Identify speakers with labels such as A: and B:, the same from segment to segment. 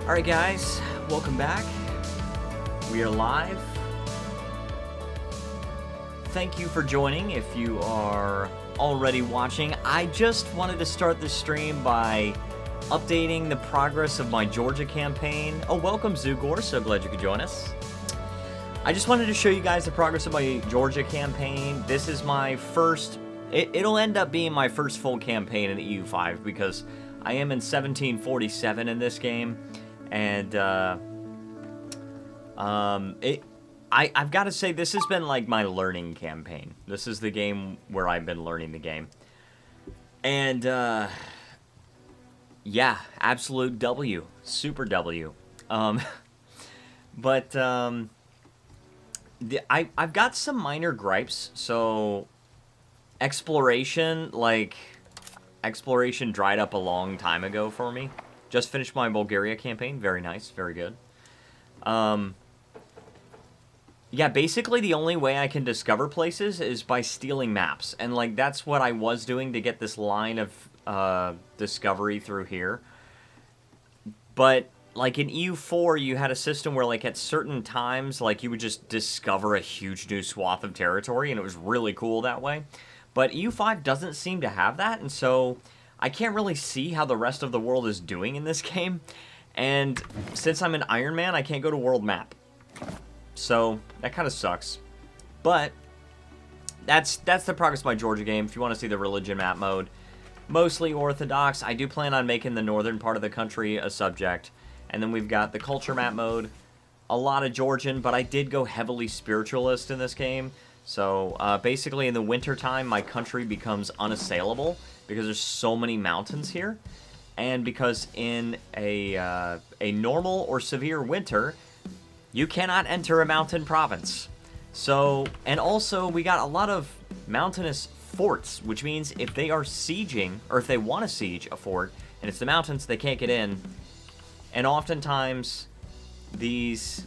A: Alright guys, welcome back. We are live. Thank you for joining if you are already watching. I just wanted to start this stream by updating the progress of my Georgia campaign. Oh, welcome Zugor, so glad you could join us. I just wanted to show you guys the progress of my Georgia campaign. This is my first, it'll end up being my first full campaign in EU5 because I am in 1747 in this game. And, I've got to say, this has been, like, my learning campaign. This is the game where I've been learning the game. And, yeah, absolute W. Super W. I've got some minor gripes. So, exploration dried up a long time ago for me. Just finished my Bulgaria campaign. Very nice. Very good. Yeah, basically the only way I can discover places is by stealing maps. And, like, that's what I was doing to get this line of discovery through here. But, like, in EU4, you had a system where, like, at certain times, like, you would just discover a huge new swath of territory, and it was really cool that way. But EU5 doesn't seem to have that, and so I can't really see how the rest of the world is doing in this game. And since I'm an Iron Man, I can't go to world map. So that kind of sucks. But that's the progress of my Georgia game. If you want to see the religion map mode, mostly Orthodox. I do plan on making the northern part of the country a subject. And then we've got the culture map mode. A lot of Georgian, but I did go heavily spiritualist in this game. So basically in the wintertime, my country becomes unassailable because there's so many mountains here. And because in a normal or severe winter, you cannot enter a mountain province. So, and also we got a lot of mountainous forts, which means if they are sieging, or if they want to siege a fort, and it's the mountains, they can't get in. And oftentimes, these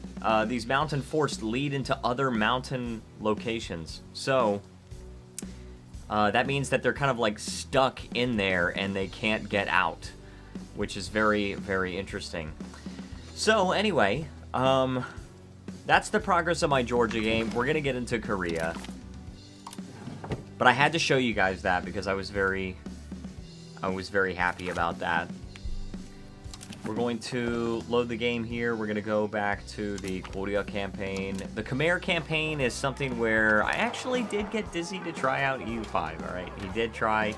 A: mountain forts lead into other mountain locations. So, that means that they're kind of like stuck in there and they can't get out, which is very, very interesting. So, anyway, that's the progress of my Georgia game. We're going to get into Korea. But I had to show you guys that because I was very happy about that. We're going to load the game here. We're going to go back to the Goryeo campaign. The Khmer campaign is something where I actually did get Dizzy to try out EU5, alright? He did try,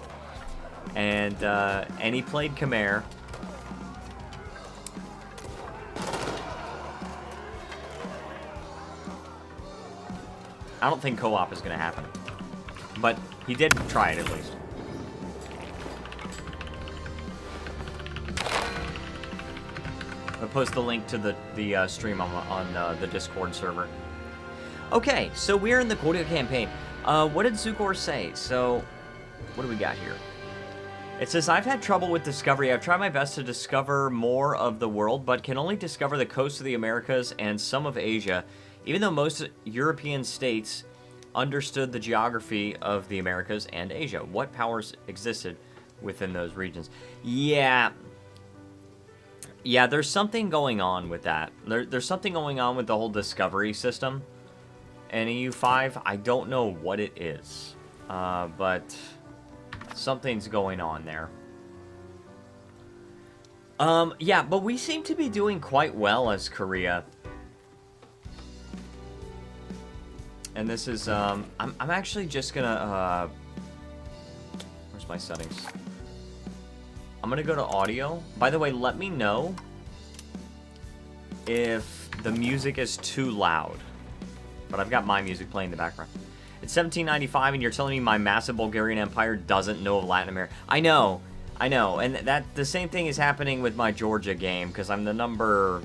A: and he played Khmer. I don't think co-op is going to happen, but he did try it at least. I'll post the link to the stream on the Discord server. Okay, so we're in the Goryeo campaign. What did Zugor say? So, what do we got here? It says, I've had trouble with discovery. I've tried my best to discover more of the world, but can only discover the coast of the Americas and some of Asia, even though most European states understood the geography of the Americas and Asia. What powers existed within those regions? Yeah, there's something going on with that. There's something going on with the whole discovery system in EU5. I don't know what it is, but something's going on there. Yeah, but we seem to be doing quite well as Korea. And this is, I'm actually just gonna, where's my settings? I'm gonna go to audio. By the way, let me know if the music is too loud. But I've got my music playing in the background. It's 1795 and you're telling me my massive Bulgarian empire doesn't know of Latin America. I know. And the same thing is happening with my Georgia game, because I'm the number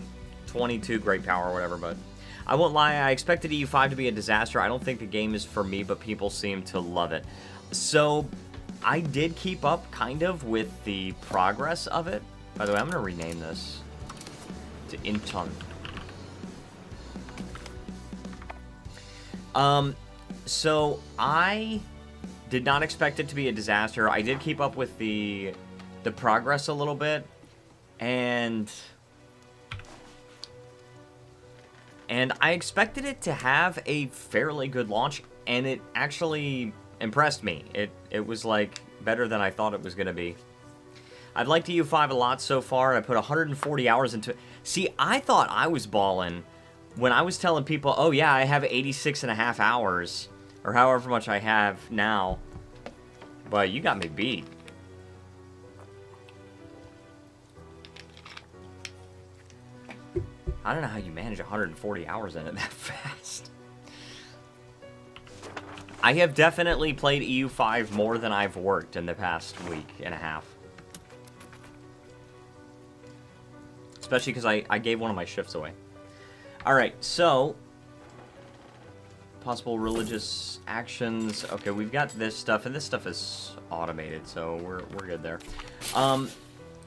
A: 22 great power or whatever, but I won't lie, I expected EU5 to be a disaster. I don't think the game is for me, but people seem to love it. So I did keep up, kind of, with the progress of it. By the way, I'm going to rename this to Inton. So I did not expect it to be a disaster. I did keep up with the progress a little bit, and And I expected it to have a fairly good launch, and it actually impressed me. It was like better than I thought it was going to be. I've liked EU5 a lot so far. I put 140 hours into it. See, I thought I was balling when I was telling people, oh yeah, I have 86 and a half hours, or however much I have now. But you got me beat. I don't know how you manage 140 hours in it that fast. I have definitely played EU5 more than I've worked in the past week and a half. Especially because I gave one of my shifts away. Alright, so... possible religious actions. Okay, we've got this stuff, and this stuff is automated, so we're good there.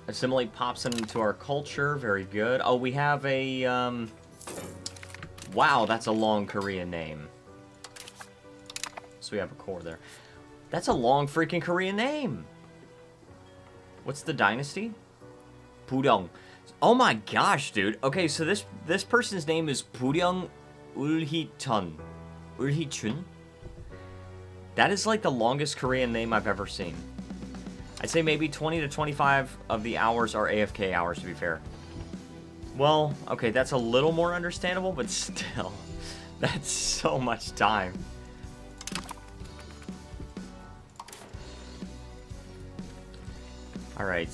A: Assimilate pops into our culture. Very good. Oh, we have a, wow, that's a long Korean name. So we have a core there. That's a long freaking Korean name. What's the dynasty? Puryong. Oh my gosh, dude. Okay, so this person's name is Puryong Ulhichun. Ulhichun? That is like the longest Korean name I've ever seen. I'd say maybe 20 to 25 of the hours are AFK hours, to be fair. Well, okay, that's a little more understandable, but still, that's so much time. Alright,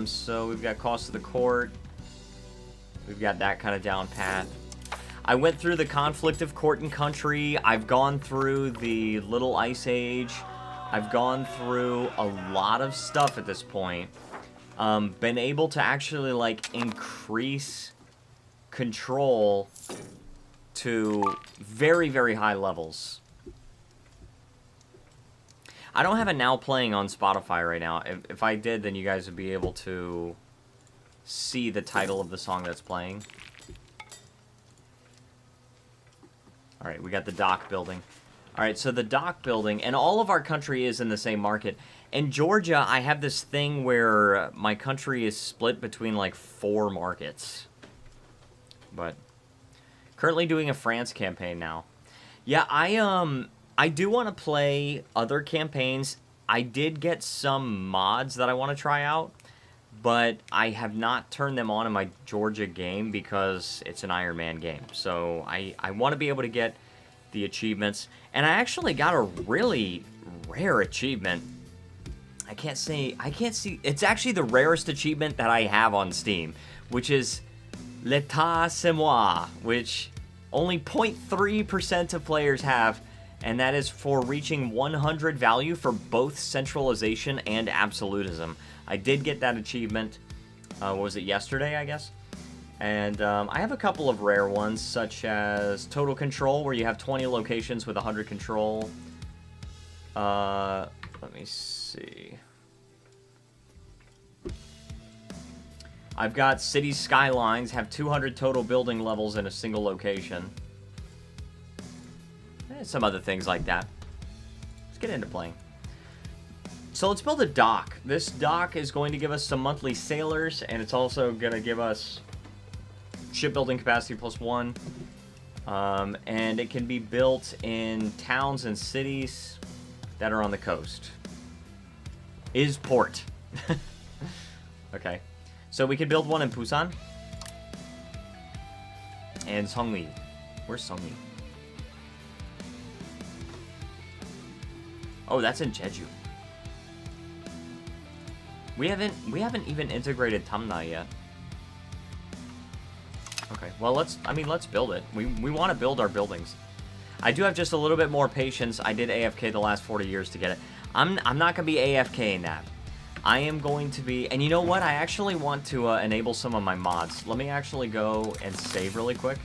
A: so we've got cost of the court. We've got that kind of down pat. I went through the conflict of court and country. I've gone through the Little Ice Age. I've gone through a lot of stuff at this point. Been able to actually, like, increase control to very, very high levels. I don't have it now playing on Spotify right now. If I did, then you guys would be able to see the title of the song that's playing. Alright, we got the dock building. Alright, so the dock building, and all of our country is in the same market. In Georgia, I have this thing where my country is split between, like, 4 markets. But, currently doing a France campaign now. Yeah, I do want to play other campaigns. I did get some mods that I want to try out, but I have not turned them on in my Georgia game because it's an Iron Man game. So, I want to be able to get the achievements. And I actually got a really rare achievement. I can't see. It's actually the rarest achievement that I have on Steam, which is L'État c'est moi, which only 0.3% of players have, and that is for reaching 100 value for both centralization and absolutism. I did get that achievement, what was it, yesterday, I guess? And I have a couple of rare ones, such as Total Control, where you have 20 locations with 100 control. Let me see. I've got City Skylines, have 200 total building levels in a single location. And some other things like that. Let's get into playing. So let's build a dock. This dock is going to give us some monthly sailors, and it's also going to give us shipbuilding capacity +1. And it can be built in towns and cities that are on the coast. Is port. Okay. So we could build one in Busan. And Seongli. Where's Seongli? Oh, that's in Jeju. We haven't even integrated Tamna yet. Okay, well let's build it. We want to build our buildings. I do have just a little bit more patience. I did AFK the last 40 years to get it. I'm not gonna be AFKing that. I am going to be, and you know what? I actually want to enable some of my mods. Let me actually go and save really quick.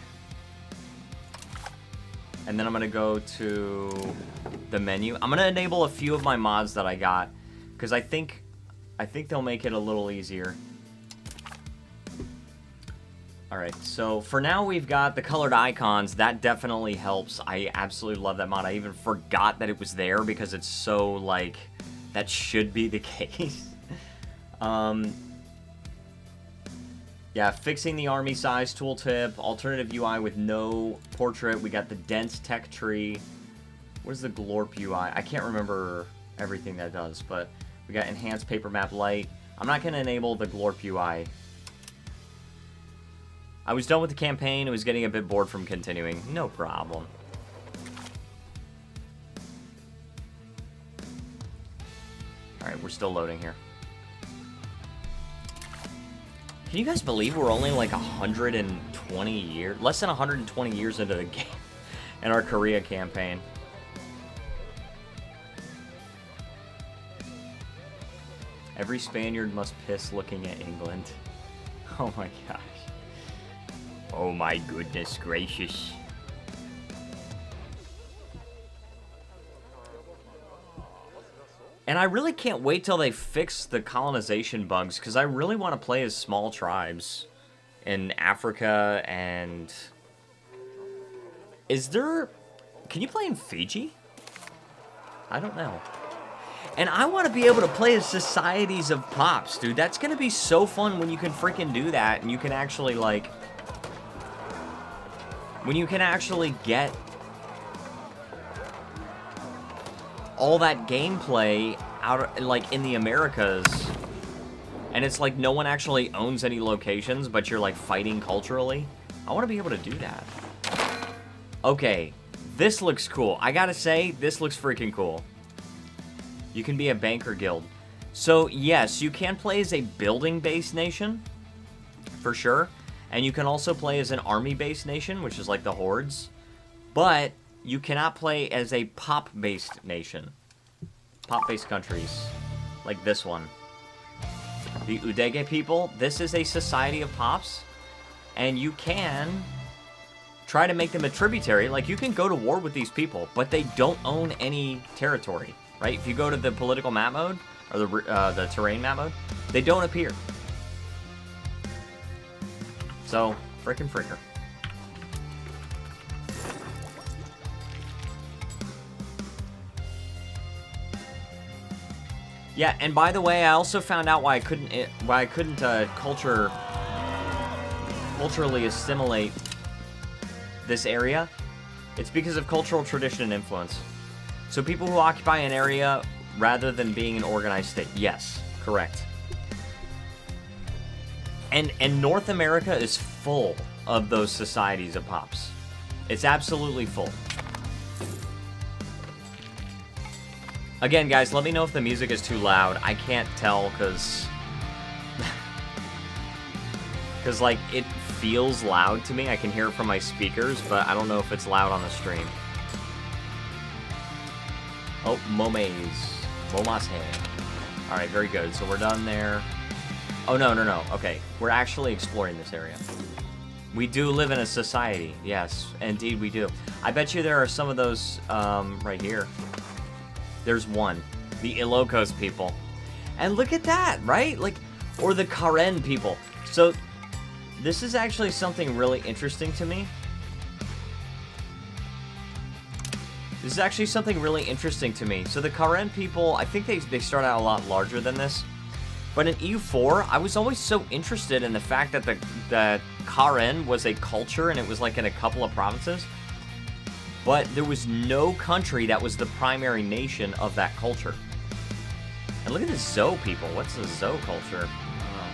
A: And then I'm gonna go to the menu. I'm gonna enable a few of my mods that I got, because I think they'll make it a little easier. Alright, so for now we've got the colored icons. That definitely helps. I absolutely love that mod. I even forgot that it was there because it's so, like, that should be the case. Yeah, fixing the army size tooltip, alternative UI with no portrait. We got the dense tech tree. Where's the glorp UI? I can't remember everything that does, but we got enhanced paper map light. I'm not going to enable the glorp UI. I was done with the campaign. I was getting a bit bored from continuing. No problem. Alright, we're still loading here. Can you guys believe we're only like 120 years, less than 120 years into the game in our Korea campaign? Every Spaniard must piss looking at England. Oh my gosh. Oh my goodness gracious. And I really can't wait till they fix the colonization bugs, because I really want to play as small tribes in Africa. And is there... Can you play in Fiji? I don't know. And I want to be able to play as societies of pops, dude. That's going to be so fun when you can freaking do that, and you can actually, like... When you can actually get all that gameplay out, like, in the Americas, and it's like no one actually owns any locations, but you're like fighting culturally. I want to be able to do that. Okay, this looks cool. I gotta say, this looks freaking cool. You can be a banker guild. So yes, you can play as a building-based nation, for sure, and you can also play as an army-based nation, which is like the hordes, but you cannot play as a pop-based nation. Pop-based countries. Like this one. The Udege people, this is a society of pops. And you can try to make them a tributary. Like, you can go to war with these people, but they don't own any territory, right? If you go to the political map mode, or the terrain map mode, they don't appear. So, frickin' fricker. Yeah, and by the way, I also found out why I couldn't culturally assimilate this area. It's because of cultural tradition and influence. So people who occupy an area rather than being an organized state. Yes, correct. And North America is full of those societies of pops. It's absolutely full. Again, guys, let me know if the music is too loud. I can't tell, because like, it feels loud to me. I can hear it from my speakers, but I don't know if it's loud on the stream. Oh, Momase. Alright, very good. So we're done there. Oh, no. Okay, we're actually exploring this area. We do live in a society. Yes, indeed we do. I bet you there are some of those right here. There's one. The Ilocos people. And look at that, right? Like, or the Karen people. So, this is actually something really interesting to me. This is actually something really interesting to me. So the Karen people, I think they start out a lot larger than this. But in EU4, I was always so interested in the fact that the Karen was a culture, and it was like in a couple of provinces. But there was no country that was the primary nation of that culture. And look at the Zo people. What's the Zo culture? I don't know.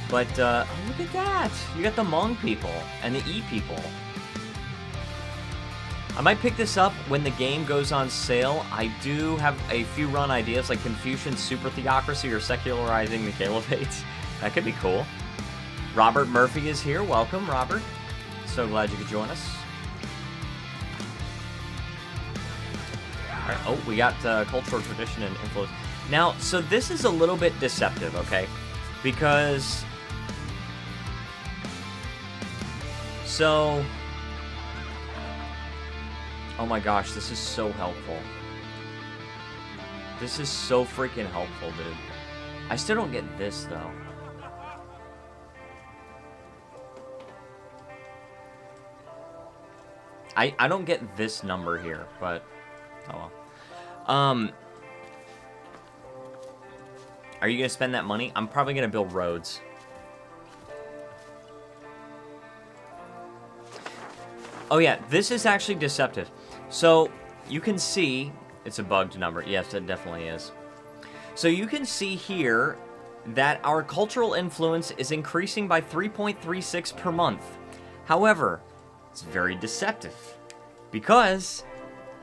A: But, oh, look at that. You got the Hmong people and the E people. I might pick this up when the game goes on sale. I do have a few run ideas, like Confucian super theocracy or secularizing the caliphate. That could be cool. Robert Murphy is here. Welcome, Robert. So glad you could join us. Right. Oh, we got cultural tradition and influence. Now, so this is a little bit deceptive, okay? Because... So... Oh my gosh, this is so helpful. This is so freaking helpful, dude. I still don't get this, though. I don't get this number here, but... Oh well. Are you gonna spend that money? I'm probably gonna build roads. Oh yeah, this is actually deceptive. So you can see it's a bugged number. Yes, it definitely is. So you can see here that our cultural influence is increasing by 3.36 per month. However, it's very deceptive because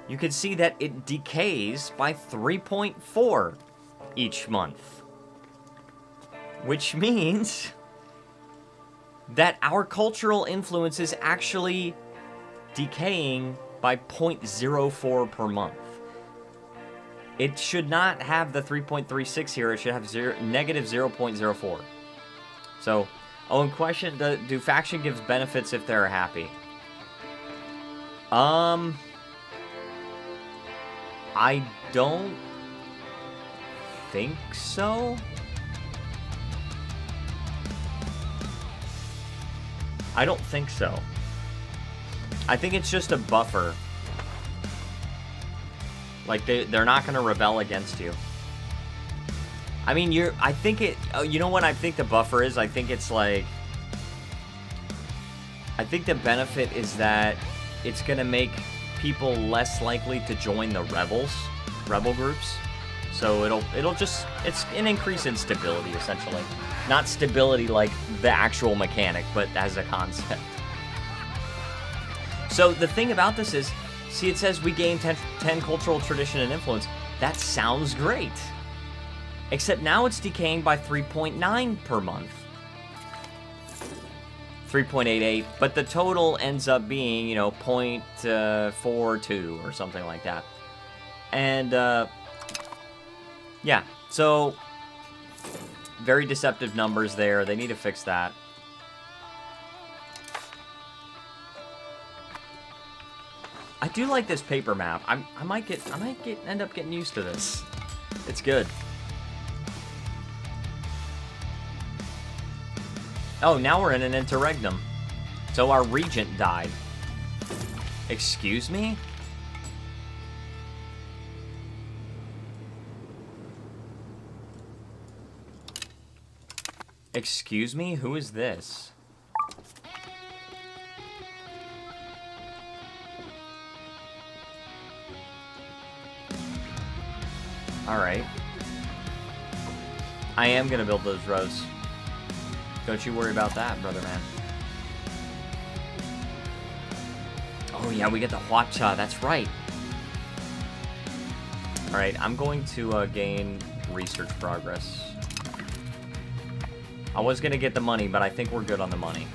A: you can see that it decays by 3.4 each month, which means that our cultural influence is actually decaying by 0.04 per month. It should not have the 3.36 here. It should have negative 0.04. So, in question, do faction gives benefits if they're happy? I don't think so. I don't think so. I think it's just a buffer. Like, they're not going to rebel against you. I mean, I think it... you know what I think the buffer is? I think it's like... I think the benefit is that it's going to make people less likely to join the rebel groups. So it'll just... It's an increase in stability, essentially. Not stability like the actual mechanic, but as a concept. So the thing about this is... See, it says we gain 10 cultural tradition and influence. That sounds great. Except now it's decaying by 3.9 per month. 3.88, but the total ends up being, 0.42 or something like that. And, yeah, so very deceptive numbers there. They need to fix that. I do like this paper map. I might end up getting used to this. It's good. Oh, now we're in an interregnum. So our regent died. Excuse me? Excuse me? Who is this? Alright. I am gonna build those roads. Don't you worry about that, brother man. Oh yeah, we get the Huacha, that's right. Alright, I'm going to gain research progress. I was gonna get the money, but I think we're good on the money.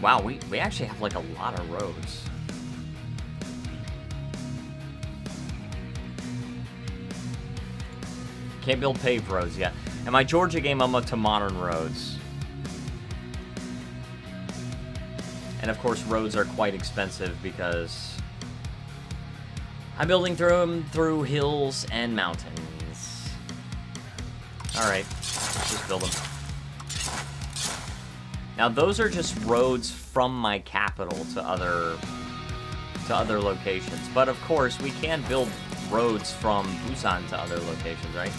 A: Wow, we actually have like a lot of roads. Can't build paved roads yet. In my Georgia game, I'm up to modern roads. And of course, roads are quite expensive because I'm building through hills and mountains. Alright, let's just build them. Now, those are just roads from my capital to other locations. But of course, we can build roads from Busan to other locations, right?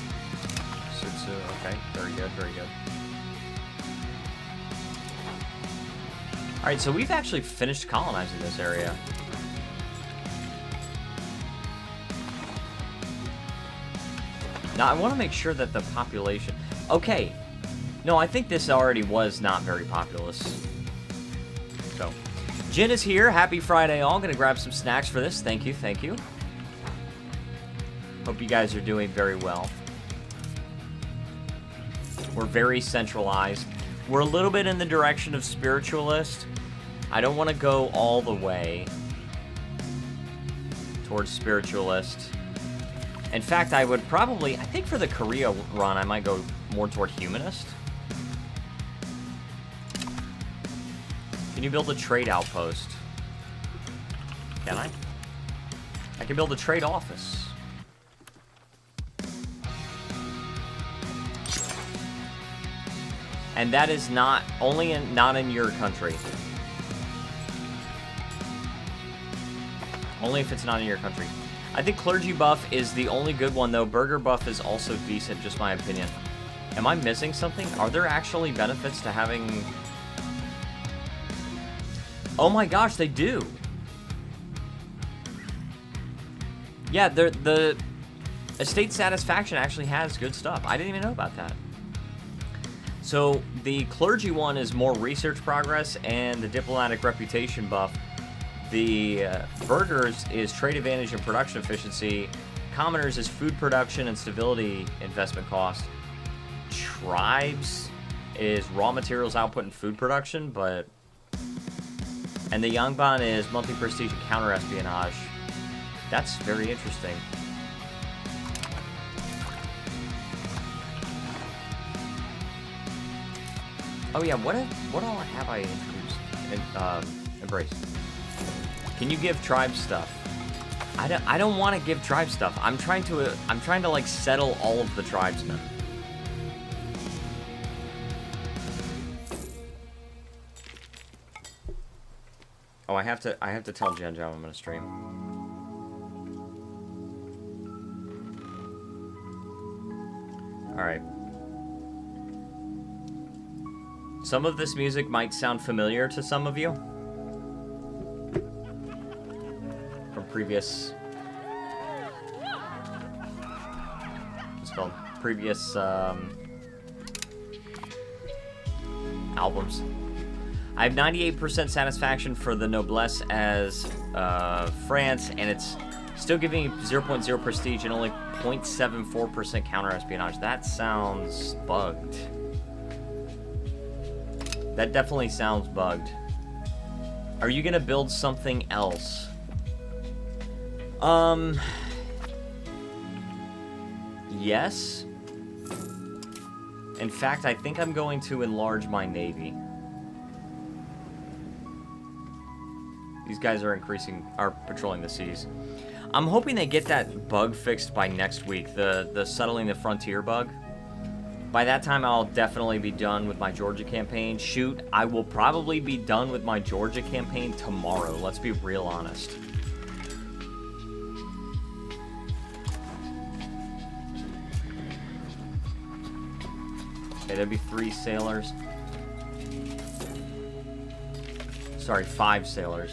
A: Okay, very good, very good. Alright, so we've actually finished colonizing this area. Now, I want to make sure that the population... Okay. No, I think this already was not very populous. So, Jin is here. Happy Friday, all. Gonna grab some snacks for this. Thank you, thank you. Hope you guys are doing very well. We're very centralized. We're a little bit in the direction of spiritualist. I don't want to go all the way towards spiritualist. In fact, I would probably... I think for the Korea run, I might go more toward humanist. Can you build a trade outpost? Can I? I can build a trade office. And that is not not in your country. Only if it's not in your country. I think clergy buff is the only good one though. Burger buff is also decent, just my opinion. Am I missing something? Are there actually benefits to having... Oh my gosh, they do! Yeah, the estate satisfaction actually has good stuff. I didn't even know about that. So, the clergy one is more research progress and the diplomatic reputation buff. The burghers is trade advantage and production efficiency. Commoners is food production and stability investment cost. Tribes is raw materials output and food production, but... And the Yangban is monthly prestige and counter-espionage. That's very interesting. Oh yeah, what all have I embraced? Can you give tribes stuff? I don't want to give tribes stuff. I'm trying to like settle all of the tribesmen. Oh, I have to tell Jen I'm gonna stream. All right. Some of this music might sound familiar to some of you from previous, what's it called? Previous albums. I have 98% satisfaction for the noblesse as France, and it's still giving me 0.0 prestige and only 0.74% counter-espionage. That sounds bugged. That definitely sounds bugged. Are you gonna build something else? Yes. In fact, I think I'm going to enlarge my navy. These guys are patrolling the seas. I'm hoping they get that bug fixed by next week, the settling the frontier bug. By that time, I'll definitely be done with my Georgia campaign. Shoot, I will probably be done with my Georgia campaign tomorrow. Let's be real honest. Okay, there'd be 3 sailors. Sorry, 5 sailors.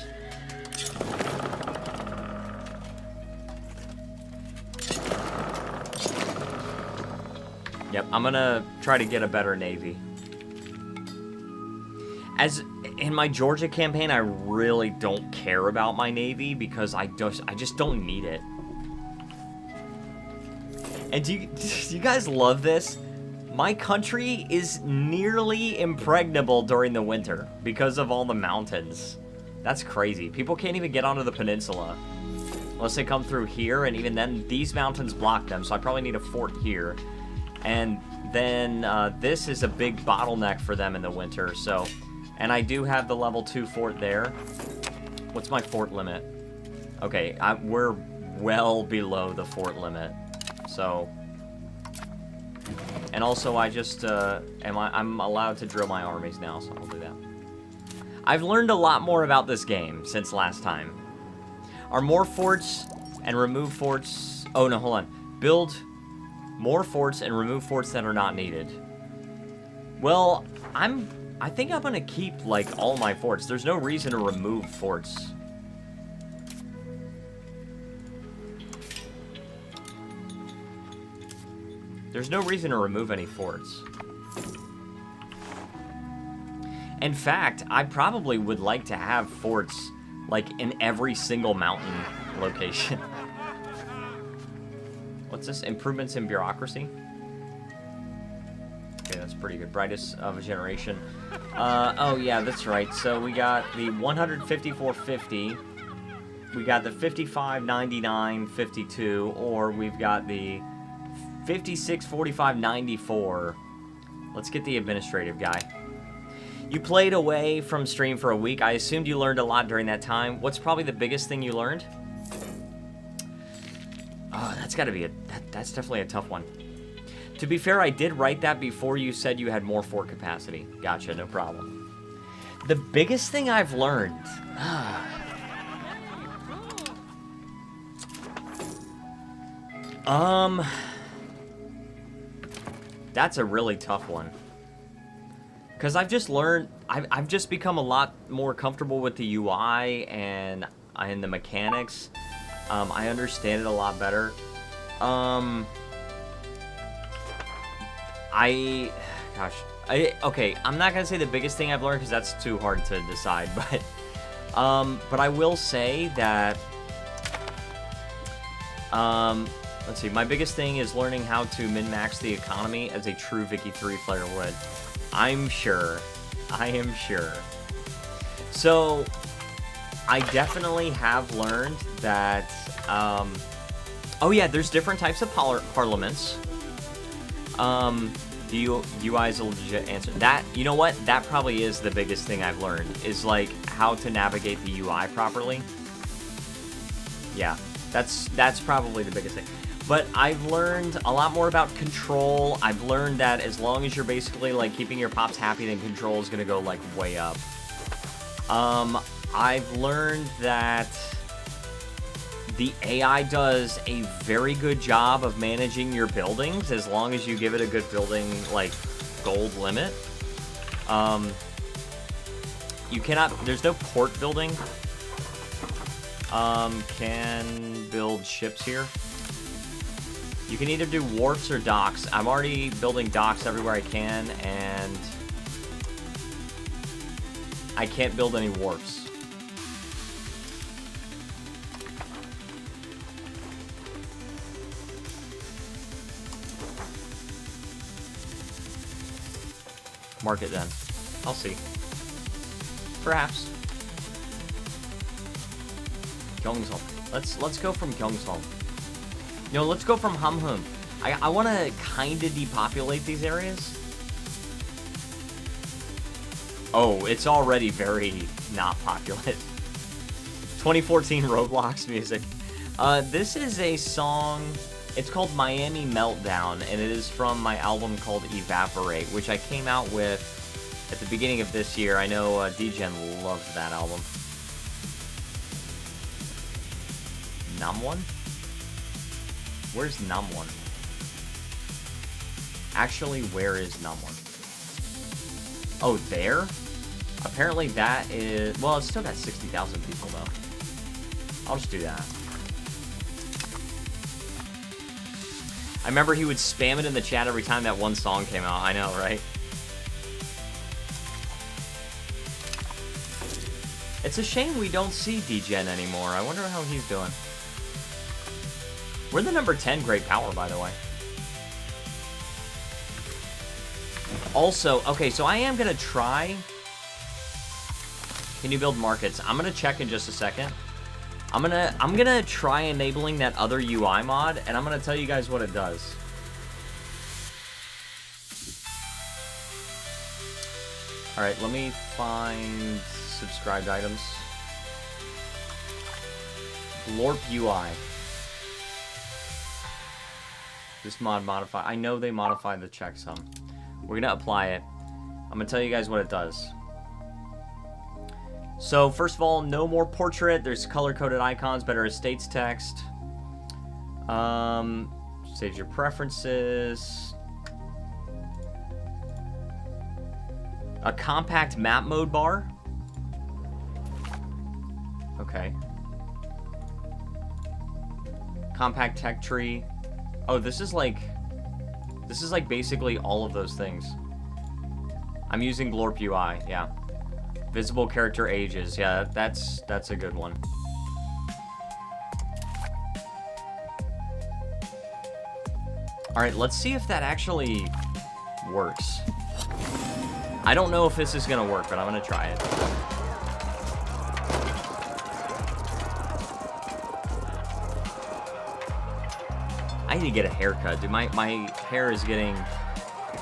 A: Yep, I'm gonna try to get a better navy. As in my Georgia campaign, I really don't care about my navy because I just don't need it. And do you guys love this? My country is nearly impregnable during the winter because of all the mountains. That's crazy. People can't even get onto the peninsula unless they come through here, and even then, these mountains block them, so I probably need a fort here. And then this is a big bottleneck for them in the winter, so... And I do have the level 2 fort there. What's my fort limit? Okay, we're well below the fort limit, so... And also, I just, I'm allowed to drill my armies now, so I'll do that. I've learned a lot more about this game since last time. Are more forts and remove forts... Oh, no, hold on. Build more forts and remove forts that are not needed. Well, I think I'm gonna keep, like, all my forts. There's no reason to remove forts. There's no reason to remove any forts. In fact, I probably would like to have forts, like, in every single mountain location. What's this? Improvements in bureaucracy? Okay, that's pretty good. Brightest of a generation. Oh, yeah, that's right. So we got the 154.50. We got the 55.99.52. Or we've got the 56.45.94. Let's get the administrative guy. You played away from stream for a week. I assumed you learned a lot during that time. What's probably the biggest thing you learned? Oh, that's got to be that's definitely a tough one. To be fair, I did write that before you said you had more fort capacity. Gotcha, no problem. The biggest thing I've learned... That's a really tough one. Because I've just learned, I've just become a lot more comfortable with the UI and the mechanics. I understand it a lot better. Okay, I'm not gonna say the biggest thing I've learned because that's too hard to decide, but I will say that, let's see, my biggest thing is learning how to min-max the economy as a true Vicky 3 player would. I'm sure. I am sure. So, I definitely have learned that, oh yeah, there's different types of parliaments. The UI is a legit answer. That, you know what? That probably is the biggest thing I've learned, is like how to navigate the UI properly. Yeah, that's probably the biggest thing. But I've learned a lot more about control. I've learned that as long as you're basically like keeping your pops happy, then control is gonna go like way up. I've learned that the AI does a very good job of managing your buildings as long as you give it a good building, like, gold limit. You cannot, there's no port building. Can build ships here. You can either do wharfs or docks. I'm already building docks everywhere I can, and I can't build any wharfs. Mark it then. I'll see. Perhaps. Gyeongseong. Let's go from Gyeongseong. No, let's go from Hamhung. I want to kind of depopulate these areas. Oh, it's already very not populous. 2014 Roblox music. This is a song. It's called Miami Meltdown, and it is from my album called Evaporate, which I came out with at the beginning of this year. I know DGen loves that album. Namwon? Where's Namwon? Actually, where is Namwon? Oh, there? Apparently that is... Well, it's still got 60,000 people, though. I'll just do that. I remember he would spam it in the chat every time that one song came out. I know, right? It's a shame we don't see DGen anymore. I wonder how he's doing. We're the number 10 great power, by the way. Also, okay, so I am going to try... Can you build markets? I'm going to check in just a second. I'm gonna try enabling that other UI mod, and I'm gonna tell you guys what it does. Alright, let me find subscribed items. Glorp UI. This mod modify. I know they modified the checksum. We're gonna apply it. I'm gonna tell you guys what it does. So, first of all, no more portrait. There's color-coded icons, better estates text. Save your preferences. A compact map mode bar. Okay. Compact tech tree. Oh, this is like basically all of those things. I'm using Glorp UI, yeah. Visible character ages. Yeah, that's a good one. Alright, let's see if that actually works. I don't know if this is gonna work, but I'm gonna try it. I need to get a haircut, dude. My hair is getting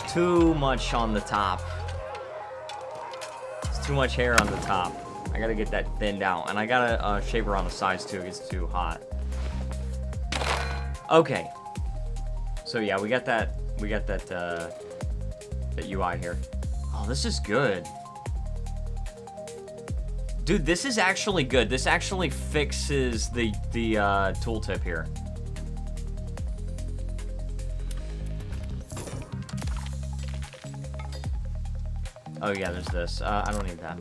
A: too much on the top. Too much hair on the top. I gotta get that thinned out, and I gotta shave around the sides too. It gets too hot. Okay. So yeah, we got that UI here. Oh, this is good. Dude, this is actually good. This actually fixes the tooltip here. Oh, yeah, there's this. I don't need that.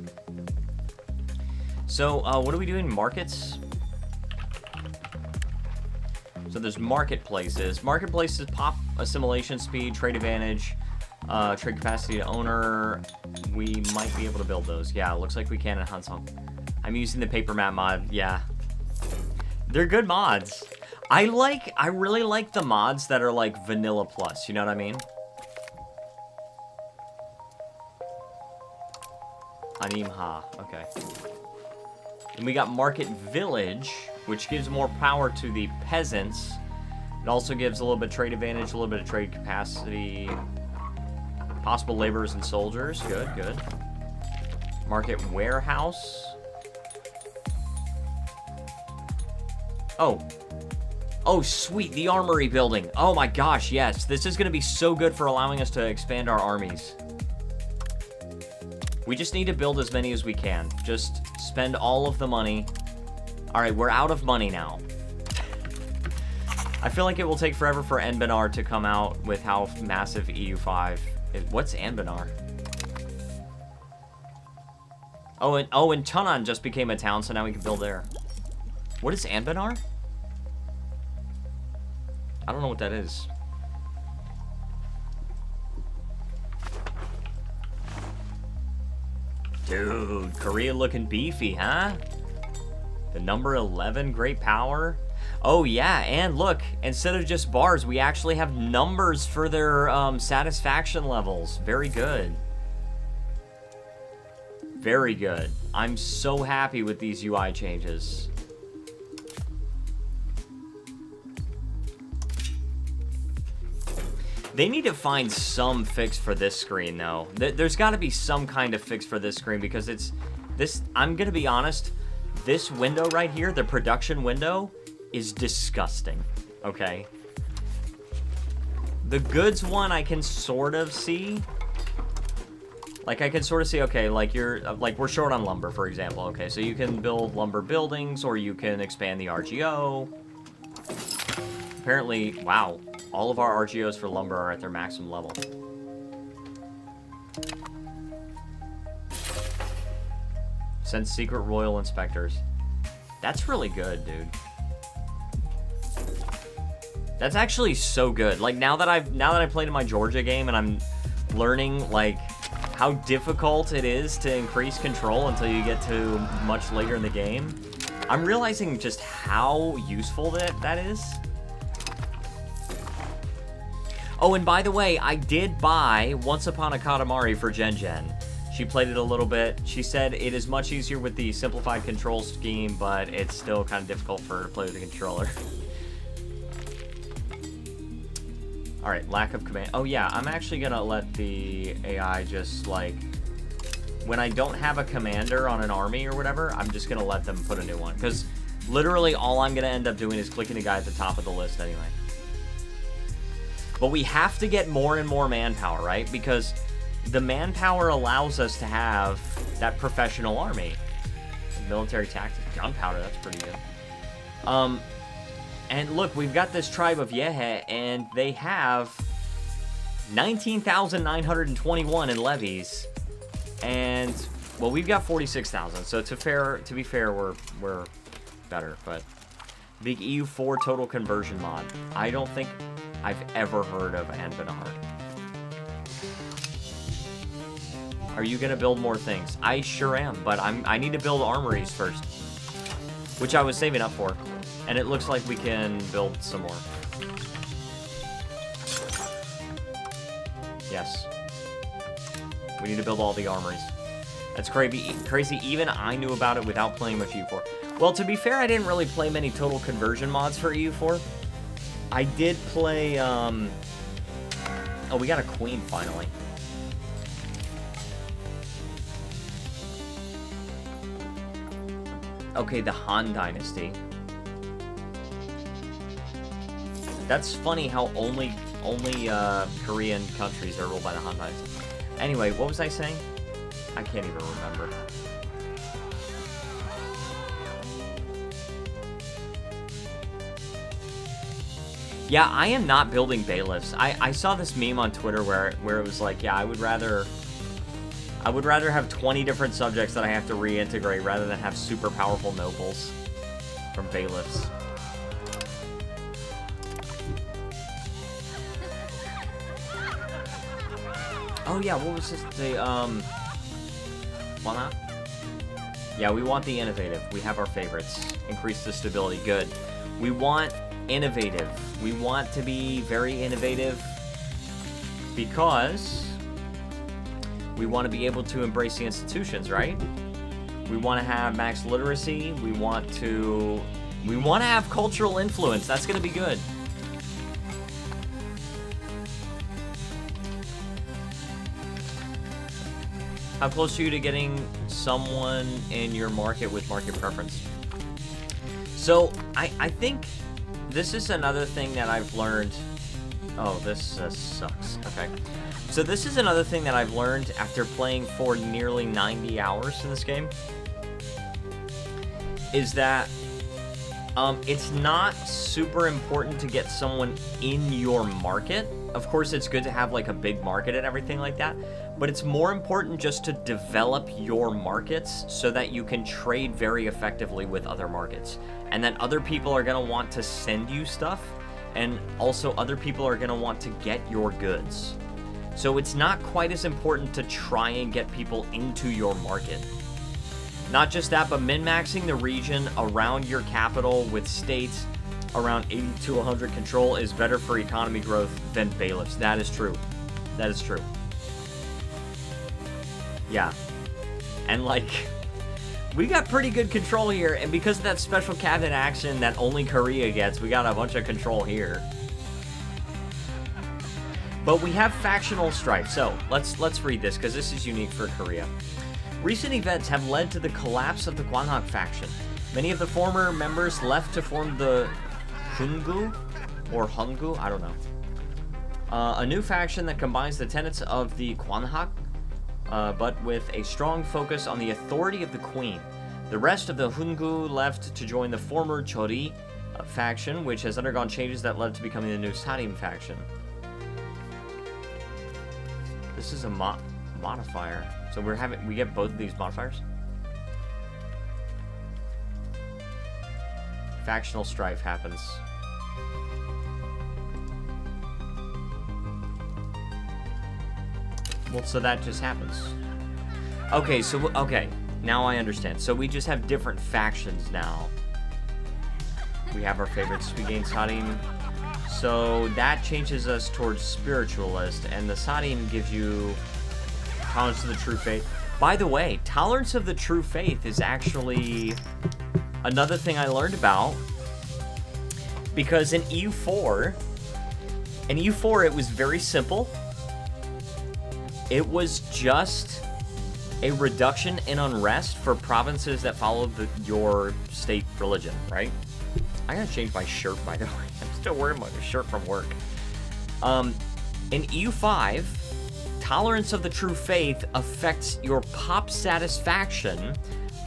A: So, what are we doing? Markets? So there's marketplaces. Marketplaces pop assimilation speed, trade advantage, trade capacity to owner. We might be able to build those. Yeah, it looks like we can in Hansong. I'm using the paper map mod. Yeah. They're good mods. I really like the mods that are like vanilla plus, you know what I mean? Animha, okay. And we got Market Village, which gives more power to the peasants. It also gives a little bit of trade advantage, a little bit of trade capacity. Possible laborers and soldiers, good, good. Market Warehouse. Oh. Oh, sweet, the armory building. Oh my gosh, yes. This is gonna be so good for allowing us to expand our armies. We just need to build as many as we can. Just spend all of the money. All right, we're out of money now. I feel like it will take forever for Enbenar to come out with how massive EU5 is. What's Enbenar? Oh, and Tunan just became a town, so now we can build there. What is Enbenar? I don't know what that is. Dude, Korea looking beefy, huh? The number 11, great power. Oh yeah, and look, instead of just bars, we actually have numbers for their satisfaction levels. Very good. Very good. I'm so happy with these UI changes. They need to find some fix for this screen, though. There's got to be some kind of fix for this screen, because it's... this. I'm going to be honest. This window right here, the production window, is disgusting. Okay? The goods one I can sort of see. Like, I can sort of see, okay, like we're short on lumber, for example. Okay, so you can build lumber buildings, or you can expand the RGO. Apparently, wow. All of our RGOs for lumber are at their maximum level. Send secret royal inspectors. That's really good, dude. That's actually so good. Like, now that I played in my Georgia game and I'm learning like how difficult it is to increase control until you get to much later in the game, I'm realizing just how useful that is. Oh, and by the way, I did buy Once Upon a Katamari for Jen Jen. She played it a little bit. She said it is much easier with the simplified control scheme, but it's still kind of difficult for her to play with the controller. Alright, lack of command. Oh yeah, I'm actually gonna let the AI just, like... when I don't have a commander on an army or whatever, I'm just gonna let them put a new one. Because literally all I'm gonna end up doing is clicking the guy at the top of the list anyway. But we have to get more and more manpower, right? Because the manpower allows us to have that professional army. Military tactics, gunpowder, that's pretty good. And look, we've got this tribe of Yehe, and they have 19,921 in levies. And, well, we've got 46,000. So to be fair, we're better. But big EU4 total conversion mod. I don't think I've ever heard of Anbenar. Are you gonna build more things? I sure am, but I need to build armories first, which I was saving up for, and it looks like we can build some more. Yes, we need to build all the armories. That's crazy. Even I knew about it without playing much EU4. Well, to be fair, I didn't really play many total conversion mods for EU4. I did play, oh, we got a queen, finally. Okay, the Han Dynasty. That's funny how only Korean countries are ruled by the Han Dynasty. Anyway, what was I saying? I can't even remember. Yeah, I am not building bailiffs. I saw this meme on Twitter where it was like, yeah, I would rather I would rather have 20 different subjects that I have to reintegrate rather than have super powerful nobles from bailiffs. Oh yeah, what was this? Why not? Yeah, we want the innovative. We have our favorites. Increase the stability. Good. We want innovative. We want to be very innovative because we want to be able to embrace the institutions, right? We want to have max literacy. We want to have cultural influence. That's going to be good. How close are you to getting someone in your market with market preference? So, I think this is another thing that I've learned. Oh, this sucks. Okay. So this is another thing that I've learned after playing for nearly 90 hours in this game. Is that it's not super important to get someone in your market. Of course, it's good to have like a big market and everything like that. But it's more important just to develop your markets so that you can trade very effectively with other markets. And then other people are going to want to send you stuff. And also other people are going to want to get your goods. So it's not quite as important to try and get people into your market. Not just that, but min-maxing the region around your capital with states around 80 to 100 control is better for economy growth than bailiffs. That is true. That is true. Yeah. And like, we got pretty good control here, and because of that special cabinet action that only Korea gets, we got a bunch of control here. But we have factional strife, so let's read this, because this is unique for Korea. Recent events have led to the collapse of the Kwanhak faction. Many of the former members left to form the Hungu, or Hungu, I don't know. A new faction that combines the tenets of the Kwanhak, but with a strong focus on the authority of the queen. The rest of the Hungu left to join the former Chori faction, which has undergone changes that led to becoming the new Sarim faction. This is a modifier. So we get both of these modifiers. Factional strife happens. Well, so that just happens. Okay, okay, now I understand. So we just have different factions now. We have our favorites. We gain Sarim. So that changes us towards spiritualist, and the Sarim gives you tolerance to the true faith. By the way, tolerance of the true faith is actually another thing I learned about, because in EU4 it was very simple. It was just a reduction in unrest for provinces that follow your state religion, right? I gotta change my shirt, by the way. I'm still wearing my shirt from work. In EU5, tolerance of the true faith affects your pop satisfaction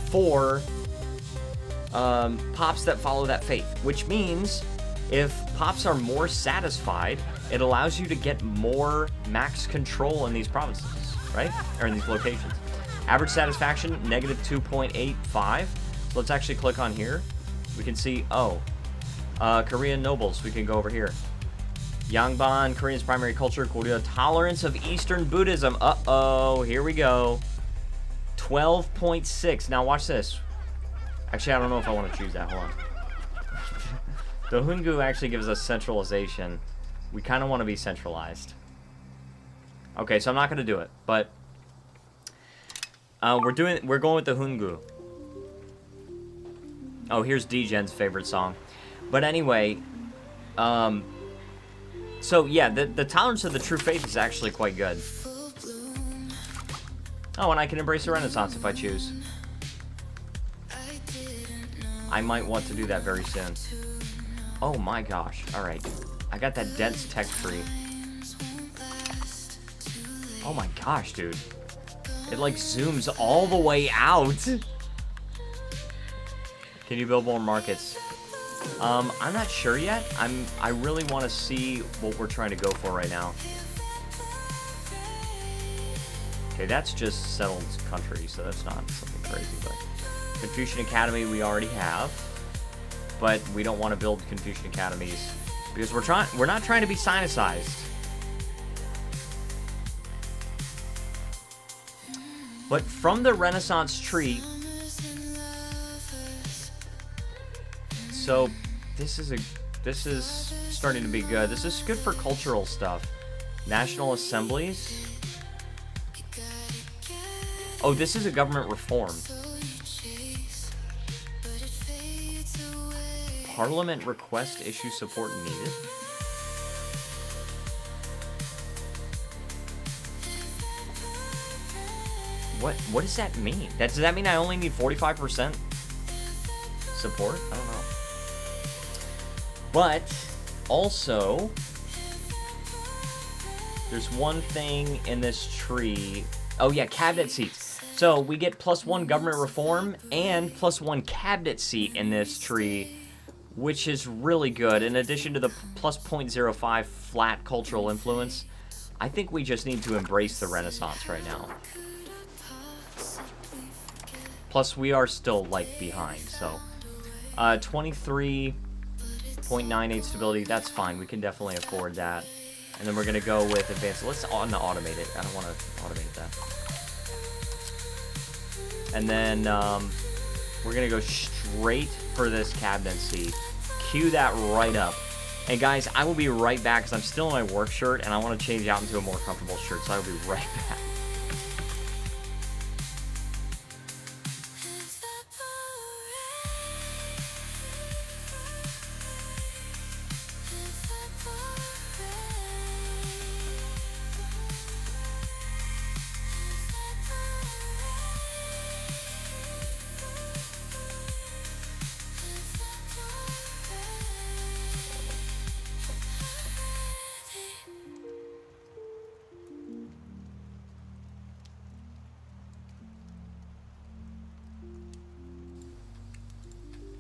A: for pops that follow that faith, which means if pops are more satisfied, it allows you to get more max control in these provinces, right? Or in these locations. Average satisfaction, negative 2.85. So let's actually click on here. We can see, Korean nobles. We can go over here. Yangban, Korean's primary culture, Goryeo, tolerance of Eastern Buddhism. Uh-oh, here we go. 12.6. Now watch this. Actually, I don't know if I want to choose that. Hold on. The Hungu actually gives us centralization. We kind of want to be centralized. Okay, so I'm not going to do it, but we're going with the Hungu. Oh, here's D-Gen's favorite song. But anyway, so yeah, the tolerance of the true faith is actually quite good. Oh, and I can embrace the Renaissance if I choose. I might want to do that very soon. Oh my gosh. Alright. I got that dense tech tree. Oh my gosh, dude. It like zooms all the way out. Can you build more markets? I'm not sure yet. I really want to see what we're trying to go for right now. Okay, that's just settled country, so that's not something crazy, but Confucian Academy we already have, but we don't want to build Confucian Academies because we're not trying to be sinicized. But from the Renaissance tree, so this is starting to be good. This is good for cultural stuff. National assemblies. Oh, this is a government reform. Parliament request issue support needed. What does that mean? Does that mean I only need 45% support? I don't know. But also, there's one thing in this tree. Oh yeah, cabinet seats. So we get +1 government reform and +1 cabinet seat in this tree, which is really good. In addition to the +0.05 flat cultural influence, I think we just need to embrace the Renaissance right now. Plus, we are still, like, behind, so. 23.98 stability, that's fine. We can definitely afford that. And then we're going to go with advanced. Let's automate it. I don't want to automate that. And then we're going to go straight for this cabinet seat. Cue that right up. And guys, I will be right back because I'm still in my work shirt and I want to change out into a more comfortable shirt, so I will be right back.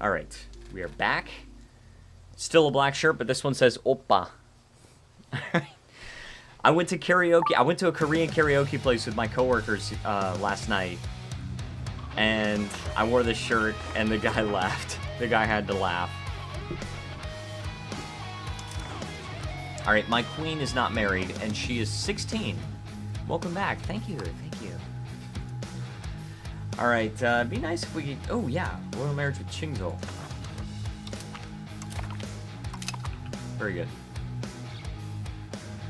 A: All right, we are back. Still a black shirt, but this one says Oppa. I went to karaoke. I went to a Korean karaoke place with my coworkers last night, and I wore this shirt, and the guy laughed. The guy had to laugh. All right, my queen is not married, and she is 16. Welcome back. Thank you. Thank you. All right, it'd be nice if we could... Oh, yeah. Royal marriage with Qingzhou. Very good.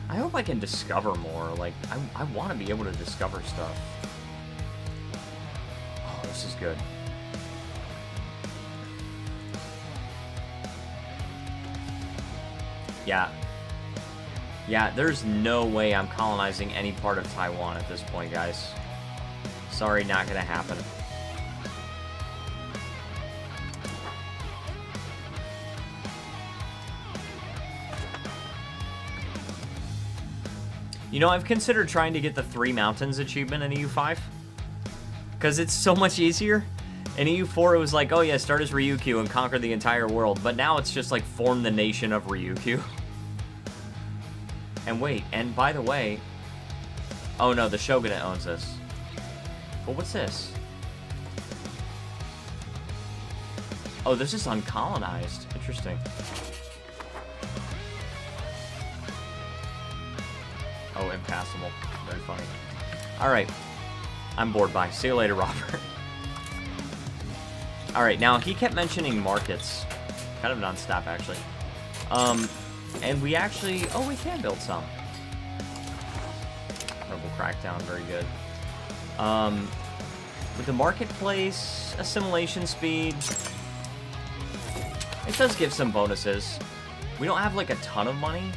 A: I hope I can discover more. Like, I want to be able to discover stuff. Oh, this is good. Yeah. Yeah, there's no way I'm colonizing any part of Taiwan at this point, guys. Sorry, not gonna happen. You know, I've considered trying to get the 3 mountains achievement in EU5. Because it's so much easier. In EU4, it was like, oh yeah, start as Ryukyu and conquer the entire world. But now it's just like, form the nation of Ryukyu. And wait, and by the way... Oh no, the Shogunate owns this. Well, what's this? Oh, this is uncolonized. Interesting. Oh, impassable. Very funny. Alright. I'm bored. Bye. See you later, Robert. Alright, now he kept mentioning markets. Kind of non-stop, actually. And we actually... Oh, we can build some. Rebel Crackdown. Very good. With the marketplace, assimilation speed, it does give some bonuses. We don't have like a ton of money.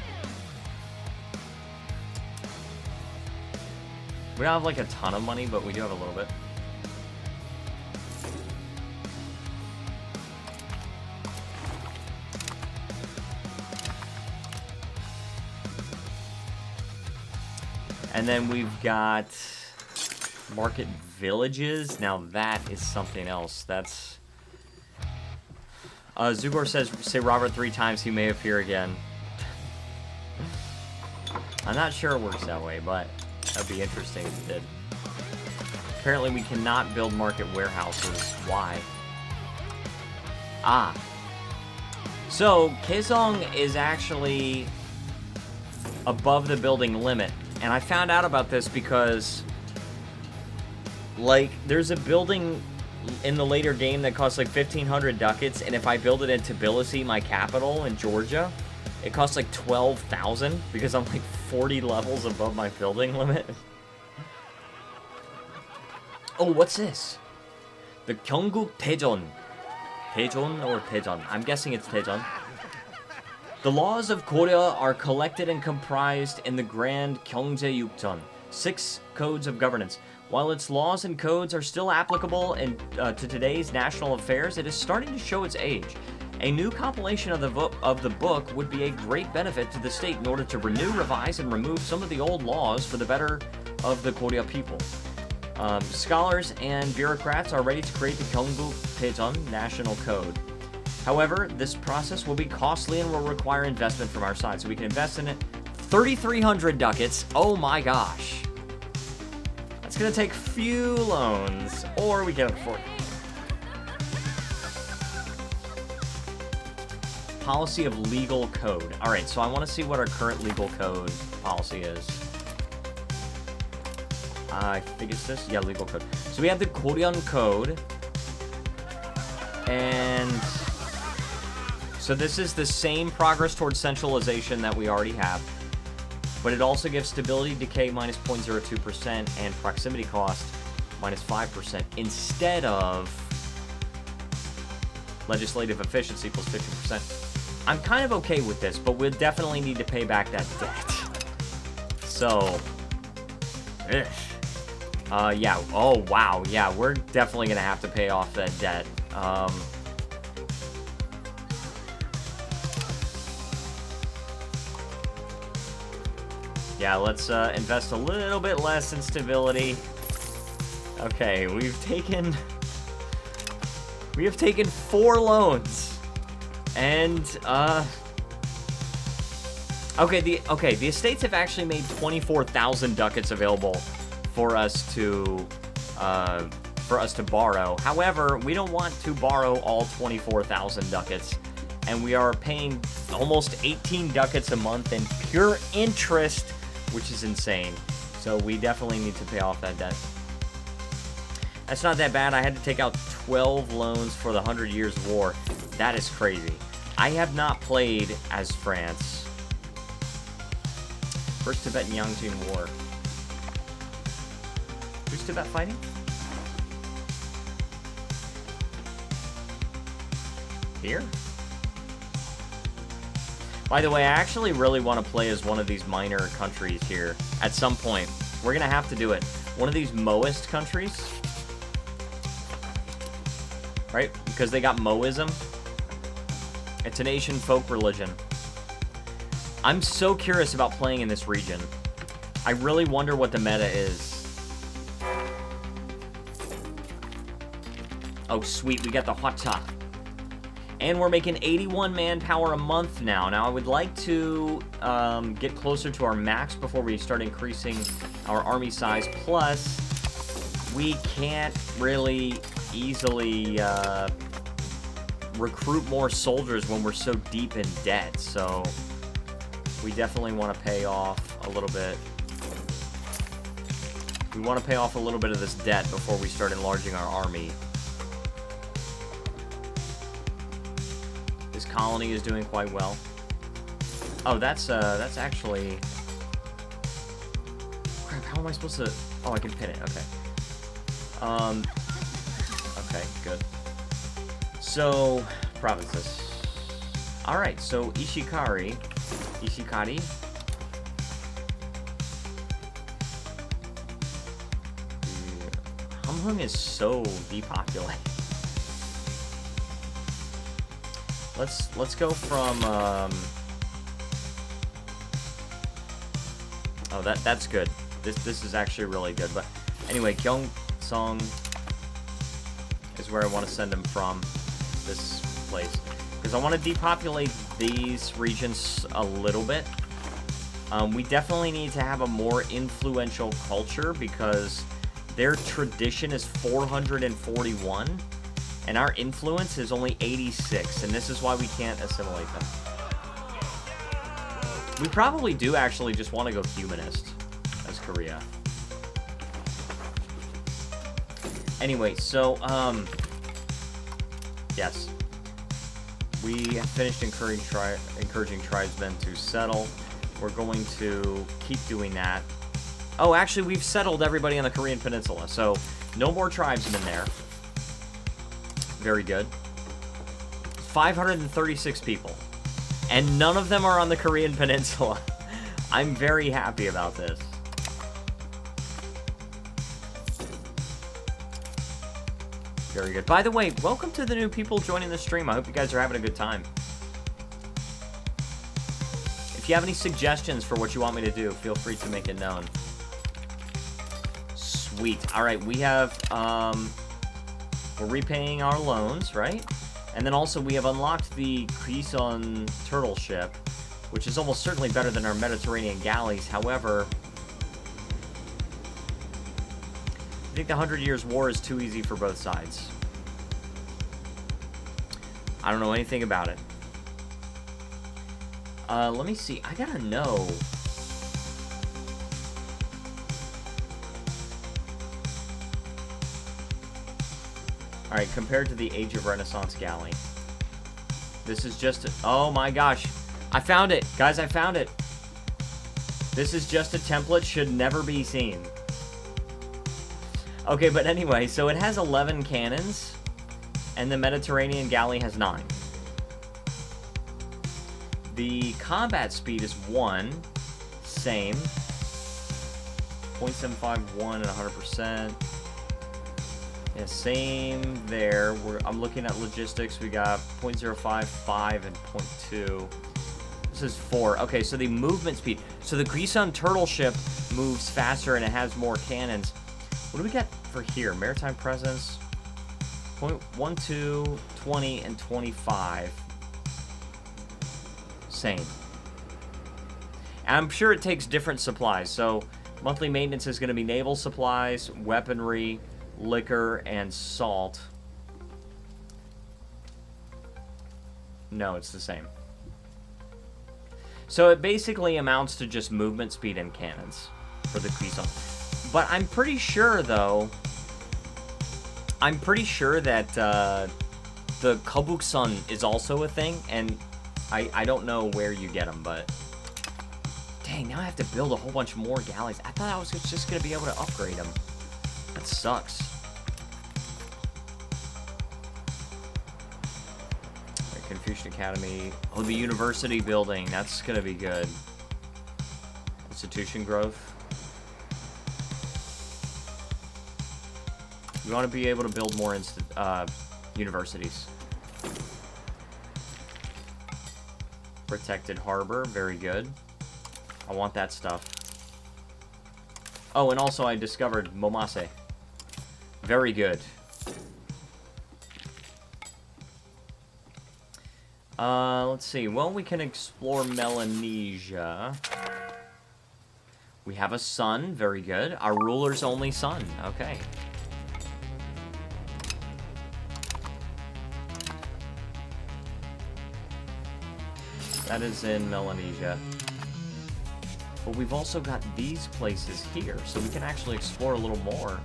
A: We don't have like a ton of money, but we do have a little bit. And then we've got market villages. Now that is something else. That's... Zugor says, say Robert 3 times, he may appear again. I'm not sure it works that way, but That'd be interesting if it did. Apparently we cannot build market warehouses. Why? Ah. So, Kaesong is actually above the building limit. And I found out about this because, like, there's a building in the later game that costs like 1,500 ducats, and if I build it in Tbilisi, my capital in Georgia, it costs like 12,000 because I'm like 40 levels above my building limit. Oh, what's this? The Gyeongguk Daejeon. Daejeon or Daejeon? I'm guessing it's Daejeon. The laws of Goryeo are collected and comprised in the Grand Gyeongjae-yukjeon, 6 codes of governance. While its laws and codes are still applicable to today's national affairs, it is starting to show its age. A new compilation of the book would be a great benefit to the state in order to renew, revise, and remove some of the old laws for the better of the Goryeo people. Scholars and bureaucrats are ready to create the Gyeongguk Daejeon National Code. However, this process will be costly and will require investment from our side, so we can invest in it. 3,300 ducats. Oh my gosh. That's going to take few loans, or we can afford it. Policy of legal code. Alright, so I want to see what our current legal code policy is. I think it's this. Yeah, legal code. So we have the Korean code. And so this is the same progress towards centralization that we already have. But it also gives stability decay minus 0.02% and proximity cost minus 5% instead of legislative efficiency plus 50%. I'm kind of okay with this, but we'll definitely need to pay back that debt. So, yeah. Oh, wow. Yeah, we're definitely going to have to pay off that debt. Yeah, let's invest a little bit less in stability. Okay, we have taken 4 loans. And the estates have actually made 24,000 ducats available for us to borrow. However, we don't want to borrow all 24,000 ducats, and we are paying almost 18 ducats a month in pure interest, which is insane. So we definitely need to pay off that debt. That's not that bad. I had to take out 12 loans for the 100 Years' War. That is crazy. I have not played as France. First Tibetan-Yangjin War. Who's Tibet fighting? Here? By the way, I actually really want to play as one of these minor countries here at some point. We're going to have to do it. One of these Moist countries. Right? Because they got Moism. It's an Asian folk religion. I'm so curious about playing in this region. I really wonder what the meta is. Oh, sweet. We got the Hwata. And we're making 81 manpower a month now. Now, I would like to get closer to our max before we start increasing our army size. Plus, we can't really easily recruit more soldiers when we're so deep in debt. So, we definitely want to pay off a little bit. We want to pay off a little bit of this debt before we start enlarging our army. This colony is doing quite well. Oh, that's actually... Crap, how am I supposed to... Oh, I can pin it, okay. Okay, good. So, provinces. Alright, so Ishikari. Hamhung is so depopulated. Let's go from oh, that's good. This is actually really good. But anyway, Gyeongsong is where I want to send him from, this place, because I want to depopulate these regions a little bit. We definitely need to have a more influential culture because their tradition is 441, and our influence is only 86, and this is why we can't assimilate them. We probably do actually just want to go humanist as Korea. Anyway, so, yes. We have finished encouraging tribesmen to settle. We're going to keep doing that. Oh, actually, we've settled everybody on the Korean Peninsula, so no more tribesmen there. Very good. 536 people. And none of them are on the Korean Peninsula. I'm very happy about this. Very good. By the way, welcome to the new people joining the stream. I hope you guys are having a good time. If you have any suggestions for what you want me to do, feel free to make it known. Sweet. All right, we have, we're repaying our loans, right? And then also we have unlocked the Quison turtle ship, which is almost certainly better than our Mediterranean galleys. However, I think the 100 Years' War is too easy for both sides. I don't know anything about it. Let me see. I gotta know. Alright, compared to the Age of Renaissance galley. This is just a... Oh my gosh. I found it. Guys, I found it. This is just a template. Should never be seen. Okay, but anyway, so it has 11 cannons, and the Mediterranean galley has 9. The combat speed is 1, same. 0.751 and 100%. Yeah, same there. I'm looking at logistics. We got 0.05, 5, and 0.2. This is 4. Okay, so the movement speed. So the Quison turtle ship moves faster and it has more cannons. What do we got for here? Maritime presence. 0.12, 20, and 25. Same. And I'm sure it takes different supplies. So monthly maintenance is going to be naval supplies, weaponry, liquor, and salt. No, it's the same. So it basically amounts to just movement speed and cannons for the Quison. But I'm pretty sure, though, I'm pretty sure that the Kabuksun is also a thing, and I don't know where you get them, but... Dang, now I have to build a whole bunch more galleys. I thought I was just going to be able to upgrade them. That sucks. Right, Confucian Academy. Oh, the university building. That's going to be good. Institution growth. We want to be able to build more universities. Protected harbor. Very good. I want that stuff. Oh, and also I discovered Momase. Very good. Let's see. Well, we can explore Melanesia. We have a son. Very good. Our ruler's only son. Okay. That is in Melanesia. But we've also got these places here, so we can actually explore a little more.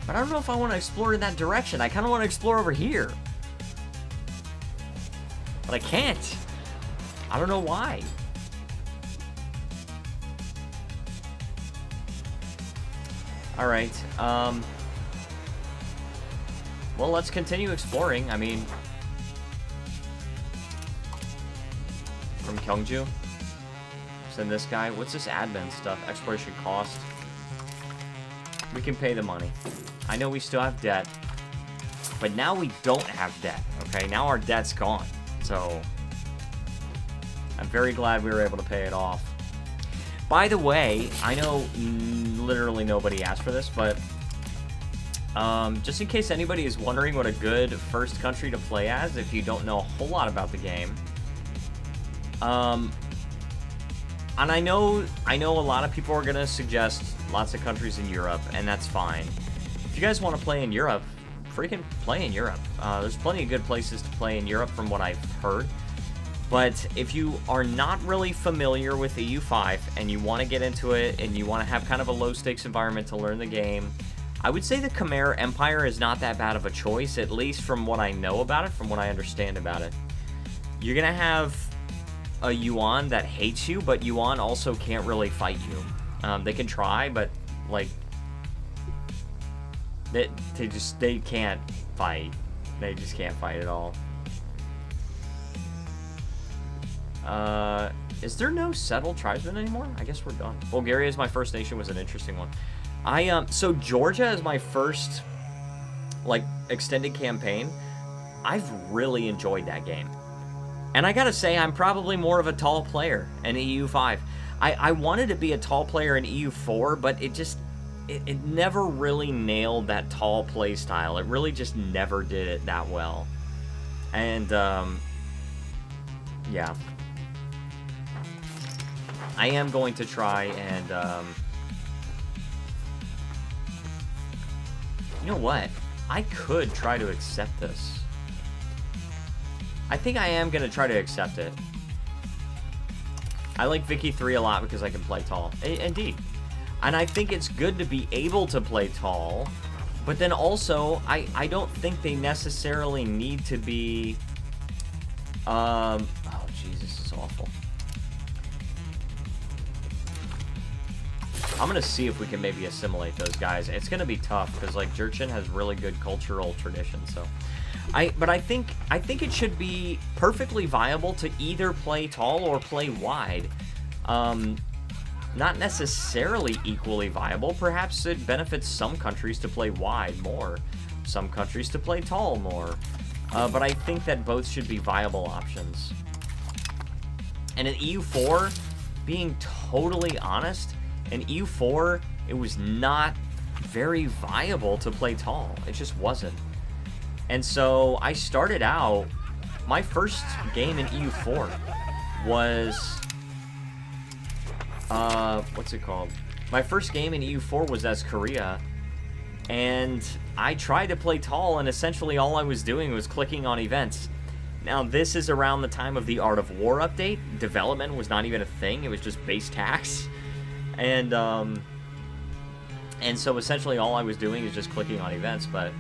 A: But I don't know if I want to explore in that direction. I kind of want to explore over here. But I can't. I don't know why. Alright, well, let's continue exploring. I mean... From Gyeongju. Send this guy. What's this admin stuff? Exploration cost. We can pay the money. I know we still have debt. But now we don't have debt. Okay, now our debt's gone. So... I'm very glad we were able to pay it off. By the way, I know literally nobody asked for this, but... just in case anybody is wondering what a good first country to play as, if you don't know a whole lot about the game... And I know a lot of people are going to suggest lots of countries in Europe, and that's fine. If you guys want to play in Europe, freaking play in Europe. There's plenty of good places to play in Europe from what I've heard. But if you are not really familiar with EU5 and you want to get into it and you want to have kind of a low-stakes environment to learn the game, I would say the Khmer Empire is not that bad of a choice, at least from what I know about it, from what I understand about it. You're going to have a Yuan that hates you, but Yuan also can't really fight you. They can try, but, like, they can't fight. They just can't fight at all. Is there no settled tribesmen anymore? I guess we're done. Bulgaria is my first nation, was an interesting one. So Georgia is my first, like, extended campaign. I've really enjoyed that game. And I gotta say, I'm probably more of a tall player in EU5. I wanted to be a tall player in EU4, but it never really nailed that tall play style. It really just never did it that well. And, yeah. I am going to try and, you know what? I could try to accept this. I think I am going to try to accept it. I like Vicky 3 a lot because I can play tall. Indeed. And I think it's good to be able to play tall, but then also, I don't think they necessarily need to be, oh, Jesus, this is awful. I'm going to see if we can maybe assimilate those guys. It's going to be tough, because, like, Jurchen has really good cultural traditions, so... But I think it should be perfectly viable to either play tall or play wide. Not necessarily equally viable. Perhaps it benefits some countries to play wide more, some countries to play tall more. But I think that both should be viable options. And in EU4, being totally honest, in EU4, it was not very viable to play tall. It just wasn't. And so I started out, my first game in EU4 was, what's it called? My first game in EU4 was as Korea, and I tried to play tall, and essentially all I was doing was clicking on events. Now, this is around the time of the Art of War update. Development was not even a thing, it was just base tax. And so essentially all I was doing is just clicking on events, but...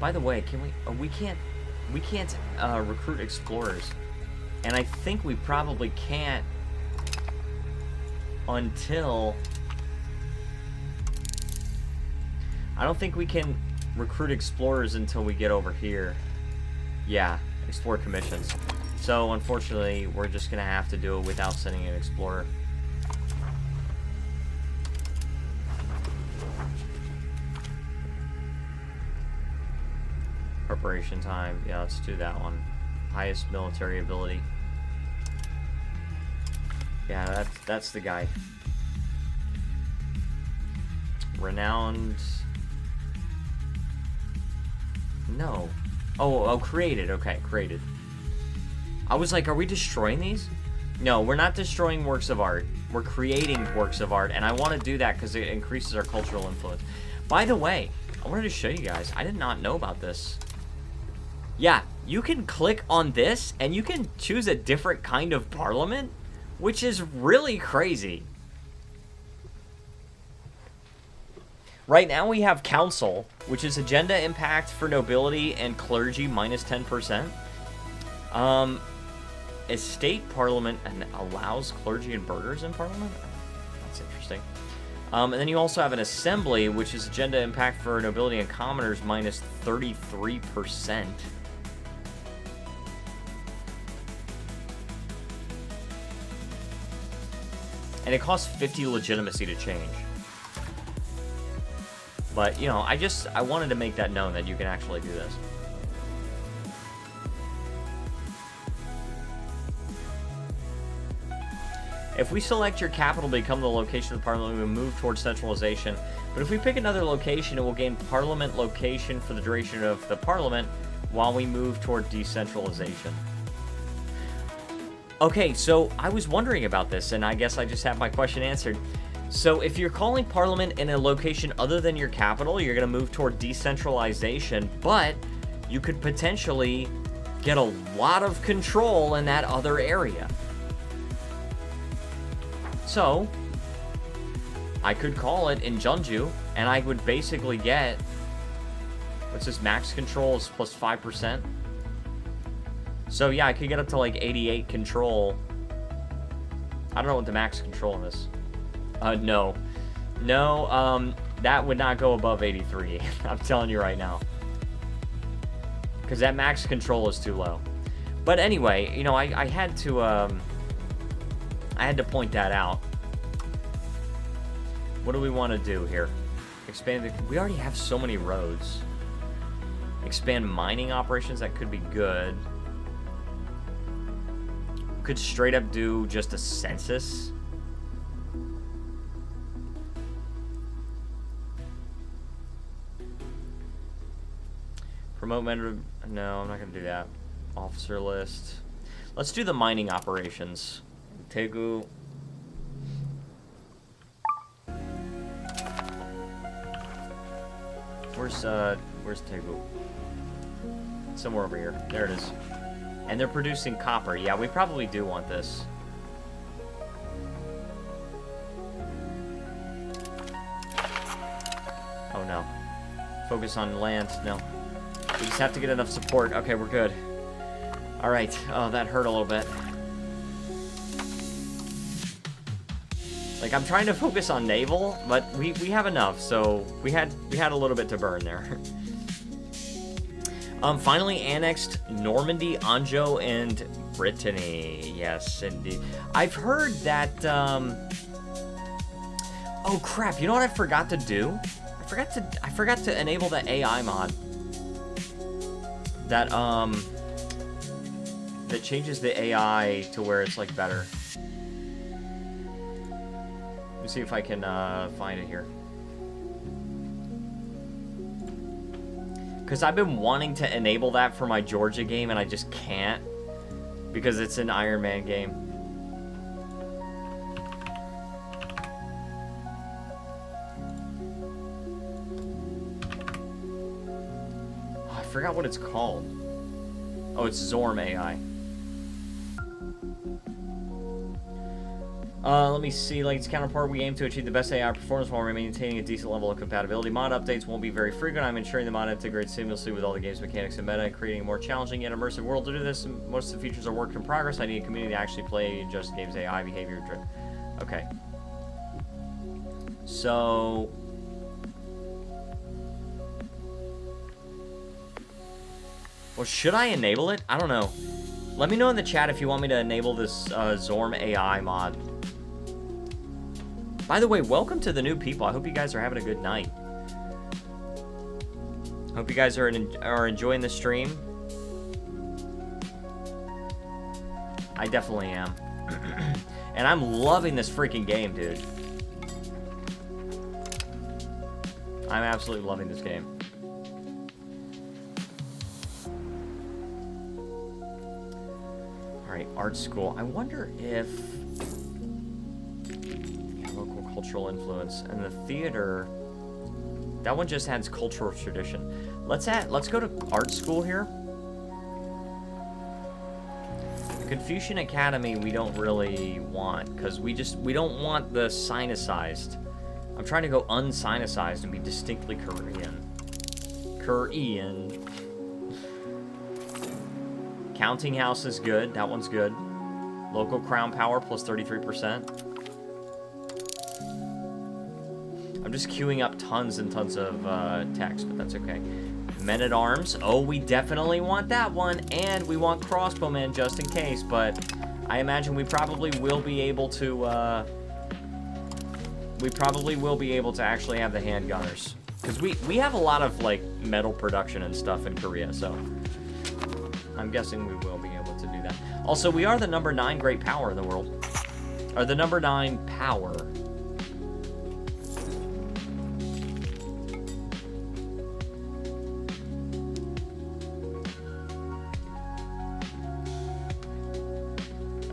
A: By the way, can we can't recruit explorers, and I think we probably can't until, I don't think we can recruit explorers until we get over here. Yeah, explore commissions. So unfortunately, we're just gonna have to do it without sending an explorer. Preparation time. Yeah, let's do that one. Highest military ability. Yeah, that's the guy. Renowned. No. Oh, created. Okay, created. I was like, are we destroying these? No, we're not destroying works of art. We're creating works of art, and I want to do that because it increases our cultural influence. By the way, I wanted to show you guys. I did not know about this. Yeah, you can click on this, and you can choose a different kind of parliament, which is really crazy. Right now we have council, which is agenda impact for nobility and clergy minus 10%. Estate parliament and allows clergy and burghers in parliament? That's interesting. And then you also have an assembly, which is agenda impact for nobility and commoners minus 33%. And it costs 50 legitimacy to change. But, you know, I wanted to make that known that you can actually do this. If we select your capital to become the location of the parliament, we will move towards centralization. But if we pick another location, it will gain parliament location for the duration of the parliament, while we move toward decentralization. Okay, so I was wondering about this, and I guess I just have my question answered. So if you're calling Parliament in a location other than your capital, you're going to move toward decentralization, but you could potentially get a lot of control in that other area. So I could call it in Jeonju, and I would basically get, what's this, max control is plus 5%. So yeah, I could get up to like 88 control. I don't know what the max control is. No, that would not go above 83. I'm telling you right now, because that max control is too low. But anyway, you know, I had to point that out. What do we want to do here? Expand the, we already have so many roads. Expand mining operations, that could be good. Could straight up do just a census. Promote member, no, I'm not gonna do that. Officer list. Let's do the mining operations. Tegu. Where's Tegu? Somewhere over here. There it is. And they're producing copper. Yeah, we probably do want this. Oh no. Focus on land. No. We just have to get enough support. Okay, we're good. Alright. Oh, that hurt a little bit. Like, I'm trying to focus on naval, but we have enough, so we had a little bit to burn there. Finally annexed Normandy, Anjou, and Brittany. Yes, indeed. I've heard that, oh crap, you know what I forgot to do? I forgot to enable the AI mod. That changes the AI to where it's like better. Let me see if I can find it here. Because I've been wanting to enable that for my Georgia game, and I just can't. Because it's an Iron Man game. Oh, I forgot what it's called. Oh, it's Zorm AI. Let me see, like its counterpart, we aim to achieve the best AI performance while maintaining a decent level of compatibility. Mod updates won't be very frequent. I'm ensuring the mod integrates seamlessly with all the game's mechanics and meta, and creating a more challenging yet immersive world. To do this, most of the features are work in progress. I need a community to actually play just game's AI behavior. Okay. So... well, should I enable it? I don't know. Let me know in the chat if you want me to enable this Zorm AI mod. By the way, welcome to the new people. I hope you guys are having a good night. Hope you guys are enjoying the stream. I definitely am. And I'm loving this freaking game, dude. I'm absolutely loving this game. Alright, art school. I wonder if... yeah, local cultural influence. And the theater... that one just has cultural tradition. Let's go to art school here. The Confucian Academy we don't really want, because we don't want the sinicized. I'm trying to go unsinicized and be distinctly Korean. Korean. Counting house is good. That one's good. Local crown power plus 33%. I'm just queuing up tons and tons of text, but that's okay. Men at arms. Oh, we definitely want that one, and we want crossbowmen just in case. But I imagine we probably will be able to. We probably will be able to actually have the handgunners, because we have a lot of like metal production and stuff in Korea, so. I'm guessing we will be able to do that. Also, we are the number 9 great power in the world. Or the number 9 power.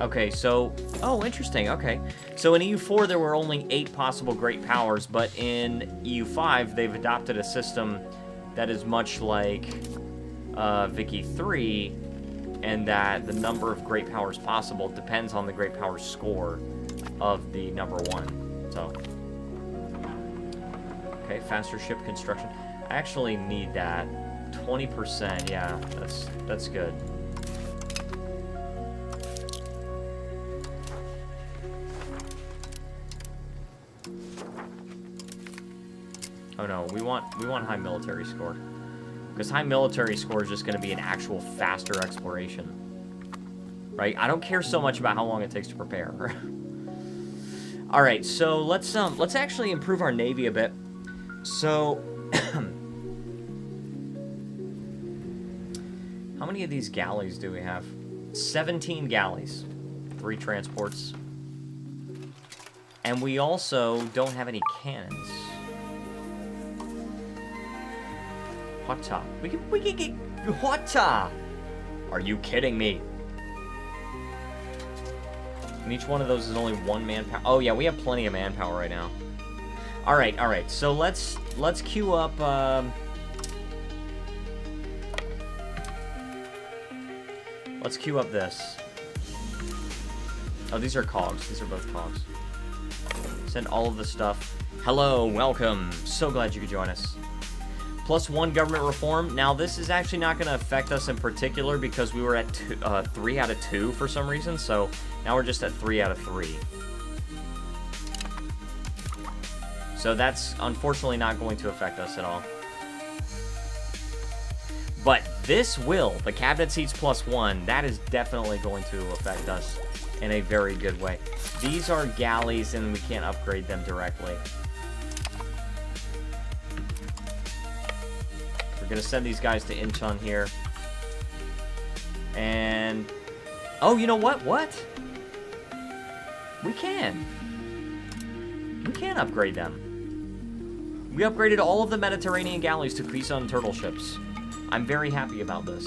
A: Okay, so... Oh, interesting, okay. So in EU4, there were only 8 possible great powers, but in EU5, they've adopted a system that is much like Vicky 3, and that the number of great powers possible depends on the great power score of the number 1. So... Okay, faster ship construction. I actually need that. 20%, yeah, that's good. Oh no, we want high military score. Because high military score is just going to be an actual faster exploration. Right? I don't care so much about how long it takes to prepare. Alright, so let's actually improve our navy a bit. So how many of these galleys do we have? 17 galleys. 3 transports. And we also don't have any cannons. Hotta. We can get Hotta! Are you kidding me? And each one of those is only 1 manpower. Oh yeah, we have plenty of manpower right now. Alright. So let's queue up let's queue up this. Oh, these are cogs. These are both cogs. Send all of the stuff. Hello, welcome. So glad you could join us. +1 government reform. Now, this is actually not going to affect us in particular because we were at 3 out of 2 for some reason. So now we're just at 3 out of 3. So that's unfortunately not going to affect us at all. But this will, the cabinet seats +1, that is definitely going to affect us in a very good way. These are galleys and we can't upgrade them directly. We're going to send these guys to Incheon here. And... Oh, you know what? What? We can. We can upgrade them. We upgraded all of the Mediterranean galleys to Quezon turtle ships. I'm very happy about this.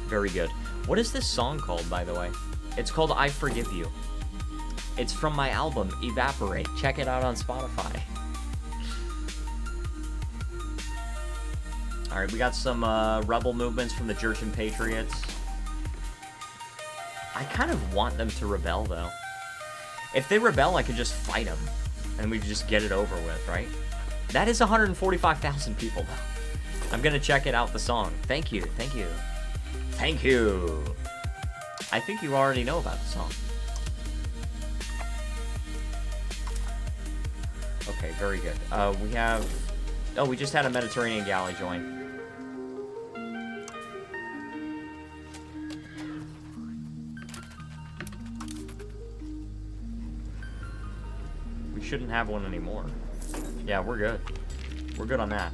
A: Very good. What is this song called, by the way? It's called I Forgive You. It's from my album, Evaporate. Check it out on Spotify. Alright, we got some rebel movements from the Jurchen Patriots. I kind of want them to rebel, though. If they rebel, I could just fight them. And we could just get it over with, right? That is 145,000 people, though. I'm gonna check it out, the song. Thank you, thank you. Thank you. I think you already know about the song. Okay, very good. We have... Oh, we just had a Mediterranean galley join. We shouldn't have one anymore. Yeah, we're good. We're good on that.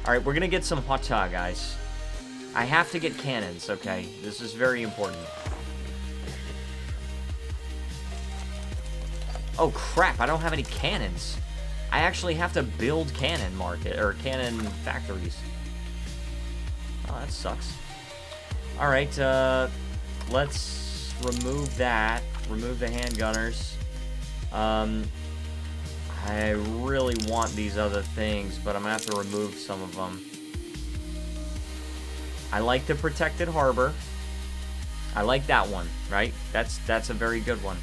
A: Alright, we're gonna get some Hwata, guys. I have to get cannons, okay? This is very important. Oh crap, I don't have any cannons. I actually have to build cannon market, or cannon factories. Oh, that sucks. Alright, let's remove that. Remove the handgunners. I really want these other things, but I'm gonna have to remove some of them. I like the protected harbor. I like that one, right? That's a very good one.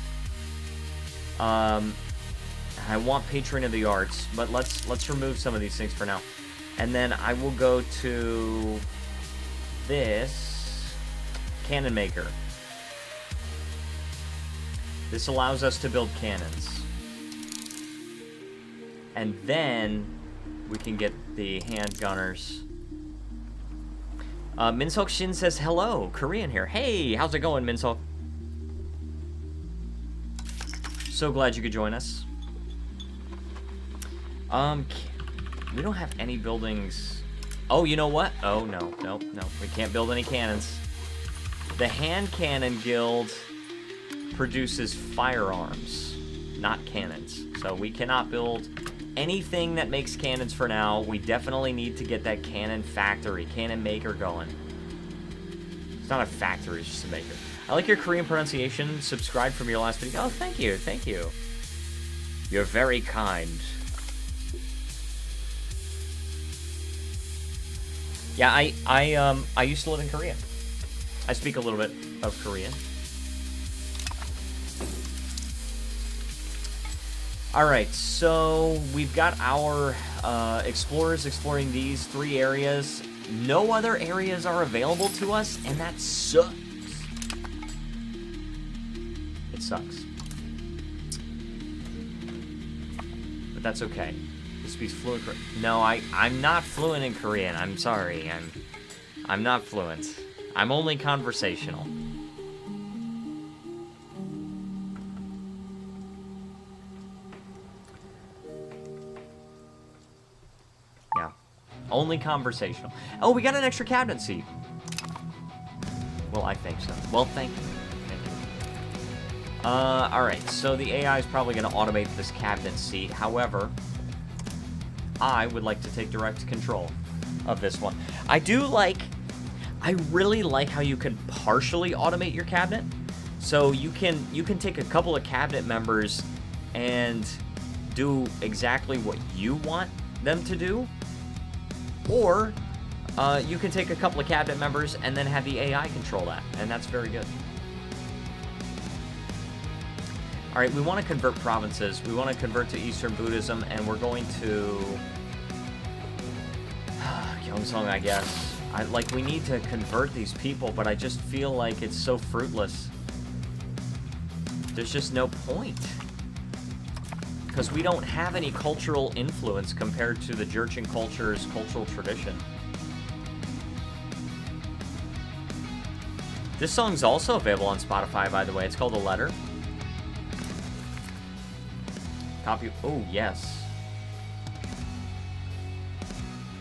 A: I want patron of the arts, but let's remove some of these things for now. And then I will go to this cannon maker. This allows us to build cannons. And then we can get the handgunners. Minsok Shin says, hello, Korean here. Hey, how's it going, Minsok? So glad you could join us. We don't have any buildings. Oh, you know what? Oh, no. We can't build any cannons. The hand cannon guild produces firearms, not cannons. So we cannot build anything that makes cannons for now. We definitely need to get that cannon factory, cannon maker going. It's not a factory, it's just a maker. I like your Korean pronunciation. Subscribe from your last video. Oh, thank you, thank you. You're very kind. Yeah, I used to live in Korea. I speak a little bit of Korean. Alright, so we've got our explorers exploring these 3 areas. No other areas are available to us, and that sucks. It sucks. But that's okay. He speaks fluent Korean. No, I'm not fluent in Korean. I'm sorry. I'm not fluent. I'm only conversational. Yeah. Only conversational. Oh, we got an extra cabinet seat. Well, I think so. Well, thank you. Alright, so the AI is probably going to automate this cabinet seat. However, I would like to take direct control of this one. I really like how you can partially automate your cabinet. So you can take a couple of cabinet members and do exactly what you want them to do. Or you can take a couple of cabinet members and then have the AI control that. And that's very good. Alright, we want to convert provinces. We want to convert to Eastern Buddhism, and we're going to Gyeongsang, I guess. We need to convert these people, but I just feel like it's so fruitless. There's just no point. Because we don't have any cultural influence compared to the Jurchen culture's cultural tradition. This song's also available on Spotify, by the way. It's called A Letter. Copy. Oh, yes.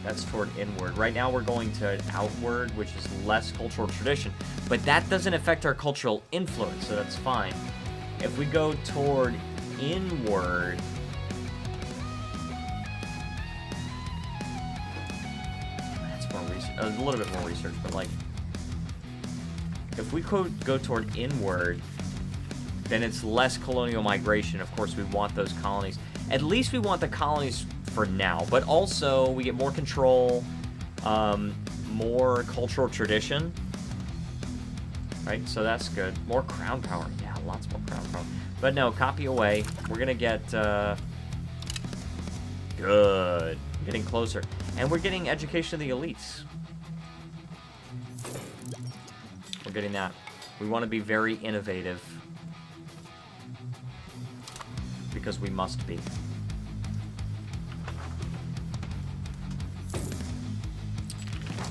A: That's toward inward. Right now we're going to outward, which is less cultural tradition. But that doesn't affect our cultural influence, so that's fine. If we go toward inward... That's more research. A little bit more research, but like... If we go toward inward... then it's less colonial migration. Of course, we want those colonies. At least we want the colonies for now. But also, we get more control, more cultural tradition. Right? So that's good. More crown power. Yeah, lots more crown power. But no, copy away. We're going to get... good. Getting closer. And we're getting education of the elites. We're getting that. We want to be very innovative. Because we must be.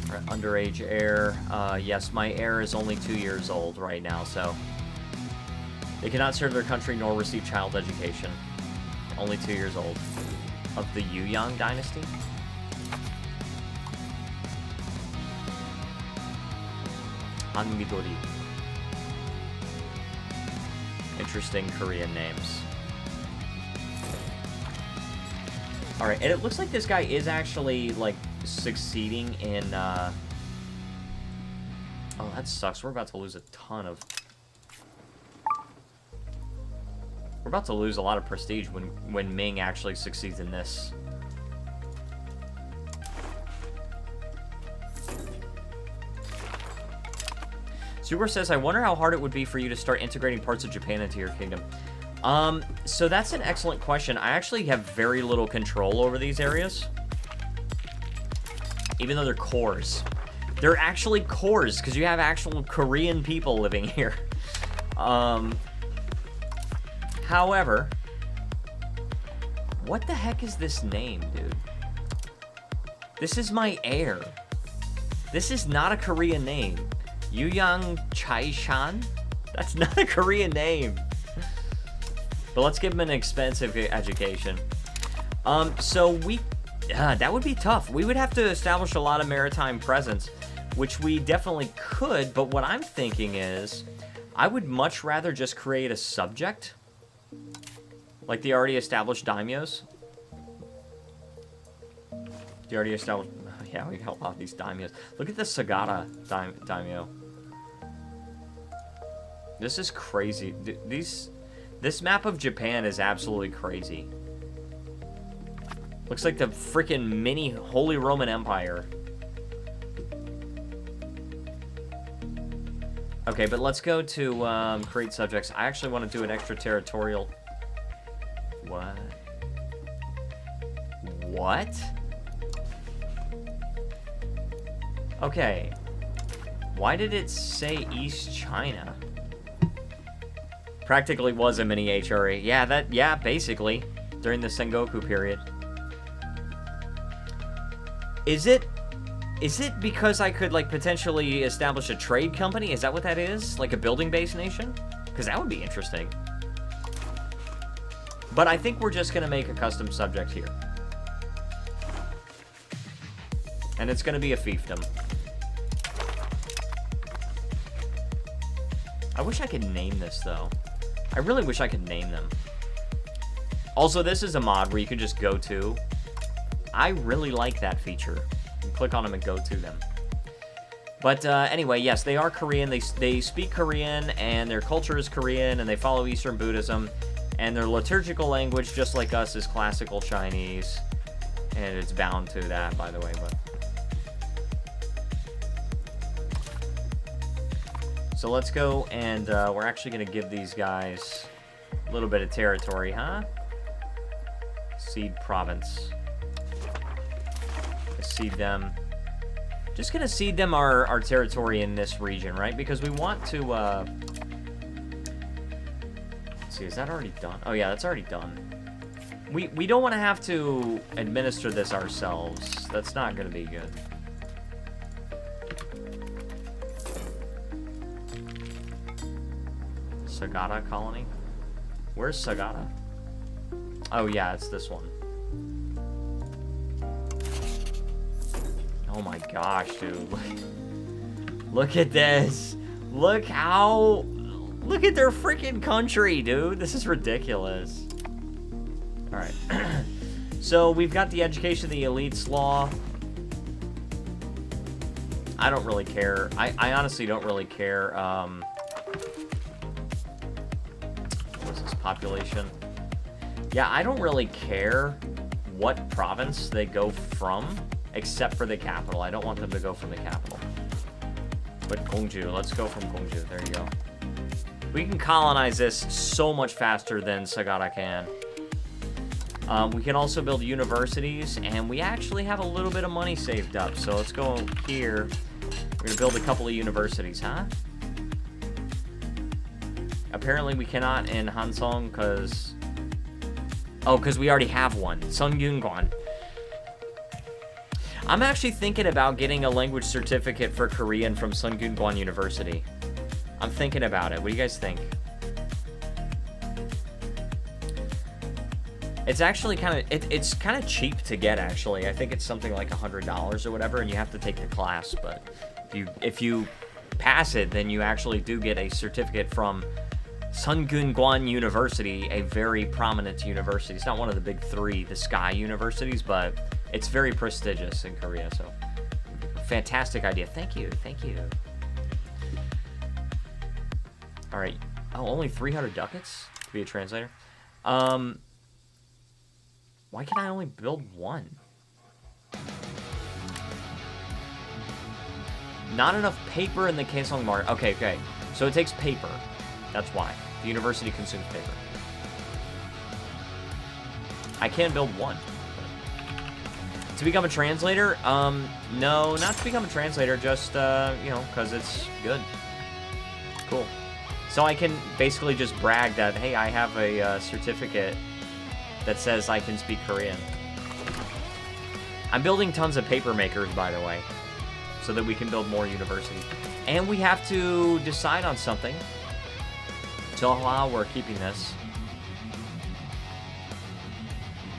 A: Alright, underage heir. Yes, my heir is only 2 years old right now, so... They cannot serve their country nor receive child education. Only 2 years old. Of the Yueyang dynasty? Hanmidori. Interesting Korean names. Alright, and it looks like this guy is actually, like, succeeding in, Oh, that sucks. We're about to lose a ton of... We're about to lose a lot of prestige when Ming actually succeeds in this. Super says, I wonder how hard it would be for you to start integrating parts of Japan into your kingdom. So that's an excellent question. I actually have very little control over these areas. Even though they're cores. They're actually cores, because you have actual Korean people living here. However, what the heck is this name, dude? This is my heir. This is not a Korean name. Yueyang Chaishan? That's not a Korean name. But let's give him an expensive education. So we... that would be tough. We would have to establish a lot of maritime presence. which we definitely could, but what I'm thinking is I would much rather just create a subject, like the already established daimyos. The already established... Yeah, we got a lot of these daimyos. Look at the Sagata daimyo. This is crazy. This map of Japan is absolutely crazy. Looks like the freaking mini Holy Roman Empire. Okay, but let's go to create subjects. I actually want to do an extraterritorial... What? What? Okay. Why did it say East China? Practically was a mini HRE. Yeah, basically. During the Sengoku period. Is it because I could, like, potentially establish a trade company? Is that what that is? Like a building-based nation? Because that would be interesting. But I think we're just going to make a custom subject here. And it's going to be a fiefdom. I wish I could name this, though. I really wish I could name them. Also, this is a mod where you could just go to. I really like that feature. You click on them and go to them. But anyway, yes, they are Korean. They speak Korean, and their culture is Korean, and they follow Eastern Buddhism. And their liturgical language, just like us, is classical Chinese. And it's bound to that, by the way. But so let's go, and we're actually going to give these guys a little bit of territory, huh? Seed province. Seed them. Just going to seed them our territory in this region, right? Because we want to... Let's see, is that already done? Oh, yeah, that's already done. We don't want to have to administer this ourselves. That's not going to be good. Sagata colony? Where's Sagata? Oh, yeah, it's this one. Oh my gosh, dude. Look at this. Look how... Look at their freaking country, dude. This is ridiculous. Alright. So, we've got the education of the elites law. I don't really care. I honestly don't really care. What is this? Population? Yeah, I don't really care what province they go from, except for the capital. I don't want them to go from the capital. But Gongju, let's go from Gongju. There you go. We can colonize this so much faster than Sagata can. We can also build universities, and we actually have a little bit of money saved up. So let's go here. We're gonna build a couple of universities, huh? Apparently we cannot in Hansong because... Oh, because we already have one. Sungyungwan. I'm actually thinking about getting a language certificate for Korean from Sungyungwan University. I'm thinking about it. What do you guys think? It's actually kind of... It's kind of cheap to get, actually. I think it's something like $100 or whatever, and you have to take the class. But if you pass it, then you actually do get a certificate from Sungyungwan University, a very prominent university. It's not one of the big three, the Sky universities, but it's very prestigious in Korea, so fantastic idea. Thank you, thank you. All right. Oh, only 300 ducats to be a translator. Why can I only build one? Not enough paper in the Kaesong Mart. Okay. So it takes paper. That's why. The university consumes paper. I can build one. To become a translator? No, not to become a translator, just, you know, because it's good. Cool. So I can basically just brag that, hey, I have a certificate that says I can speak Korean. I'm building tons of paper makers, by the way, so that we can build more universities. And we have to decide on something. Till how we're keeping this.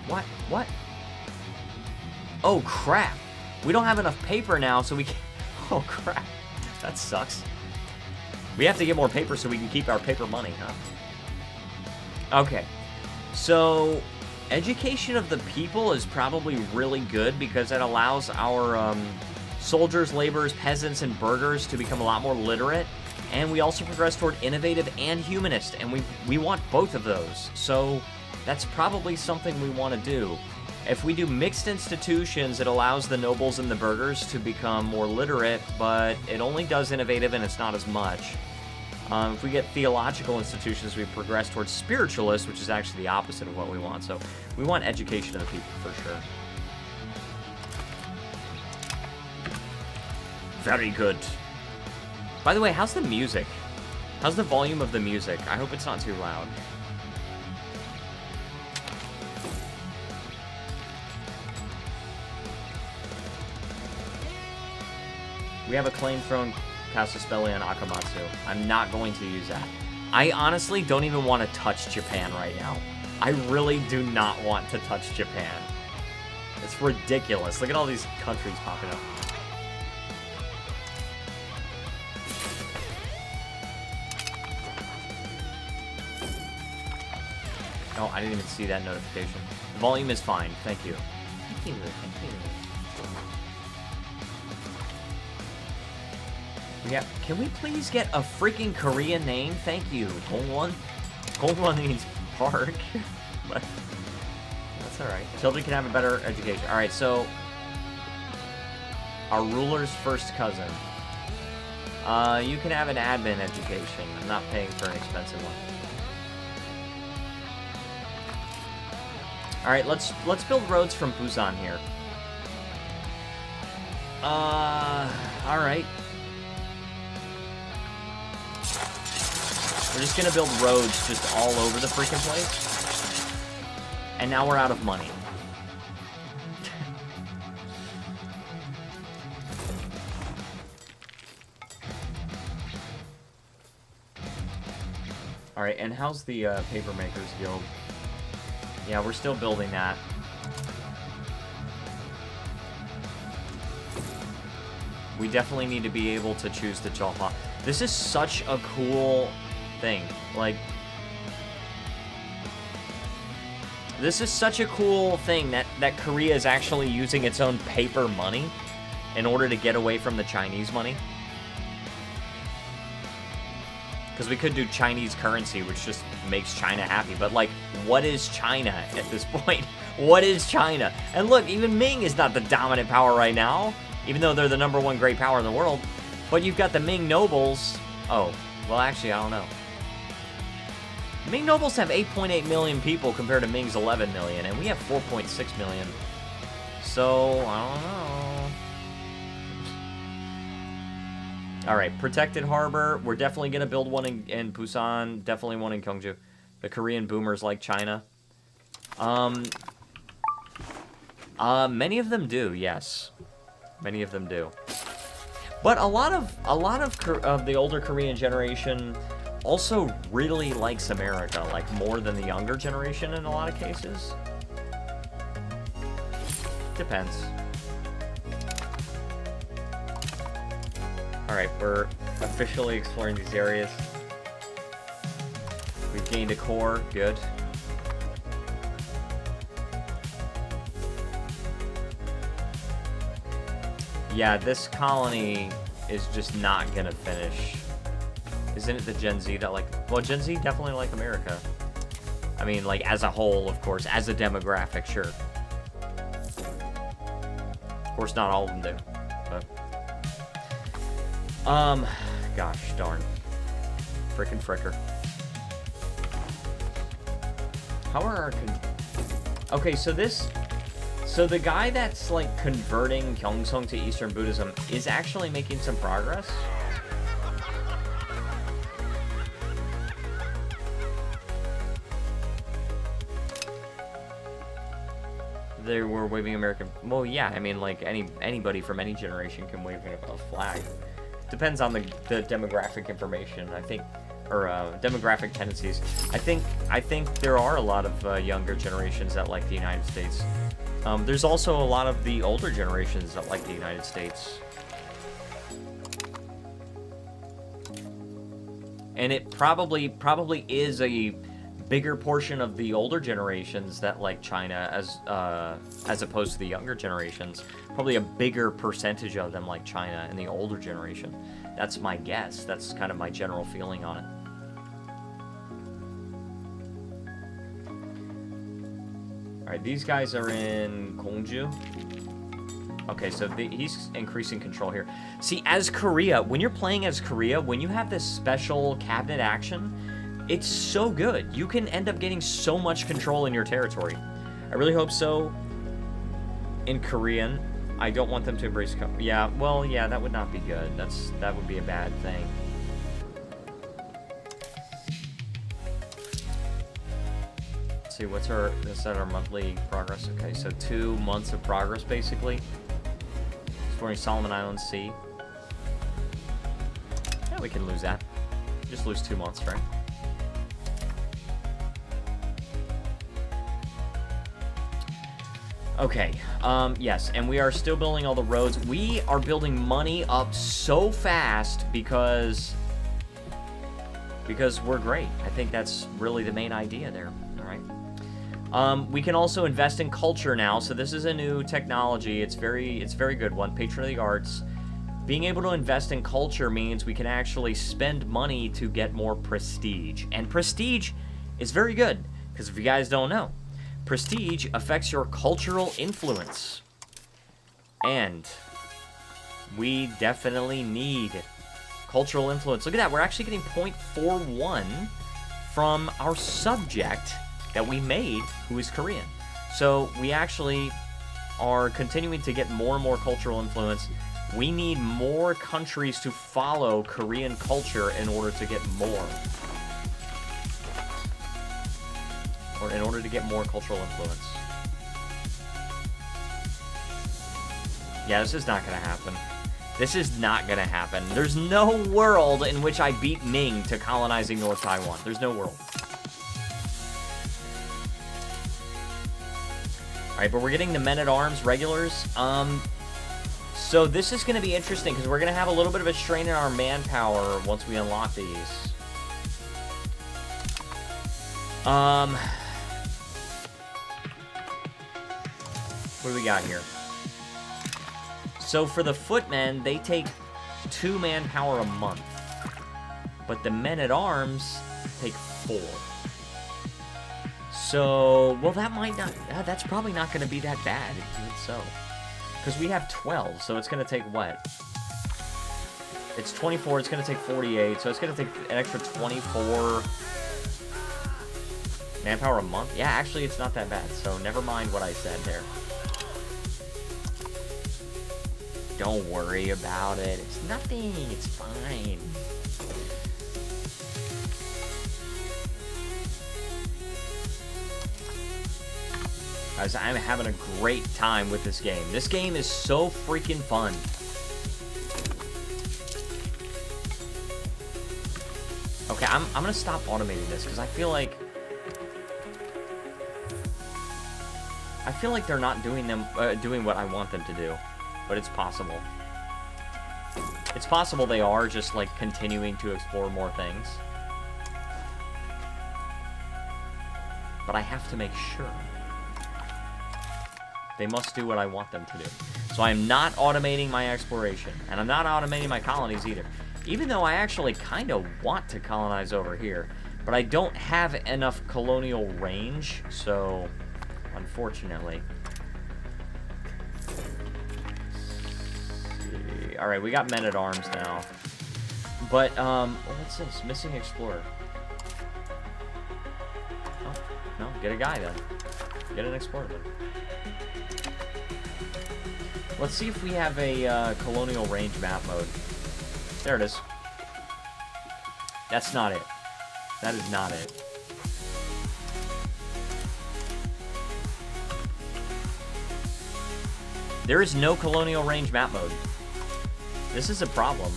A: What? Oh, crap. We don't have enough paper now, so we can't... Oh, crap. That sucks. We have to get more paper so we can keep our paper money, huh? Okay. So, education of the people is probably really good because it allows our soldiers, laborers, peasants, and burghers to become a lot more literate. And we also progress toward innovative and humanist, and we want both of those. So that's probably something we want to do. If we do mixed institutions, it allows the nobles and the burghers to become more literate, but it only does innovative and it's not as much. If we get theological institutions, we progress towards spiritualists, which is actually the opposite of what we want. So we want education of the people for sure. Very good. By the way, how's the music? How's the volume of the music? I hope it's not too loud. We have a claim throne, Casaspelli and Akamatsu. I'm not going to use that. I honestly don't even want to touch Japan right now. I really do not want to touch Japan. It's ridiculous. Look at all these countries popping up. Oh, I didn't even see that notification. The volume is fine. Thank you. Thank you. Thank you. Yeah, can we please get a freaking Korean name? Thank you. Gongwon? Gongwon means park. But that's alright. Children can have a better education. Alright, so our ruler's first cousin. You can have an admin education. I'm not paying for an expensive one. Alright, let's build roads from Busan here. Alright. We're just gonna build roads just all over the freaking place. And now we're out of money. Alright, and how's the Papermakers Guild? Yeah, we're still building that. We definitely need to be able to choose the Cholha. This is such a cool thing. Like, this is such a cool thing that Korea is actually using its own paper money in order to get away from the Chinese money. Because we could do Chinese currency, which just makes China happy. But, like, what is China at this point? What is China? And look, even Ming is not the dominant power right now, even though they're the #1 great power in the world. But you've got the Ming nobles. Oh, well, actually, I don't know. Ming nobles have 8.8 million people compared to Ming's 11 million, and we have 4.6 million. So, I don't know. Alright, protected harbor. We're definitely going to build one in Busan. Definitely one in Gyeongju. The Korean boomers like China. Many of them do, yes. Many of them do. But a lot of the older Korean generation also really likes America, like more than the younger generation in a lot of cases. Depends. Alright, we're officially exploring these areas. We've gained a core, good. Yeah, this colony is just not gonna finish. Isn't it the Gen Z that like... Well, Gen Z definitely like America. I mean, like, as a whole, of course. As a demographic, sure. Of course, not all of them do. But... Gosh, darn. Frickin' fricker. How are our... Okay, so this... So the guy that's, like, converting Gyeongsang to Eastern Buddhism is actually making some progress. They were waving American... Well, yeah, I mean, like, anybody from any generation can wave a flag. Depends on the demographic information, I think, or demographic tendencies. I think there are a lot of younger generations that like the United States. There's also a lot of the older generations that like the United States. And it probably is a bigger portion of the older generations that like China as opposed to the younger generations. Probably a bigger percentage of them like China in the older generation. That's my guess. That's kind of my general feeling on it. Alright, these guys are in Gongju. Okay, so he's increasing control here. See, as Korea, when you're playing as Korea, when you have this special cabinet action, it's so good. You can end up getting so much control in your territory. I really hope so. In Korean, I don't want them to embrace... Yeah, well, yeah, that would not be good. That would be a bad thing. Let's see, what's our... Let's set our monthly progress. Okay, so 2 months of progress, basically. Exploring Solomon Islands Sea. Yeah, we can lose that. Just lose 2 months, right? Okay, yes, and we are still building all the roads. We are building money up so fast because we're great. I think that's really the main idea there, all right? We can also invest in culture now, so this is a new technology. It's very good one, patron of the arts. Being able to invest in culture means we can actually spend money to get more prestige. And prestige is very good, because if you guys don't know, prestige affects your cultural influence. And we definitely need cultural influence. Look at that, we're actually getting 0.41 from our subject that we made, who is Korean. So we actually are continuing to get more and more cultural influence. We need more countries to follow Korean culture in order to get more. Or in order to get more cultural influence. Yeah, this is not gonna happen. This is not gonna happen. There's no world in which I beat Ming to colonizing North Taiwan. There's no world. Alright, but we're getting the men-at-arms regulars. So this is gonna be interesting, because we're gonna have a little bit of a strain in our manpower once we unlock these. What do we got here? So for the footmen, they take 2 manpower a month. But the men-at-arms take 4. So, well, that might not... that's probably not going to be that bad, so. Because we have 12, so it's going to take what? It's 24, it's going to take 48, so it's going to take an extra 24... manpower a month? Yeah, actually, it's not that bad, so never mind what I said there. Don't worry about it. It's nothing. It's fine. Guys, I'm having a great time with this game. This game is so freaking fun. Okay, I'm gonna stop automating this because I feel like they're not doing what I want them to do. But it's possible. It's possible they are just, like, continuing to explore more things. But I have to make sure. They must do what I want them to do. So I am not automating my exploration. And I'm not automating my colonies either. Even though I actually kind of want to colonize over here. But I don't have enough colonial range. So, unfortunately... Alright, we got men-at-arms now. But, what's this? Missing explorer. Oh, no, get a guy then. Get an explorer then. Let's see if we have a colonial range map mode. There it is. That's not it. That is not it. There is no colonial range map mode. This is a problem.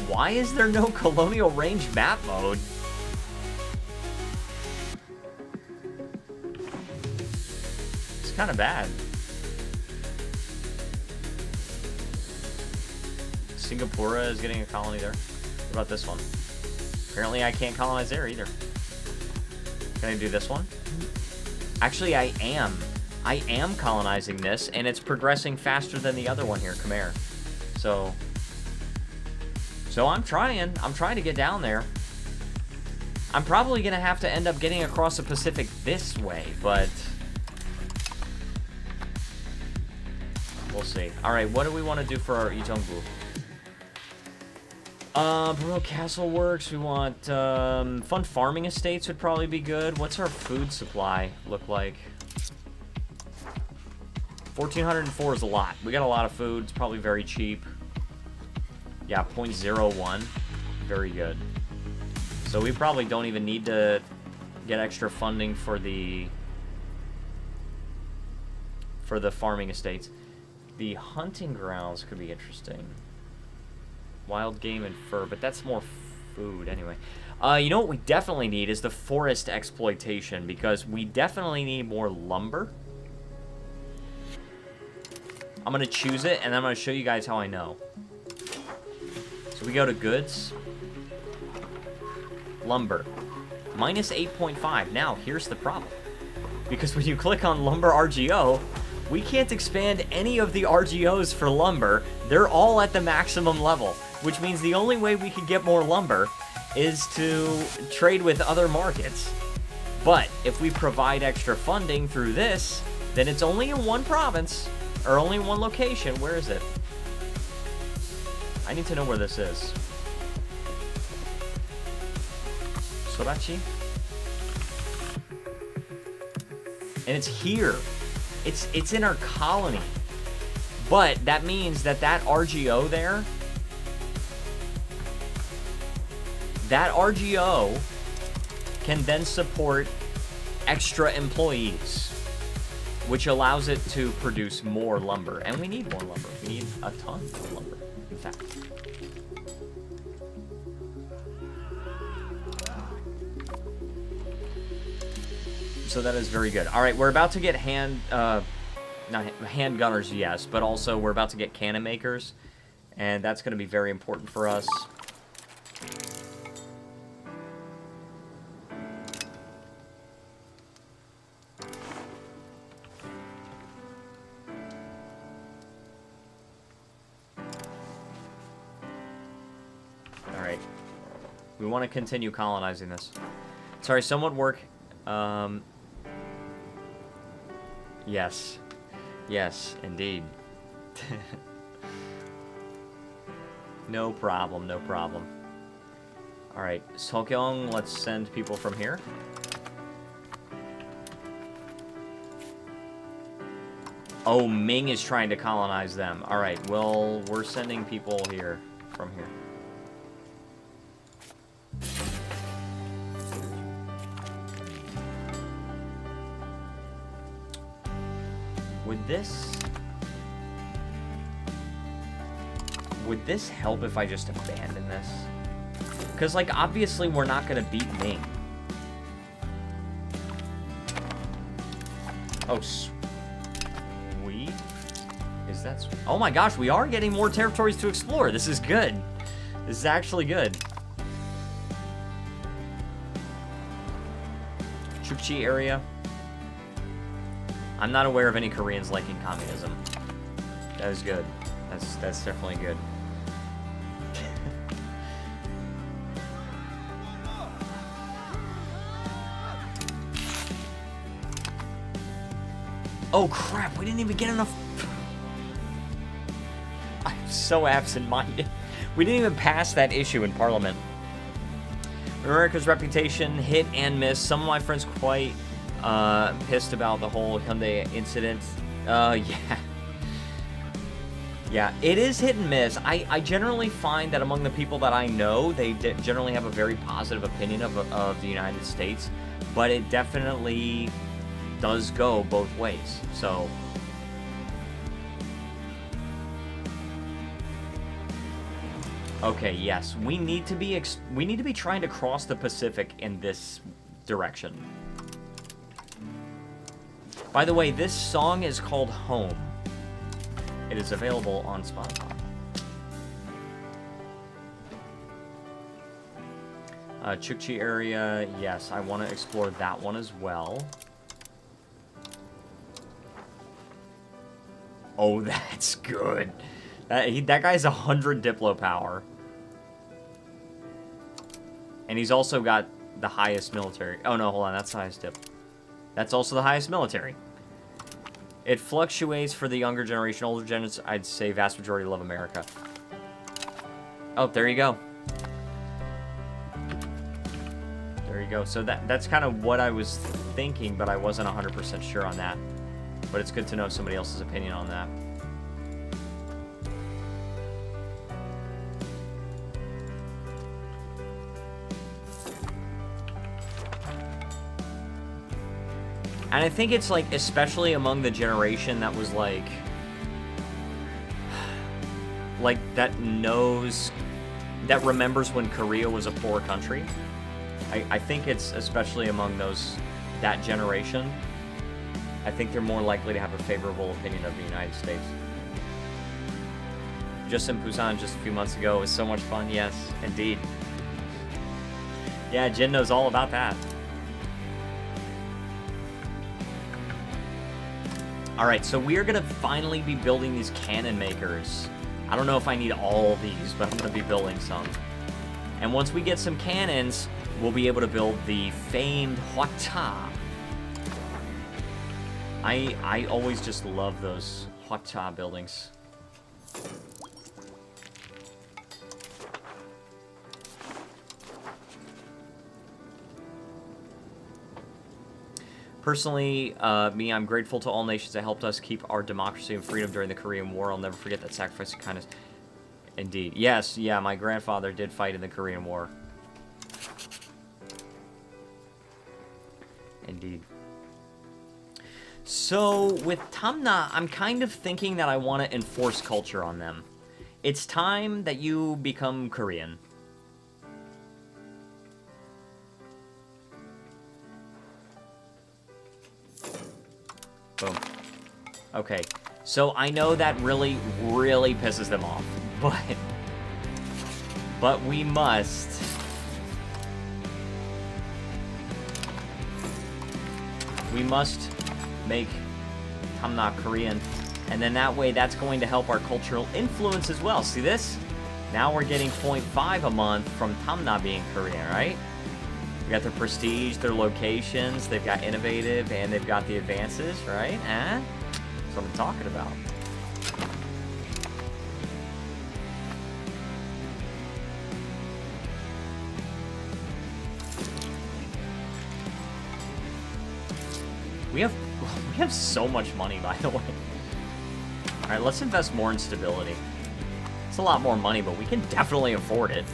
A: Why is there no colonial range map mode? It's kind of bad. Singapore is getting a colony there. about this one? Apparently I can't colonize there either. Can I do this one? Actually, I am. I am colonizing this, and it's progressing faster than the other one here, Khmer. So I'm trying. I'm trying to get down there. I'm probably going to have to end up getting across the Pacific this way, but we'll see. All right, what do we want to do for our Ijongbu? Promote castle works. We want fun farming estates would probably be good. What's our food supply look like? 1,404 is a lot. We got a lot of food. It's probably very cheap. Yeah, 0.01. Very good. So we probably don't even need to get extra funding for the farming estates. The hunting grounds could be interesting. Wild game and fur, but that's more food anyway. You know what we definitely need is the forest exploitation, because we definitely need more lumber. I'm going to choose it, and I'm going to show you guys how I know. So we go to goods. Lumber. Minus 8.5. Now, here's the problem. Because when you click on lumber RGO, we can't expand any of the RGOs for lumber. They're all at the maximum level, which means the only way we can get more lumber is to trade with other markets. But if we provide extra funding through this, then it's only in one province, or only in one location. Where is it? I need to know where this is. Sorachi? And it's here. It's in our colony. But that means that RGO there, that RGO can then support extra employees, which allows it to produce more lumber. And we need more lumber. We need a ton of lumber, in fact. So that is very good. All right, we're about to get not handgunners, yes, but also we're about to get cannon makers, and that's going to be very important for us. All right, we want to continue colonizing this. Sorry, some would work. Yes. Yes, indeed. No problem, no problem. Alright, Seogyeong, let's send people from here. Oh, Ming is trying to colonize them. Alright, well, we're sending people here, from here. Would this help if I just abandon this? Because, like, obviously we're not going to beat Ming. Oh, sweet. Is that sweet? Oh my gosh, we are getting more territories to explore. This is good. This is actually good. Chukchi area. I'm not aware of any Koreans liking communism. That is good. That's definitely good. Oh crap, we didn't even get enough. I'm so absent-minded. We didn't even pass that issue in Parliament. America's reputation hit and miss. Some of my friends quite pissed about the whole Hyundai incident. Yeah. Yeah, it is hit and miss. I generally find that among the people that I know, they generally have a very positive opinion of the United States, but it definitely does go both ways. So okay, yes, we need to be trying to cross the Pacific in this direction. By the way, this song is called Home. It is available on Spotify. Chukchi area, yes, I want to explore that one as well. Oh, that's good. That guy's 100 Diplo power. And he's also got the highest military. Oh, no, hold on. That's the highest dip. That's also the highest military. It fluctuates for the younger generation. Older generations, I'd say vast majority love America. Oh, there you go. There you go. So that's kind of what I was thinking, but I wasn't 100% sure on that. But it's good to know somebody else's opinion on that. And I think it's like, especially among the generation that was like that knows, that remembers when Korea was a poor country. I think it's especially among that generation. I think they're more likely to have a favorable opinion of the United States. Just in Busan just a few months ago. It was so much fun. Yes, indeed. Yeah, Jin knows all about that. Alright, so we are going to finally be building these cannon makers. I don't know if I need all of these, but I'm going to be building some. And once we get some cannons, we'll be able to build the famed Hwata. I always just love those Hwata buildings. Personally, I'm grateful to all nations that helped us keep our democracy and freedom during the Korean War. I'll never forget that sacrifice and kindness. Indeed. Yes, yeah, my grandfather did fight in the Korean War. Indeed. So, with Tamna, I'm kind of thinking that I want to enforce culture on them. It's time that you become Korean. Boom. Okay, so I know that really, really pisses them off, but we must make Tamna Korean, and then that way that's going to help our cultural influence as well. See this? Now we're getting 0.5 a month from Tamna being Korean, right? We got their prestige, their locations, they've got innovative, and they've got the advances, right? That's what I'm talking about. We have so much money, by the way. All right, let's invest more in stability. It's a lot more money, but we can definitely afford it.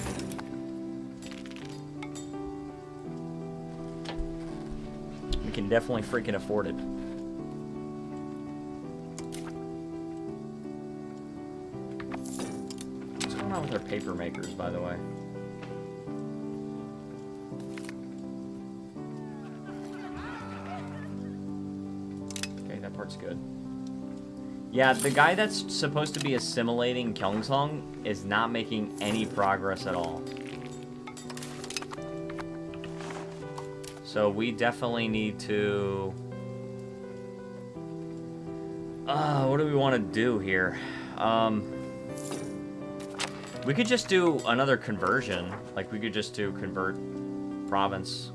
A: We can definitely freaking afford it. What's going on with our paper makers, by the way? Okay, that part's good. Yeah, the guy that's supposed to be assimilating Gyeongsang is not making any progress at all. So we definitely need to... what do we want to do here? We could just do another conversion. Like, we could just do convert province.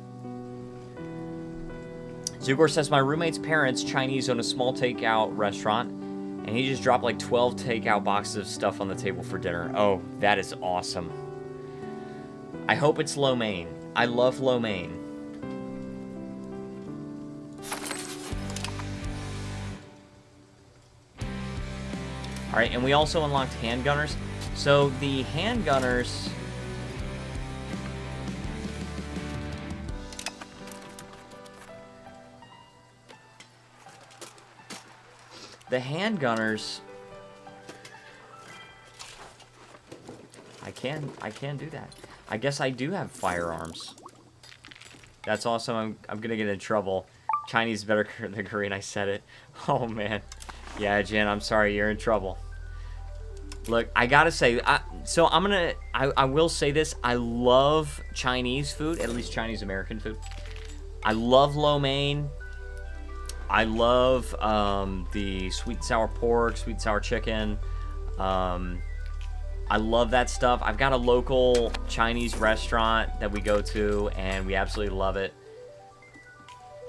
A: Zugor says, my roommate's parents, Chinese, own a small takeout restaurant, and he just dropped like 12 takeout boxes of stuff on the table for dinner. Oh, that is awesome. I hope it's lo mein. I love lo mein. Alright, and we also unlocked handgunners. So the handgunners... The handgunners... I can do that. I guess I do have firearms. That's awesome. I'm gonna get in trouble. Chinese is better than Korean, I said it. Oh man. Yeah, Jen, I'm sorry, you're in trouble. Look, I gotta say, So I will say this. I love Chinese food, at least Chinese American food. I love lo mein. I love the sweet and sour pork, sweet and sour chicken. I love that stuff. I've got a local Chinese restaurant that we go to, and we absolutely love it.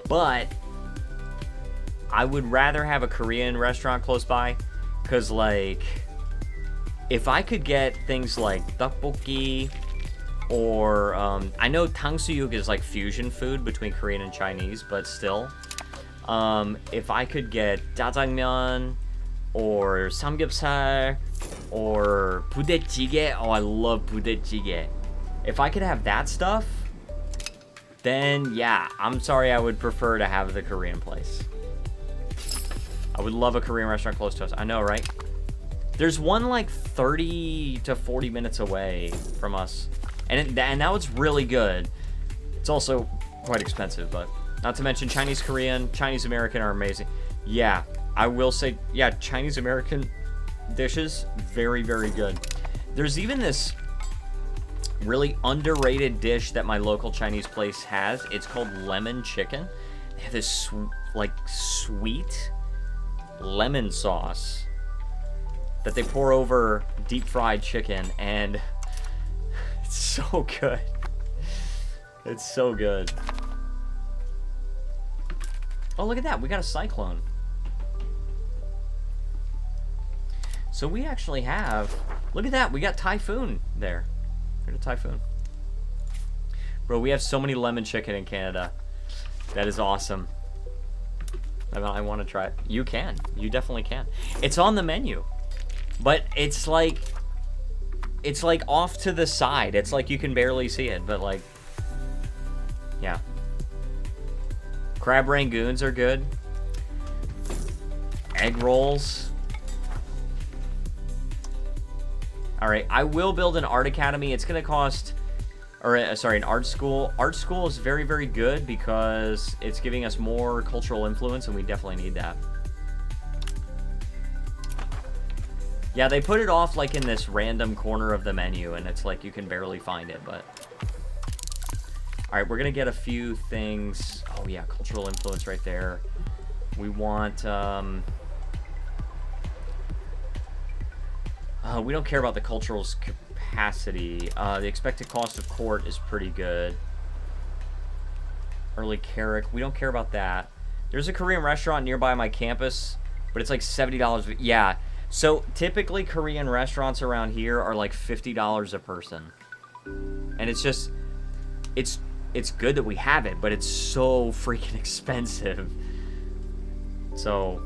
A: But I would rather have a Korean restaurant close by, because, like, if I could get things like tteokbokki, or I know 탕수육 is like fusion food between Korean and Chinese, but still, if I could get jjajangmyeon or samgyeopsal or budae-jjigae, oh, I love budae-jjigae. If I could have that stuff, then yeah, I'm sorry, I would prefer to have the Korean place. I would love a Korean restaurant close to us. I know, right? There's one like 30 to 40 minutes away from us. And that was really good. It's also quite expensive, but not to mention Chinese Korean, Chinese American are amazing. Yeah, I will say, yeah, Chinese American dishes, very, very good. There's even this really underrated dish that my local Chinese place has. It's called lemon chicken. They have this like sweet lemon sauce that they pour over deep fried chicken, and it's so good. It's so good. Oh, look at that. We got a cyclone. So we actually have... Look at that. We got typhoon there. We got a typhoon. Bro, we have so many lemon chicken in Canada. That is awesome. I want to try it. You can. You definitely can. It's on the menu. But it's like off to the side. It's like you can barely see it, but like, yeah. Crab rangoons are good. Egg rolls. All right, I will build an art academy. It's gonna cost, or sorry, an art school. Art school is very, very good because it's giving us more cultural influence, and we definitely need that. Yeah, they put it off like in this random corner of the menu, and it's like you can barely find it, but... Alright, we're gonna get a few things. Oh yeah, cultural influence right there. We want, we don't care about the cultural capacity. The expected cost of court is pretty good. Early Carrick, we don't care about that. There's a Korean restaurant nearby my campus, but it's like $70. Yeah. So, typically, Korean restaurants around here are like $50 a person. And it's just... It's good that we have it, but it's so freaking expensive. So...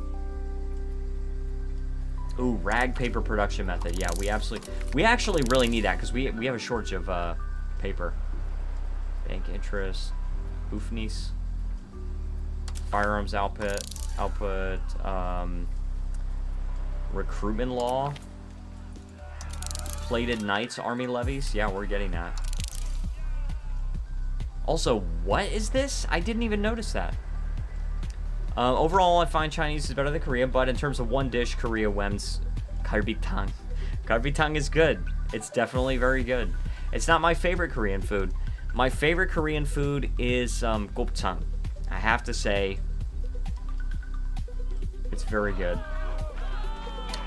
A: Ooh, rag paper production method. Yeah, we actually really need that, because we have a shortage of paper. Bank interest. Oofnies. Firearms output. Recruitment law. Plated Knights Army levies. Yeah, we're getting that. Also, what is this? I didn't even notice that. Overall, I find Chinese is better than Korean, but in terms of one dish, Korea wins galbitang. Galbitang is good. It's definitely very good. It's not my favorite Korean food. My favorite Korean food is gopchang. I have to say, it's very good.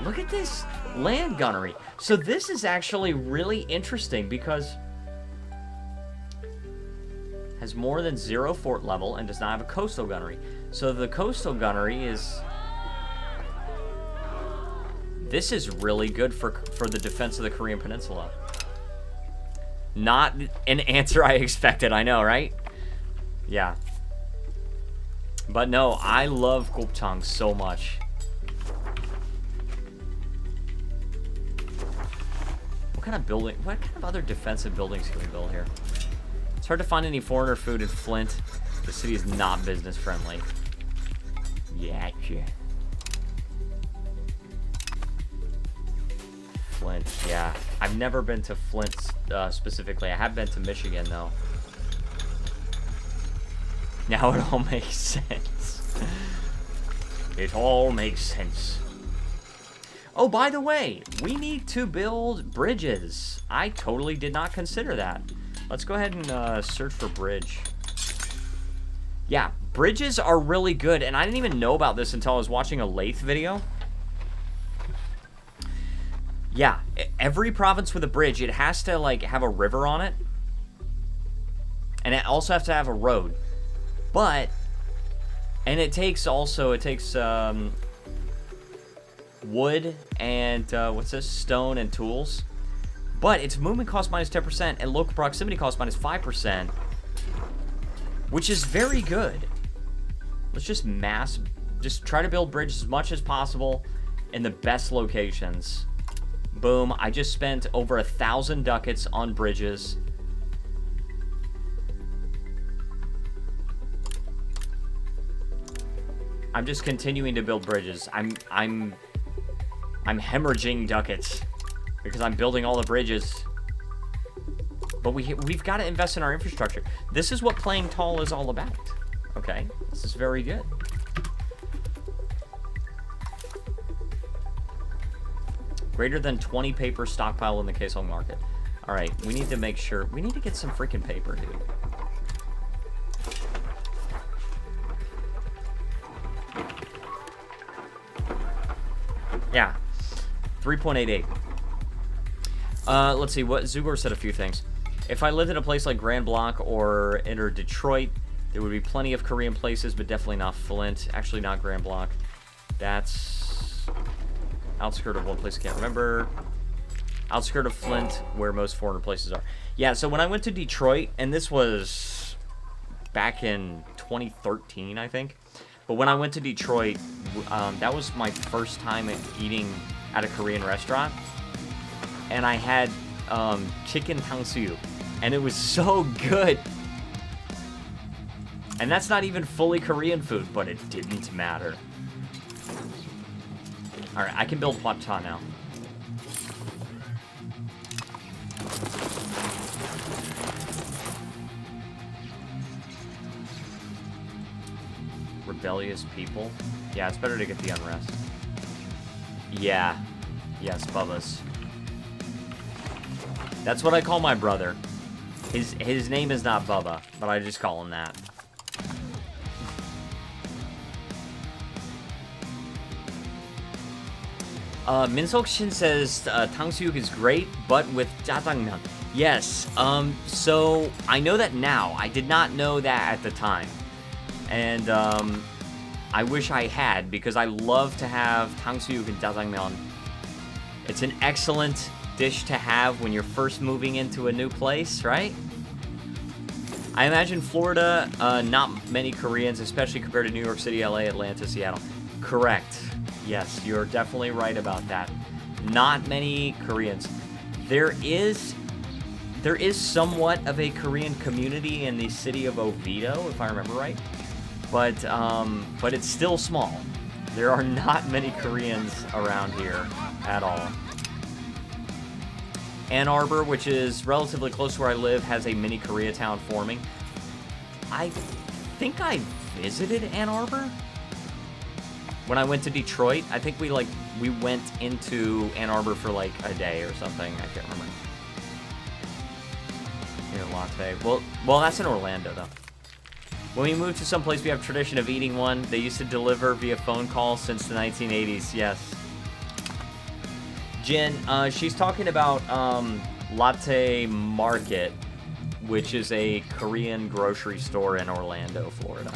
A: Look at this land gunnery. So this is actually really interesting because has more than 0 fort level and does not have a coastal gunnery. So the coastal gunnery is... This is really good for the defense of the Korean Peninsula. Not an answer I expected, I know, right? Yeah. But no, I love gopchang so much. What kind of other defensive buildings can we build here? It's hard to find any foreigner food in Flint. The city is not business friendly. Yeah. Flint, yeah. I've never been to Flint specifically. I have been to Michigan though. Now it all makes sense. It all makes sense. Oh, by the way, we need to build bridges. I totally did not consider that. Let's go ahead and search for bridge. Yeah, bridges are really good, and I didn't even know about this until I was watching a lathe video. Yeah, every province with a bridge, it has to, like, have a river on it. And it also has to have a road. But, and it takes wood and, what's this? Stone and tools. But its movement cost minus 10% and local proximity cost minus 5%. Which is very good. Let's just try to build bridges as much as possible in the best locations. Boom, I just spent over 1,000 ducats on bridges. I'm just continuing to build bridges. I'm hemorrhaging ducats because I'm building all the bridges. But we've got to invest in our infrastructure. This is what playing tall is all about. Okay, this is very good. Greater than 20 paper stockpile in the case home market. All right, we need to make sure. We need to get some freaking paper, dude. Yeah, 3.88. Let's see, what Zugor said a few things. If I lived in a place like Grand Block or inner Detroit, there would be plenty of Korean places, but definitely not Flint. Actually, not Grand Block. That's outskirt of one place I can't remember. Outskirt of Flint, where most foreigner places are. Yeah, so when I went to Detroit, and this was back in 2013, I think. But when I went to Detroit, that was my first time eating at a Korean restaurant. And I had chicken 탕수육, and it was so good. And that's not even fully Korean food, but it didn't matter. Alright, I can build Plata now. Rebellious people? Yeah, it's better to get the unrest. Yeah. Yes, Bubba's. That's what I call my brother. His name is not Bubba, but I just call him that. Minsok Shin says 탕수육 is great, but with jjajangmyeon. Yes. So I know that now. I did not know that at the time, and I wish I had, because I love to have 탕수육 and jjajangmyeon. It's an excellent dish to have when you're first moving into a new place, right? I imagine Florida, not many Koreans, especially compared to New York City, LA, Atlanta, Seattle. Correct. Yes, you're definitely right about that. Not many Koreans. There is somewhat of a Korean community in the city of Oviedo, if I remember right. But it's still small. There are not many Koreans around here at all. Ann Arbor, which is relatively close to where I live, has a mini Koreatown forming. I think I visited Ann Arbor when I went to Detroit. I think we went into Ann Arbor for like a day or something. I can't remember. Here, latte. Well, that's in Orlando though. When we moved to some place, we have tradition of eating one. They used to deliver via phone call since the 1980s. Yes. Jen, she's talking about Latte Market, which is a Korean grocery store in Orlando, Florida.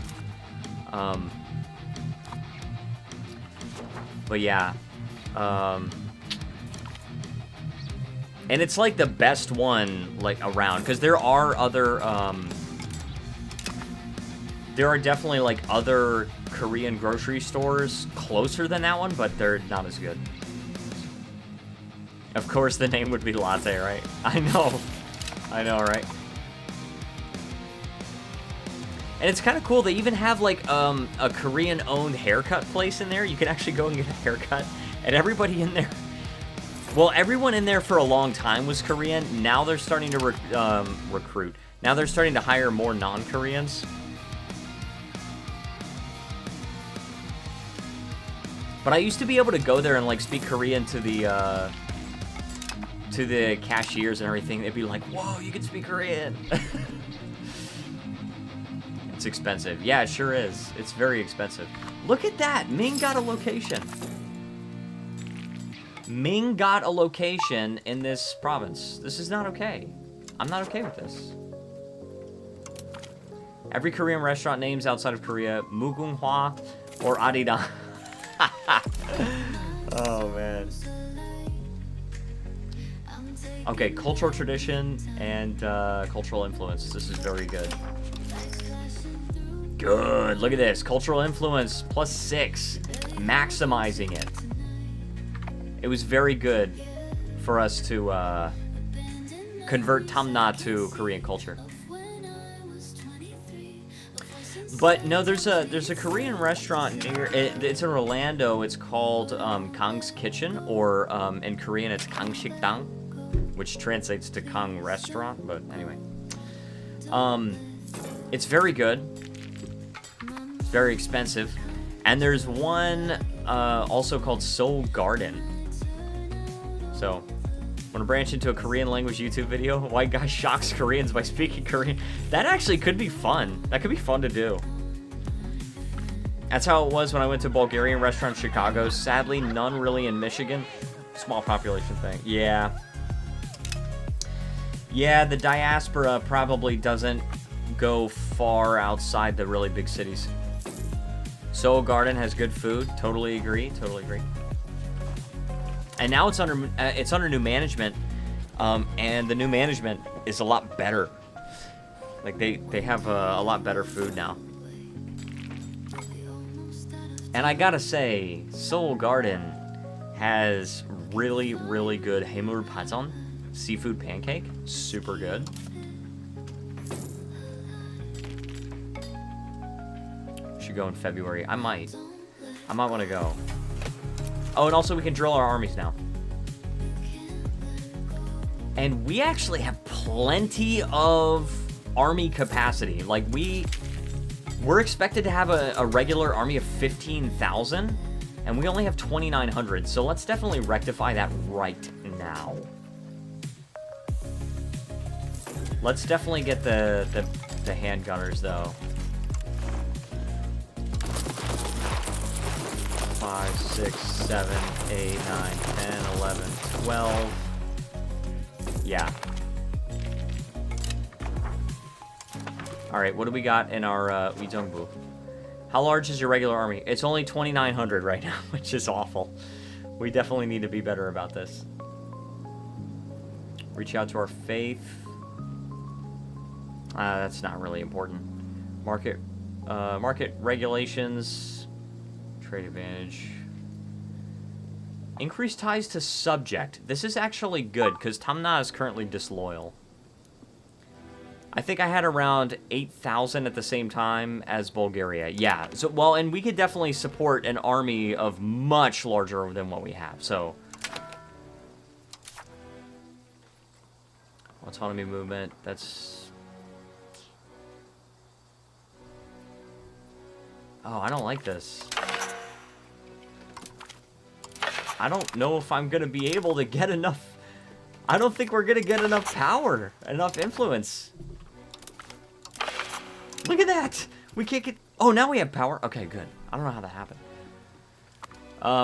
A: But yeah. And it's like the best one like around, because there are other there are definitely like other Korean grocery stores closer than that one, but they're not as good. Of course the name would be Latte, right? I know, right? And it's kind of cool. They even have like a Korean-owned haircut place in there. You can actually go and get a haircut. And everybody in there, well, everyone in there for a long time was Korean. Now they're starting to recruit. Now they're starting to hire more non-Koreans. But I used to be able to go there and like speak Korean to the cashiers and everything. They'd be like, "Whoa, you can speak Korean." It's expensive. Yeah, it sure is. It's very expensive. Look at that. Ming got a location. Ming got a location in this province. This is not okay. I'm not okay with this. Every Korean restaurant names outside of Korea, Mugunghwa or Arirang. Oh, man. Okay, cultural tradition and cultural influence. This is very good. Good. Look at this. Cultural influence +6. Maximizing it. It was very good for us to convert Tamna to Korean culture. But no, there's a Korean restaurant near. It's in Orlando. It's called Kang's Kitchen, or in Korean it's Kangsikdang, which translates to Kang Restaurant. But anyway, it's very good. It's very expensive, and there's one also called Seoul Garden. So, want to branch into a Korean language YouTube video? White guy shocks Koreans by speaking Korean. That actually could be fun. That could be fun to do. That's how it was when I went to Bulgarian restaurant in Chicago. Sadly, none really in Michigan. Small population thing. Yeah. Yeah, the diaspora probably doesn't go far outside the really big cities. Seoul Garden has good food. Totally agree. Totally agree. And now it's under new management, and the new management is a lot better. Like they have a lot better food now. And I gotta say, Seoul Garden has really, really good haemul pajeon, seafood pancake. Super good. Should go in February. I might want to go. Oh, and also we can drill our armies now. And we actually have plenty of army capacity. Like, we're expected to have a regular army of 15,000, and we only have 2,900. So let's definitely rectify that right now. Let's definitely get the handgunners, though. 5, 6, 7, 8, 9, 10, 11, 12. Yeah. Alright, what do we got in our Uijongbu? How large is your regular army? It's only 2,900 right now, which is awful. We definitely need to be better about this. Reach out to our faith. That's not really important. Market regulations. Trade advantage. Increase ties to subject. This is actually good, because Tamna is currently disloyal. I think I had around 8,000 at the same time as Bulgaria. Yeah, so, well, and we could definitely support an army of much larger than what we have, so. Autonomy movement, that's... Oh, I don't like this. I don't know if I'm going to be able to get enough... I don't think we're going to get enough power, enough influence. Look at that! We can't get... Oh, now we have power? Okay, good. I don't know how that happened.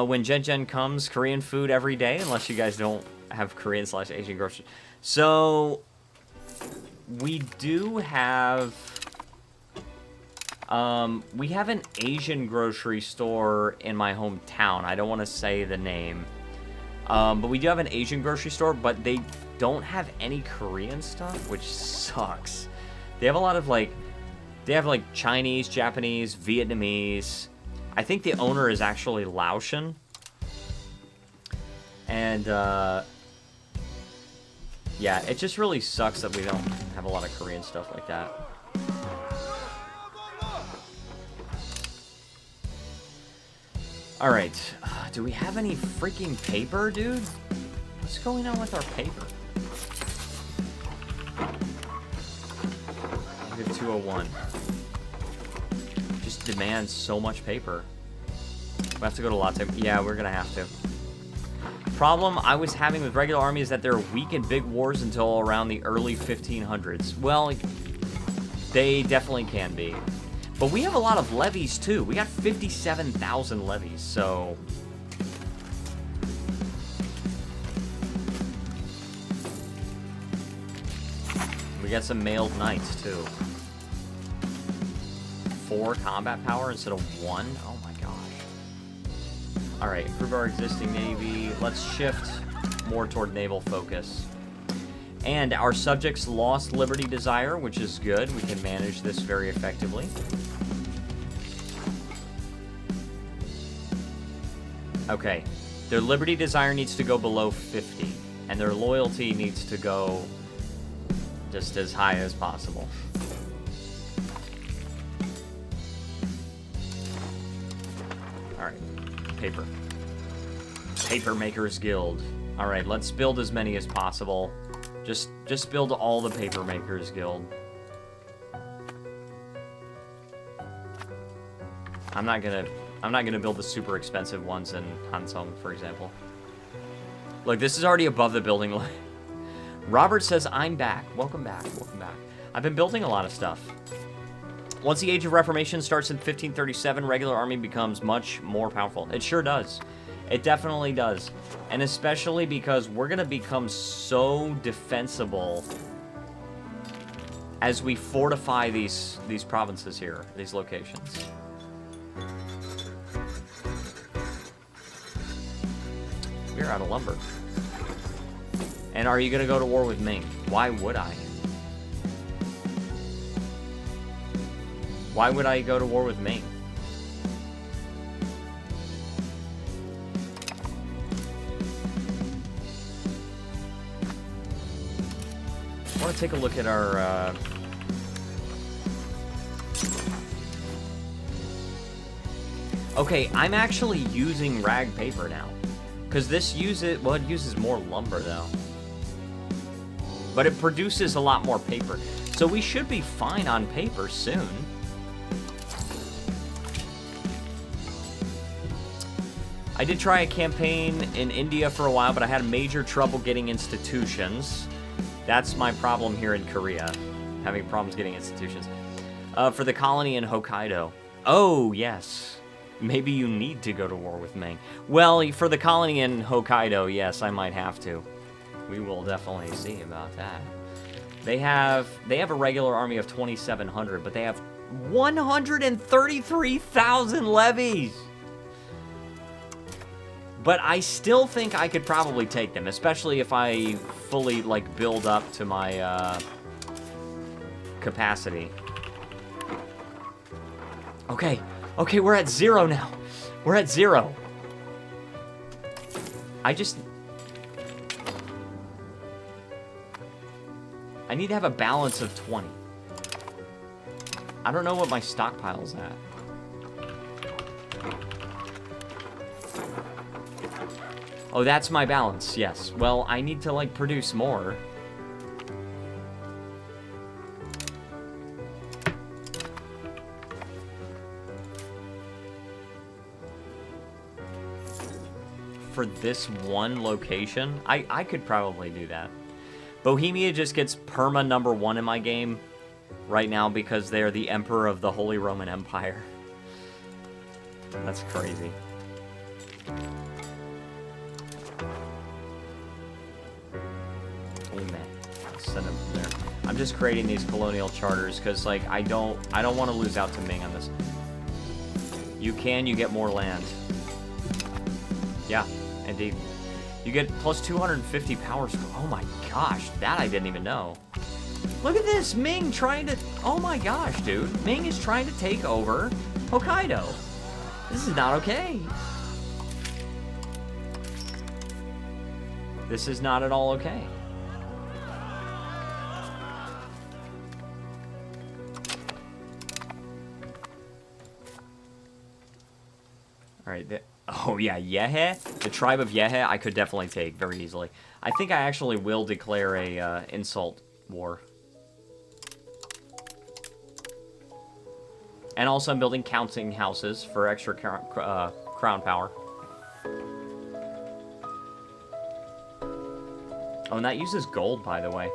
A: When Gen comes, Korean food every day, unless you guys don't have Korean/Asian grocery. So, we do have... we have an Asian grocery store in my hometown. I don't want to say the name. But we do have an Asian grocery store, but they don't have any Korean stuff, which sucks. They have a lot of, like... They have, like, Chinese, Japanese, Vietnamese. I think the owner is actually Laotian. And, yeah, it just really sucks that we don't have a lot of Korean stuff like that. Alright, do we have any freaking paper, dude? What's going on with our paper? We have 201. Just demands so much paper. But We have to go to Latte. Yeah, we're gonna have to. Problem I was having with regular army is that they're weak in big wars until around the early 1500s. Well, they definitely can be. But we have a lot of levies, too. We got 57,000 levies, so... We got some mailed knights, too. 4 combat power instead of 1? Oh my gosh. Alright, improve our existing navy. Let's shift more toward naval focus. And our subjects lost liberty desire, which is good. We can manage this very effectively. Okay. Their liberty desire needs to go below 50. And their loyalty needs to go just as high as possible. Alright. Paper. Papermakers Guild. Alright, let's build as many as possible. Just build all the Papermakers Guild. I'm not gonna build the super expensive ones in Hansong, for example. Look, this is already above the building line. Robert says, I'm back. Welcome back. Welcome back. I've been building a lot of stuff. Once the Age of Reformation starts in 1537, regular army becomes much more powerful. It sure does. It definitely does. And especially because we're going to become so defensible as we fortify these provinces here, these locations. We're out of lumber. And are you going to go to war with Ming? Why would I? Why would I go to war with Ming? I want to take a look at our... Okay, I'm actually using rag paper now. Because this uses... Well, it uses more lumber, though. But it produces a lot more paper. So we should be fine on paper soon. I did try a campaign in India for a while, but I had major trouble getting institutions. That's my problem here in Korea. Having problems getting institutions. For the colony in Hokkaido. Oh, yes. Maybe you need to go to war with Ming. Well, for the colony in Hokkaido, yes, I might have to. We will definitely see about that. They have a regular army of 2,700, but they have 133,000 levies. But I still think I could probably take them, especially if I fully, like, build up to my, capacity. Okay, we're at 0 now. We're at 0. I need to have a balance of 20. I don't know what my stockpile's at. Oh, that's my balance, yes. Well, I need to, like, produce more. For this one location, I could probably do that. Bohemia just gets perma #1 in my game right now because they're the Emperor of the Holy Roman Empire. That's crazy. Oh man, let's send them from there. I'm just creating these colonial charters because, like, I don't want to lose out to Ming on this. You get more land. Yeah, indeed. You get plus 250 power score. Oh my gosh, that I didn't even know. Look at this, Ming trying to... Oh my gosh, dude. Ming is trying to take over Hokkaido. This is not okay. This is not at all okay. Alright, oh yeah, Yehe? The tribe of Yehe I could definitely take very easily. I think I actually will declare a insult war. And also I'm building counting houses for extra crown power. Oh, and that uses gold, by the way.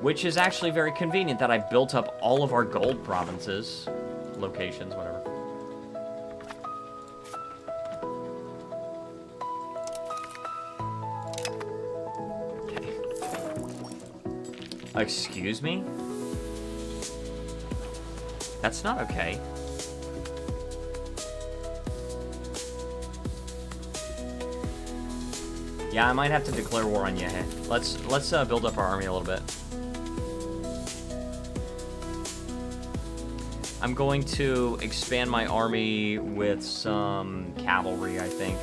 A: Which is actually very convenient that I built up all of our gold provinces. Locations, whatever. Okay. Excuse me? That's not okay. Yeah, I might have to declare war on Yehe. Let's build up our army a little bit. I'm going to expand my army with some cavalry, I think.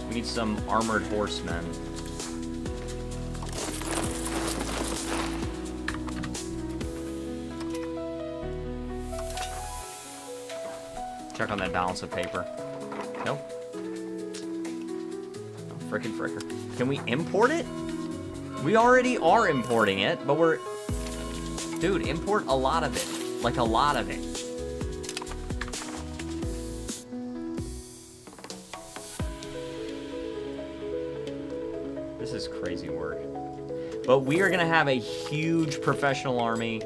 A: We need some armored horsemen. Check on that balance of paper. Nope. Frickin' fricker. Can we import it? We already are importing it, but we're... Dude, import a lot of it. Like, a lot of it. This is crazy work. But we are going to have a huge professional army,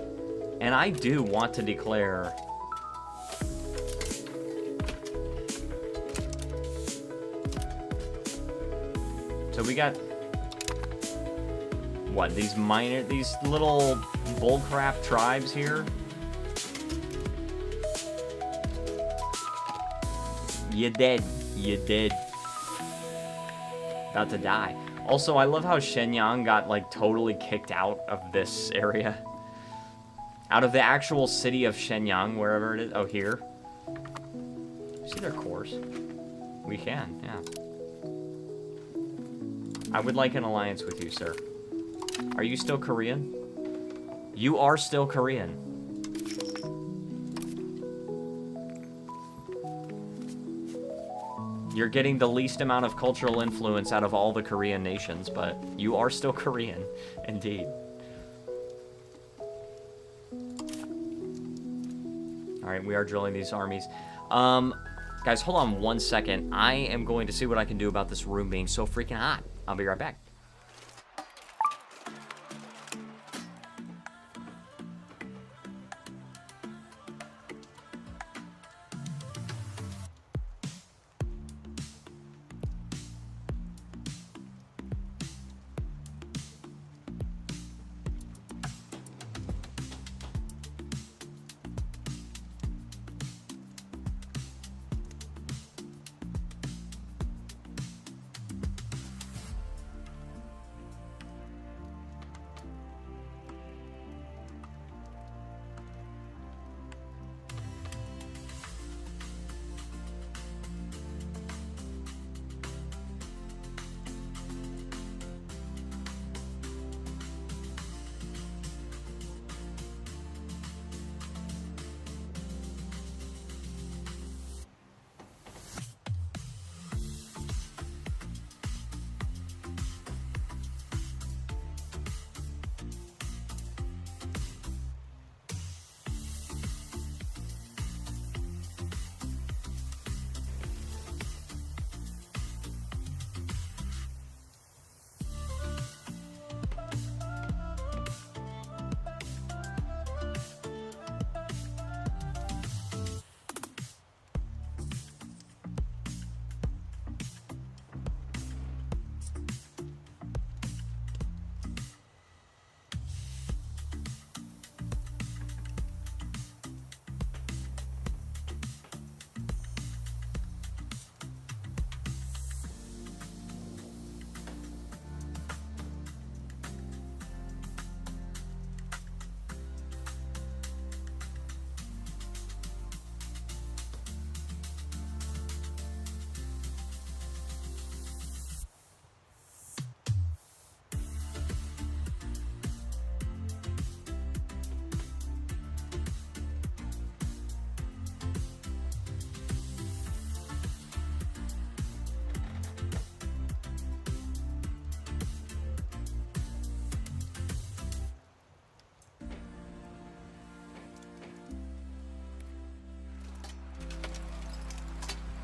A: and I do want to declare... So we got, what, these little bullcrap tribes here? You dead. You dead. About to die. Also, I love how Shenyang got, like, totally kicked out of this area. Out of the actual city of Shenyang, wherever it is. Oh, here. See their cores? We can, yeah. I would like an alliance with you, sir. Are you still Korean? You are still Korean. You're getting the least amount of cultural influence out of all the Korean nations, but you are still Korean, indeed. Alright, we are drilling these armies. Guys, hold on one second. I am going to see what I can do about this room being so freaking hot. I'll be right back.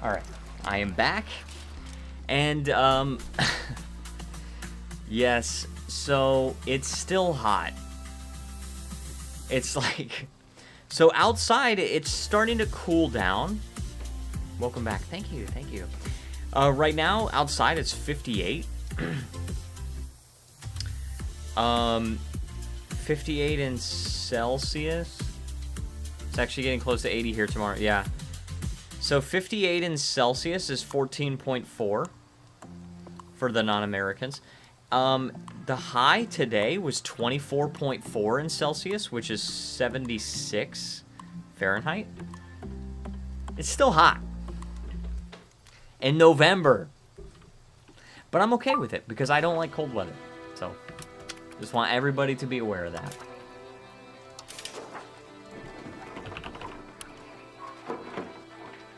A: Alright, I am back. And, yes, so it's still hot. It's like, so outside, it's starting to cool down. Welcome back. Thank you, thank you. Right now, outside, it's 58. 58 in Celsius. It's actually getting close to 80 here tomorrow. Yeah. So 58 in Celsius is 14.4 for the non-Americans. The high today was 24.4 in Celsius, which is 76 Fahrenheit. It's still hot. In November. But I'm okay with it because I don't like cold weather. So, just want everybody to be aware of that.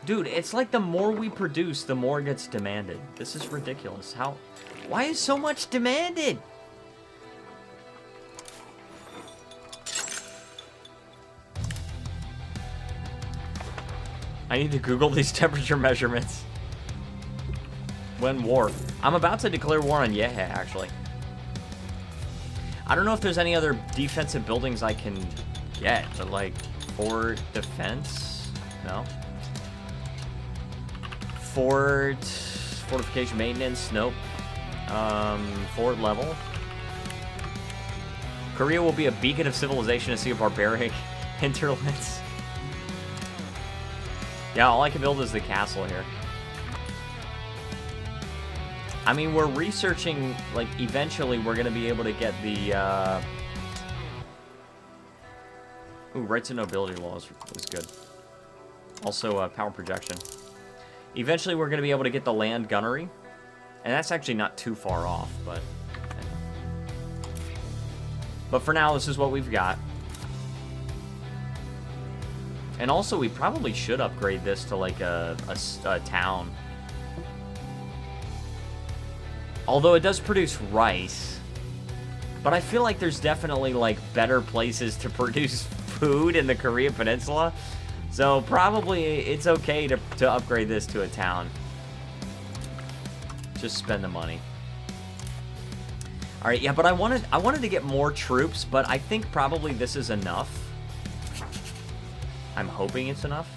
A: Dude, it's like the more we produce, the more it gets demanded. This is ridiculous. Why is so much demanded? I need to Google these temperature measurements. When war? I'm about to declare war on Yehe, actually. I don't know if there's any other defensive buildings I can get, but like, for defense? No. Fortification maintenance? Nope. Fort level. Korea will be a beacon of civilization to see a barbaric hinterlands. Yeah, all I can build is the castle here. I mean, we're researching, like, eventually we're going to be able to get the, Ooh, rights and nobility laws was good. Also, power projection. Eventually we're going to be able to get the land gunnery. And that's actually not too far off, but... But for now, this is what we've got. And also, we probably should upgrade this to, like, a town. Although it does produce rice. But I feel like there's definitely, like, better places to produce food in the Korean Peninsula. So probably it's okay to upgrade this to a town. Just spend the money. All right, yeah, but I wanted to get more troops, but I think probably this is enough. I'm hoping it's enough.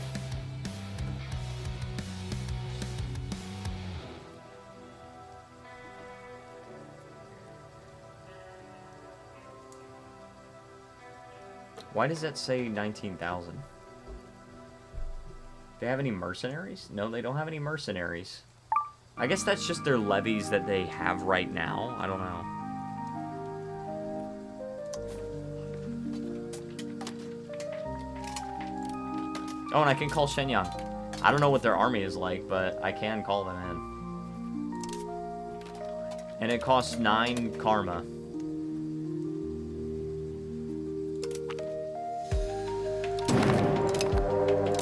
A: Why does that say 19,000? They have any mercenaries? No, they don't have any mercenaries. I guess that's just their levies that they have right now. I don't know. Oh, and I can call Shenyang. I don't know what their army is like, but I can call them in. And it costs 9 karma.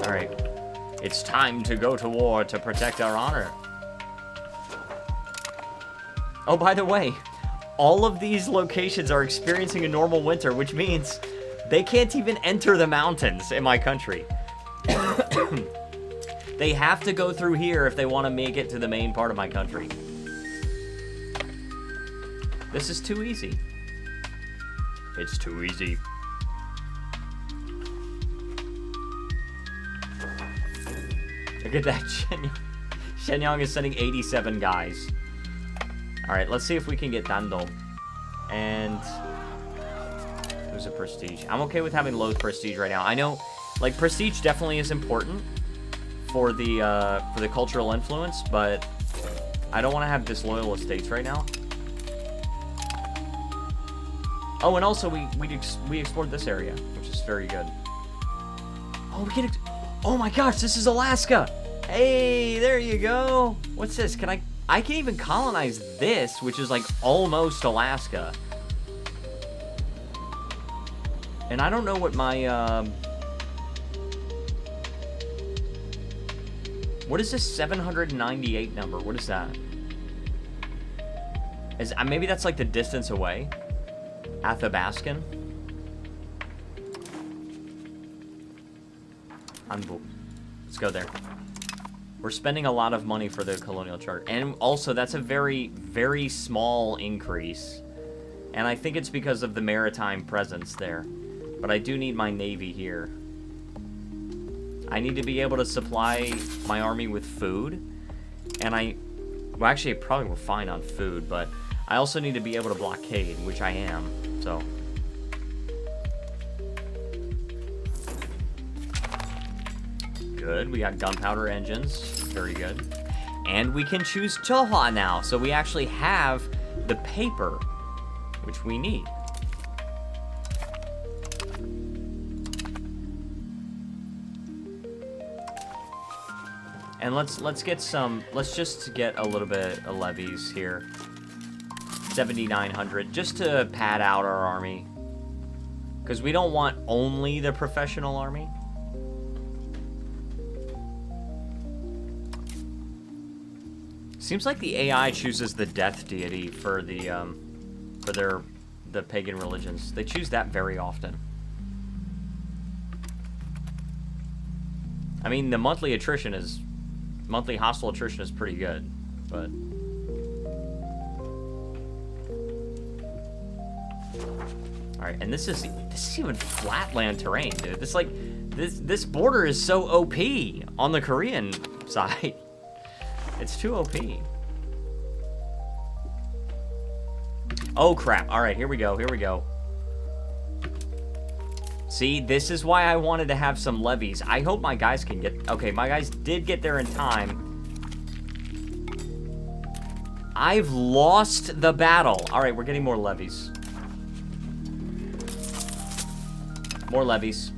A: Alright. It's time to go to war to protect our honor. Oh, by the way, all of these locations are experiencing a normal winter, which means they can't even enter the mountains in my country. They have to go through here if they want to make it to the main part of my country. This is too easy. It's too easy. Look at that. Shenyang is sending 87 guys. Alright, let's see if we can get Dandong. And... who's a prestige? I'm okay with having low prestige right now. I know, like, prestige definitely is important for the cultural influence, but I don't want to have disloyal estates right now. Oh, and also we explored this area, which is very good. Oh, we can... oh my gosh, this is Alaska! Hey, there you go! What's this? I can even colonize this, which is like almost Alaska. And I don't know what my, what is this 798 number? What is that? Maybe that's like the distance away? Athabaskan? Let's go there. We're spending a lot of money for the colonial charter. And also, that's a very, very small increase. And I think it's because of the maritime presence there. But I do need my navy here. I need to be able to supply my army with food. And well, actually, probably we're fine on food, but I also need to be able to blockade, which I am, so. Good, we got gunpowder engines, very good. And we can choose Toha now, so we actually have the paper, which we need. And let's get some, let's just get a little bit of levies here. 7,900, just to pad out our army. Because we don't want only the professional army. Seems like the AI chooses the death deity for the pagan religions. They choose that very often. I mean, the monthly hostile attrition is pretty good, but. All right, and this is even flatland terrain, dude. This border is so OP on the Korean side. It's too OP. Oh crap! All right, here we go. Here we go. See, this is why I wanted to have some levies. I hope my guys can get. Okay, my guys did get there in time. I've lost the battle. All right, we're getting more levies. More levies.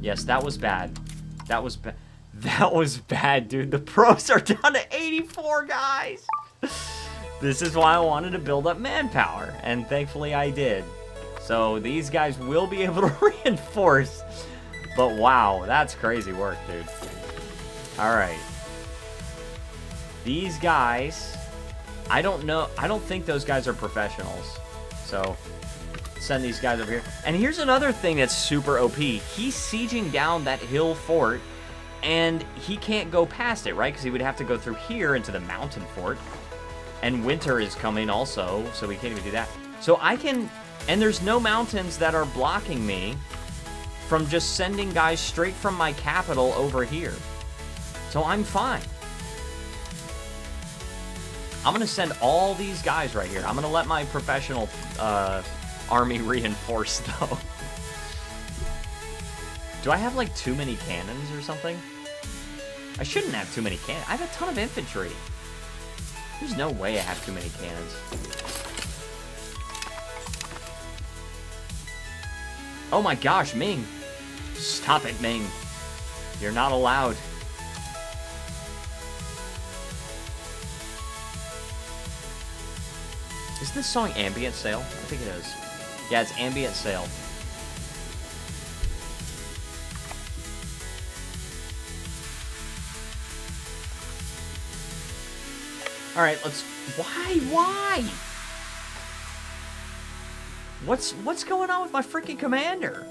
A: Yes, that was bad. That was bad. That was bad, dude. The pros are down to 84 guys. This is why I wanted to build up manpower, and thankfully I did. So these guys will be able to reinforce. But wow, that's crazy work, dude. All right. These guys, I don't know. I don't think those guys are professionals. So send these guys over here. And here's another thing that's super OP. He's sieging down that hill fort, and he can't go past it, right? Because he would have to go through here into the mountain fort. And winter is coming also, so we can't even do that. So I can, and there's no mountains that are blocking me from just sending guys straight from my capital over here. So I'm fine. I'm going to send all these guys right here. I'm going to let my professional army reinforce, though. Do I have, like, too many cannons or something? I shouldn't have too many cannons. I have a ton of infantry. There's no way I have too many cannons. Oh my gosh, Ming. Stop it, Ming. You're not allowed. Is this song Ambient Sail? I think it is. Yeah, it's Ambient Sail. All right, let's. Why? What's going on with my freaking commander?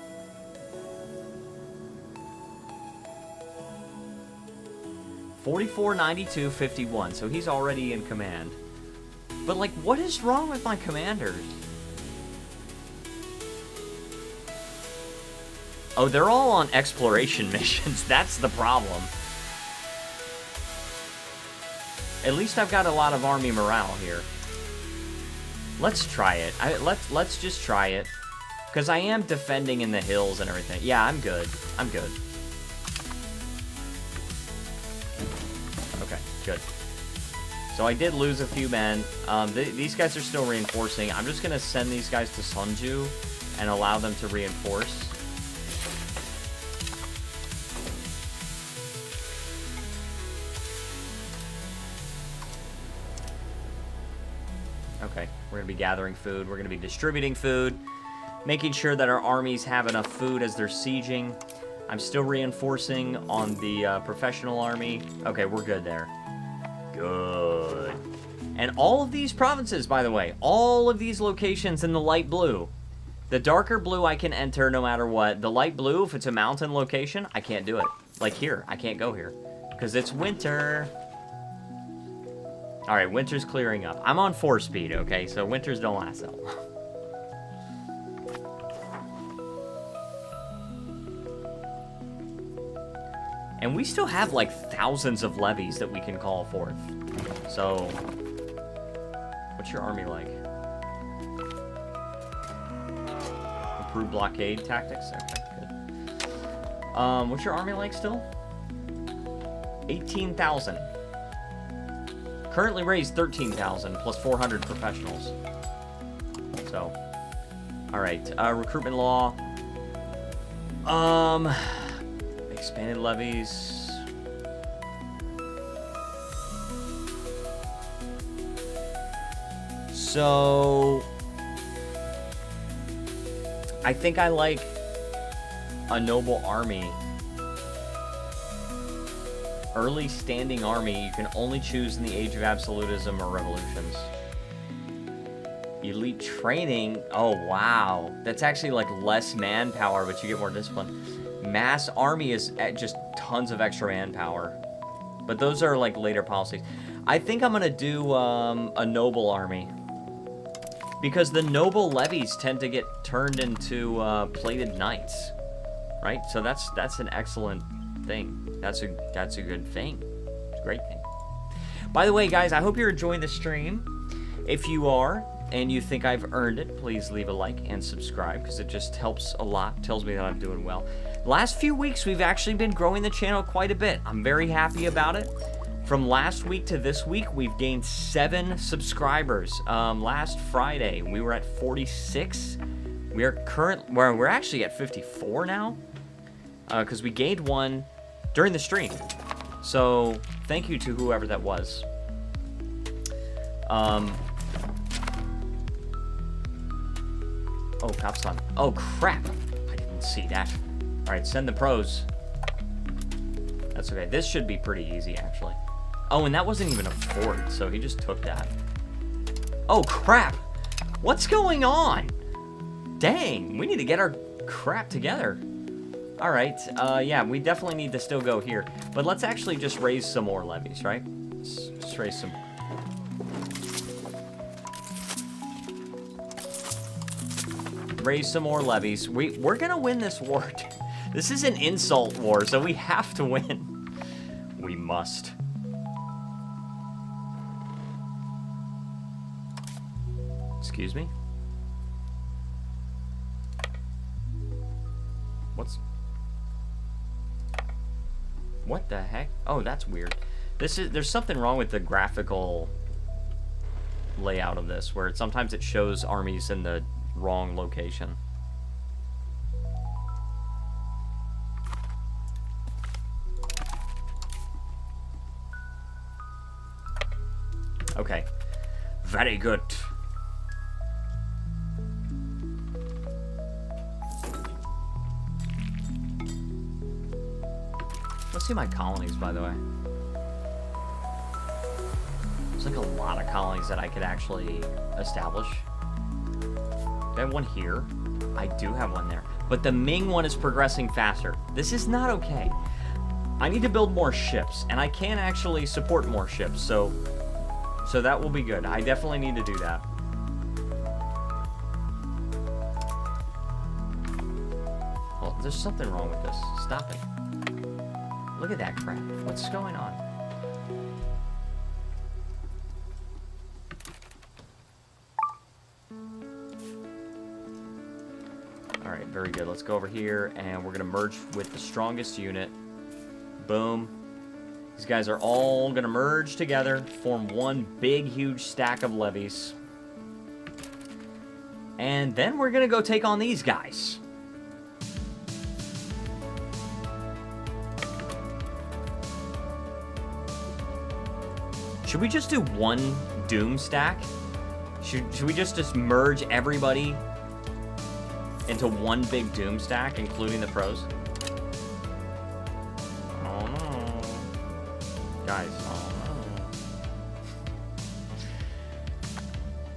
A: $44.92.51. So he's already in command. But like, what is wrong with my commanders? Oh, they're all on exploration missions. That's the problem. At least I've got a lot of army morale here. Let's try it. Let's just try it. Because I am defending in the hills and everything. Yeah, I'm good. I'm good. Okay, good. So I did lose a few men. These guys are still reinforcing. I'm just going to send these guys to Sunju and allow them to reinforce. Okay, we're going to be gathering food. We're going to be distributing food. Making sure that our armies have enough food as they're sieging. I'm still reinforcing on the professional army. Okay, we're good there. Good. And all of these provinces, by the way, all of these locations in the light blue. The darker blue I can enter no matter what. The light blue, if it's a mountain location, I can't do it. Like here, I can't go here. Because it's winter. Alright, winter's clearing up. I'm on 4 speed, okay? So winters don't last that long. And we still have, like, thousands of levies that we can call forth. So, what's your army like? Improved blockade tactics? Okay, good. What's your army like still? 18,000. Currently raised 13,000 plus 400 professionals. So, alright. Recruitment law. Expanded levies. So, I think I like a noble army. Early standing army, you can only choose in the Age of Absolutism or Revolutions. Elite training, oh wow. That's actually like less manpower, but you get more discipline. Mass army is just tons of extra manpower. But those are like later policies. I think I'm gonna do a noble army. Because the noble levies tend to get turned into plated knights. Right? So that's an excellent thing. That's a good thing. It's a great thing. By the way, guys, I hope you're enjoying the stream. If you are, and you think I've earned it, please leave a like and subscribe, because it just helps a lot. Tells me that I'm doing well. Last few weeks, we've actually been growing the channel quite a bit. I'm very happy about it. From last week to this week, we've gained 7 subscribers. Last Friday, we were at 46. We're actually at 54 now, because we gained one during the stream. So thank you to whoever that was. Oh, Cop's on. Oh, crap. I didn't see that. All right, send the pros. That's okay. This should be pretty easy, actually. Oh, and that wasn't even a fort, so he just took that. Oh, crap. What's going on? Dang, we need to get our crap together. All right, yeah, we definitely need to still go here. But let's actually just raise some more levies, right? Let's just raise some. Raise some more levies. We're gonna win this war. This is an insult war, so we have to win. We must. Excuse me? What the heck? Oh, that's weird. There's something wrong with the graphical layout of this, where sometimes it shows armies in the wrong location. Okay. Very good. Let's see my colonies, by the way. There's like a lot of colonies that I could actually establish. Do I have one here? I do have one there. But the Ming one is progressing faster. This is not okay. I need to build more ships, and I can actually support more ships, so that will be good. I definitely need to do that. Well, there's something wrong with this. Stop it. Look at that crap. What's going on? Alright, very good. Let's go over here, and we're going to merge with the strongest unit. Boom. These guys are all going to merge together, form one big, huge stack of levies. And then we're going to go take on these guys. Should we just do one Doom stack? Should we just merge everybody into one big Doom stack, including the pros? Oh no. Guys, oh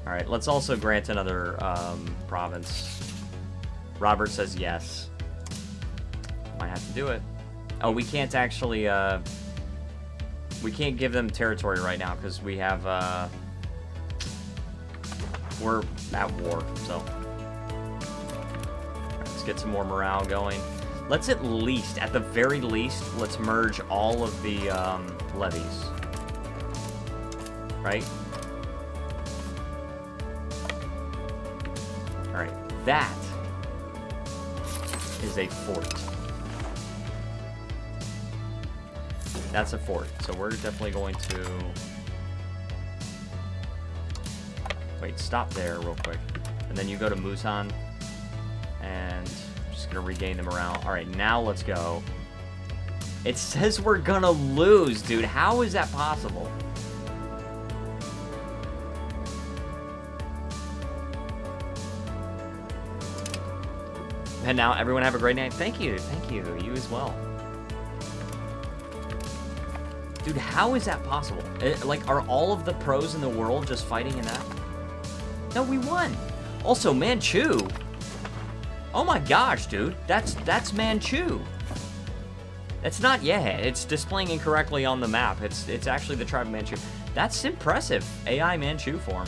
A: no. Alright, let's also grant another province. Robert says yes. Might have to do it. Oh, we can't actually We can't give them territory right now because we have, we're at war, so. Let's get some more morale going. Let's at least, at the very least, let's merge all of the, levies. Right? Alright, that is a fort. That's a fort, so we're definitely going to... Wait, stop there real quick. And then you go to Musan, and I'm just gonna regain the morale. Alright, now let's go. It says we're gonna lose, dude. How is that possible? And now, everyone have a great night. Thank you. Thank you. You as well. Dude, how is that possible? Like, are all of the pros in the world just fighting in that? No, we won. Also, Manchu. Oh my gosh, dude. That's Manchu. It's not, yeah, it's displaying incorrectly on the map. It's actually the tribe of Manchu. That's impressive. AI Manchu form.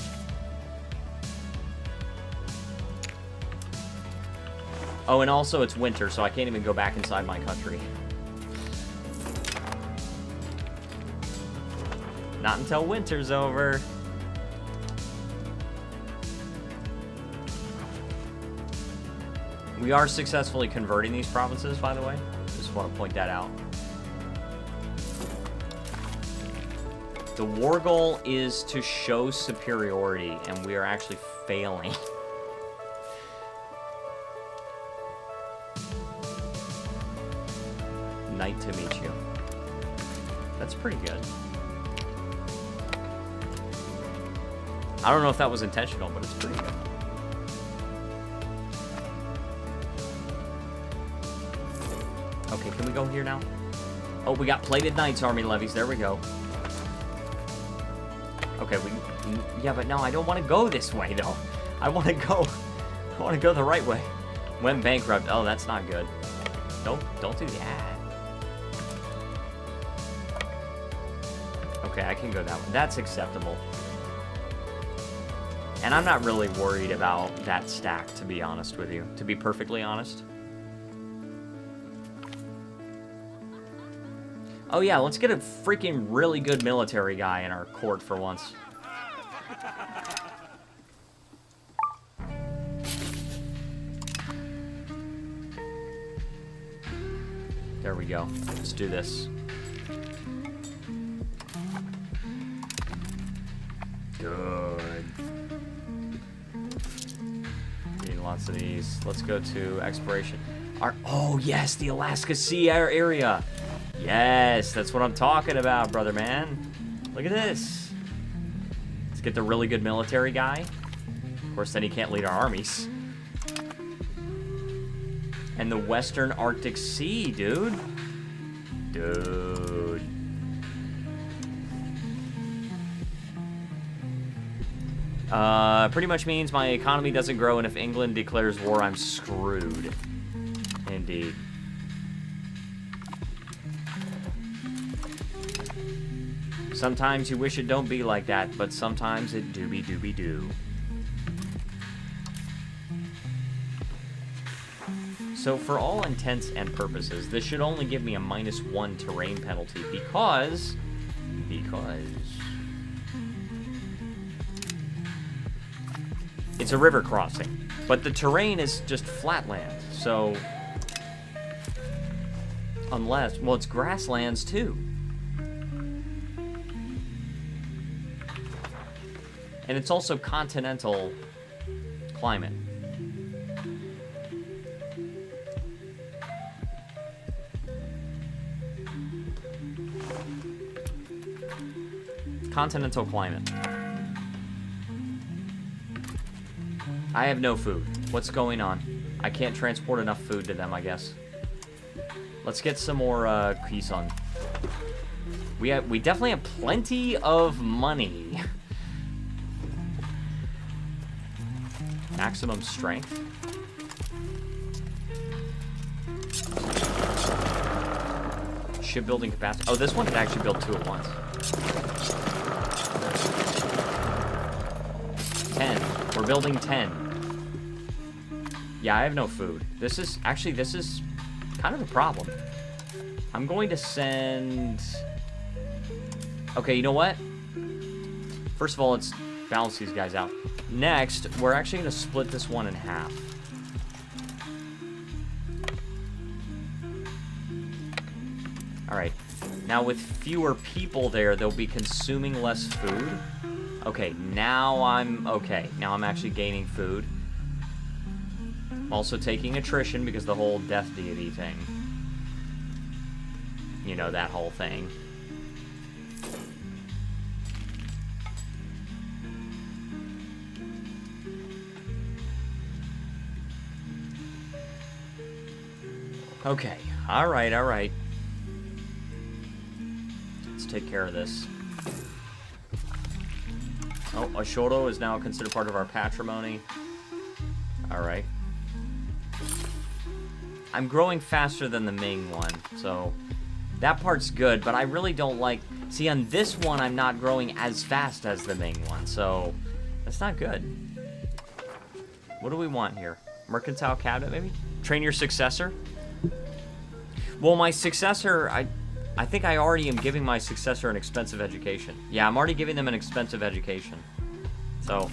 A: Oh, and also it's winter, so I can't even go back inside my country. Not until winter's over. We are successfully converting these provinces, by the way. Just want to point that out. The war goal is to show superiority, and we are actually failing. Night to meet you. That's pretty good. I don't know if that was intentional, but it's pretty good. Okay, can we go here now? Oh, we got plated knights army levies. There we go. Okay, yeah, but no, I don't want to go this way though. I want to go the right way. Went bankrupt. Oh, that's not good. Don't do that. Okay, I can go that way. That's acceptable. And I'm not really worried about that stack, to be honest with you. To be perfectly honest. Oh yeah, let's get a freaking really good military guy in our court for once. There we go. Let's do this. Good. Getting lots of these. Let's go to exploration. Oh yes, the Alaska Sea area. Yes, that's what I'm talking about, brother man. Look at this. Let's get the really good military guy. Of course, then he can't lead our armies. And the Western Arctic Sea, dude. Dude. Pretty much means my economy doesn't grow, and if England declares war, I'm screwed. Indeed. Sometimes you wish it don't be like that, but sometimes it do. So for all intents and purposes, this should only give me a -1 terrain penalty because it's a river crossing, but the terrain is just flatland, so unless, well, it's grasslands too. And it's also continental climate. Continental climate. I have no food. What's going on? I can't transport enough food to them, I guess. Let's get some more Kison. We definitely have plenty of money. Maximum strength. shipbuilding capacity. Oh, this one can actually build 2 at once. 10. We're building 10. Yeah, I have no food. This is kind of a problem. I'm going to send... Okay, you know what? First of all, let's balance these guys out. Next, we're actually going to split this one in half. Alright. Now, with fewer people there, they'll be consuming less food. Okay, now I'm okay. Now I'm actually gaining food. I'm also taking attrition because the whole death deity thing. You know, that whole thing. Okay, alright, alright. Let's take care of this. Oh, Ashoro is now considered part of our patrimony. Alright. I'm growing faster than the Ming one, so that part's good, but I really don't like... See, on this one, I'm not growing as fast as the Ming one, so that's not good. What do we want here? Mercantile cabinet, maybe? Train your successor? Well, my successor, I think I already am giving my successor an expensive education. Yeah, I'm already giving them an expensive education. So.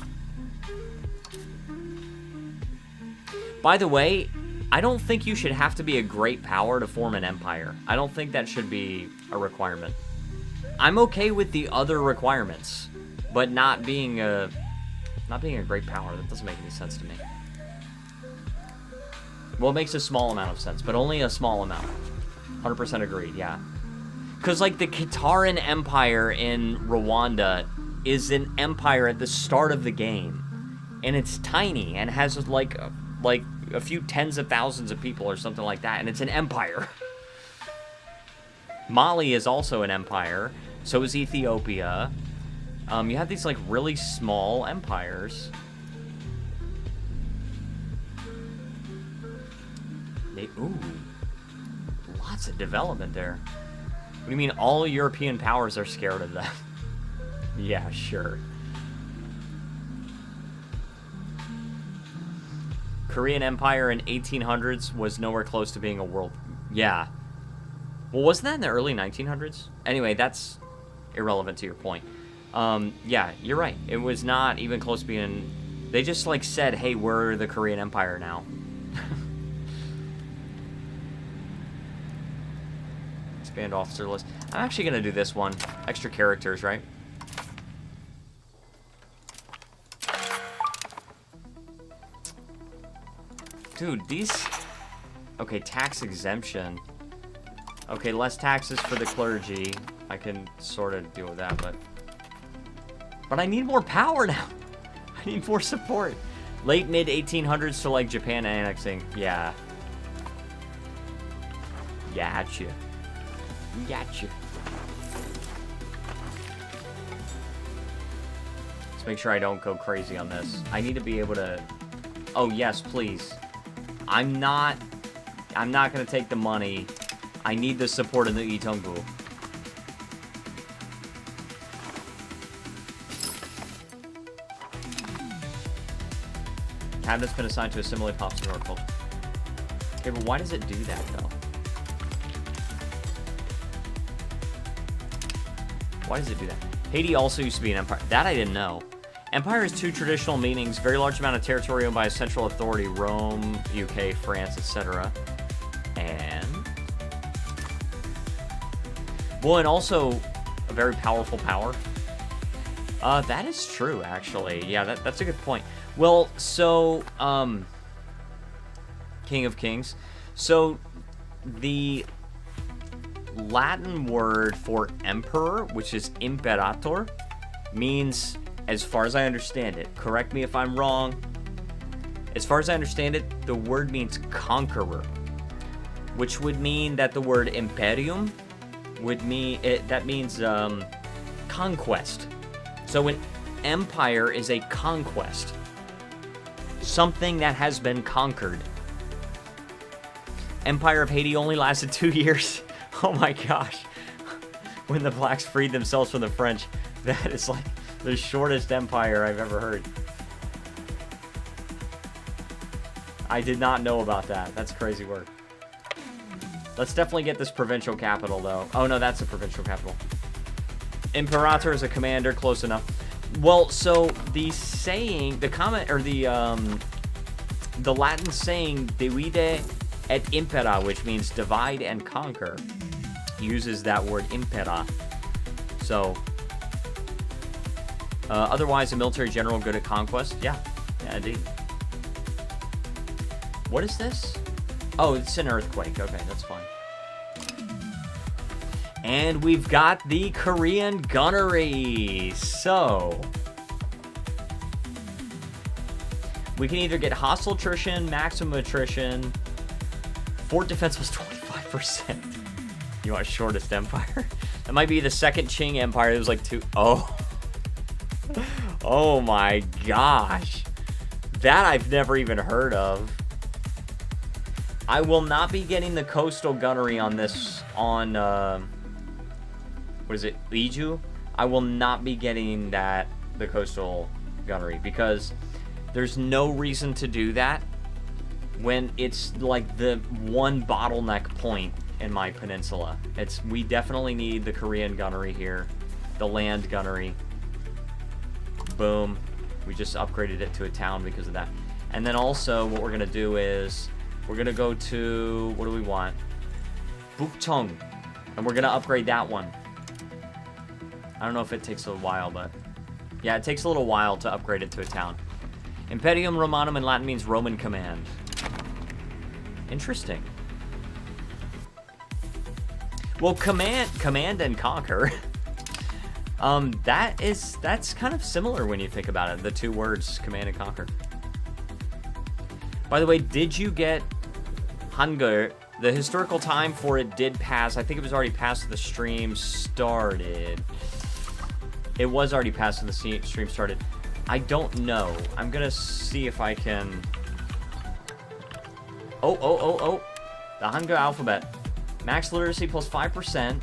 A: By the way, I don't think you should have to be a great power to form an empire. I don't think that should be a requirement. I'm okay with the other requirements, but not being a great power. That doesn't make any sense to me. Well, it makes a small amount of sense, but only a small amount. 100% agreed, yeah. Because, like, the Kataran Empire in Rwanda is an empire at the start of the game. And it's tiny and has, like a few tens of thousands of people or something like that. And it's an empire. Mali is also an empire. So is Ethiopia. You have these, like, really small empires. Ooh. Lots of development there. What do you mean all European powers are scared of them? Yeah, sure. Korean Empire in 1800s was nowhere close to being a world... Yeah. Well, wasn't that in the early 1900s? Anyway, that's irrelevant to your point. Yeah, you're right. It was not even close to being... They just, like, said, hey, we're the Korean Empire now. Expand officer list. I'm actually going to do this one. Extra characters, right? Dude, these... Okay, tax exemption. Okay, less taxes for the clergy. I can sort of deal with that, but I need more power now. I need more support. Late mid-1800s to, like, Japan annexing. Yeah. Gotcha. Gotcha. Let's make sure I don't go crazy on this. I need to be able to... Oh, yes, please. I'm not going to take the money. I need the support of the Itongu. Cabinet's been assigned to assimilate pops to our culture. Okay, but why does it do that, though? Why does it do that? Haiti also used to be an empire. That I didn't know. Empire has two traditional meanings. Very large amount of territory owned by a central authority. Rome, UK, France, etc. And... Well, and also a very powerful power. That is true, actually. Yeah, that's a good point. Well, so, King of Kings. So, the Latin word for emperor, which is imperator, means, as far as I understand it, correct me if I'm wrong, as far as I understand it, the word means conqueror, which would mean that the word imperium would mean, that means conquest. So an empire is a conquest. Something that has been conquered. Empire of Haiti only lasted 2 years. Oh my gosh. When the blacks freed themselves from the French, that is like the shortest empire I've ever heard. I did not know about that. That's crazy work. Let's definitely get this provincial capital, though. Oh, no, that's a provincial capital. Imperator is a commander, close enough. Well, so the saying, the comment, or the Latin saying, divide et impera, which means divide and conquer, uses that word impera. So, otherwise, a military general good at conquest? Yeah, indeed. What is this? Oh, it's an earthquake. Okay, that's fine. And we've got the Korean gunnery. So, we can either get hostile attrition, maximum attrition. Fort defense was 25%. You want shortest empire? That might be the second Qing Empire. It was like two. Oh. Oh my gosh. That I've never even heard of. I will not be getting the coastal gunnery on this, on, what is it, Leju? I will not be getting that, the coastal gunnery, because there's no reason to do that when it's like the one bottleneck point in my peninsula. We definitely need the Korean gunnery here, the land gunnery. Boom. We just upgraded it to a town because of that. And then also what we're going to do is we're going to go to, what do we want? Bukchung. And we're going to upgrade that one. I don't know if it takes a while, but yeah, it takes a little while to upgrade it to a town. Imperium Romanum in Latin means Roman command. Interesting. Well, command and conquer. That's kind of similar when you think about it. The two words, command and conquer. By the way, did you get Hangul? The historical time for it did pass. I think it was already past when the stream started. It was already past when the stream started. I don't know. I'm gonna see if I can. Oh. The Hangul alphabet. Max literacy plus 5%.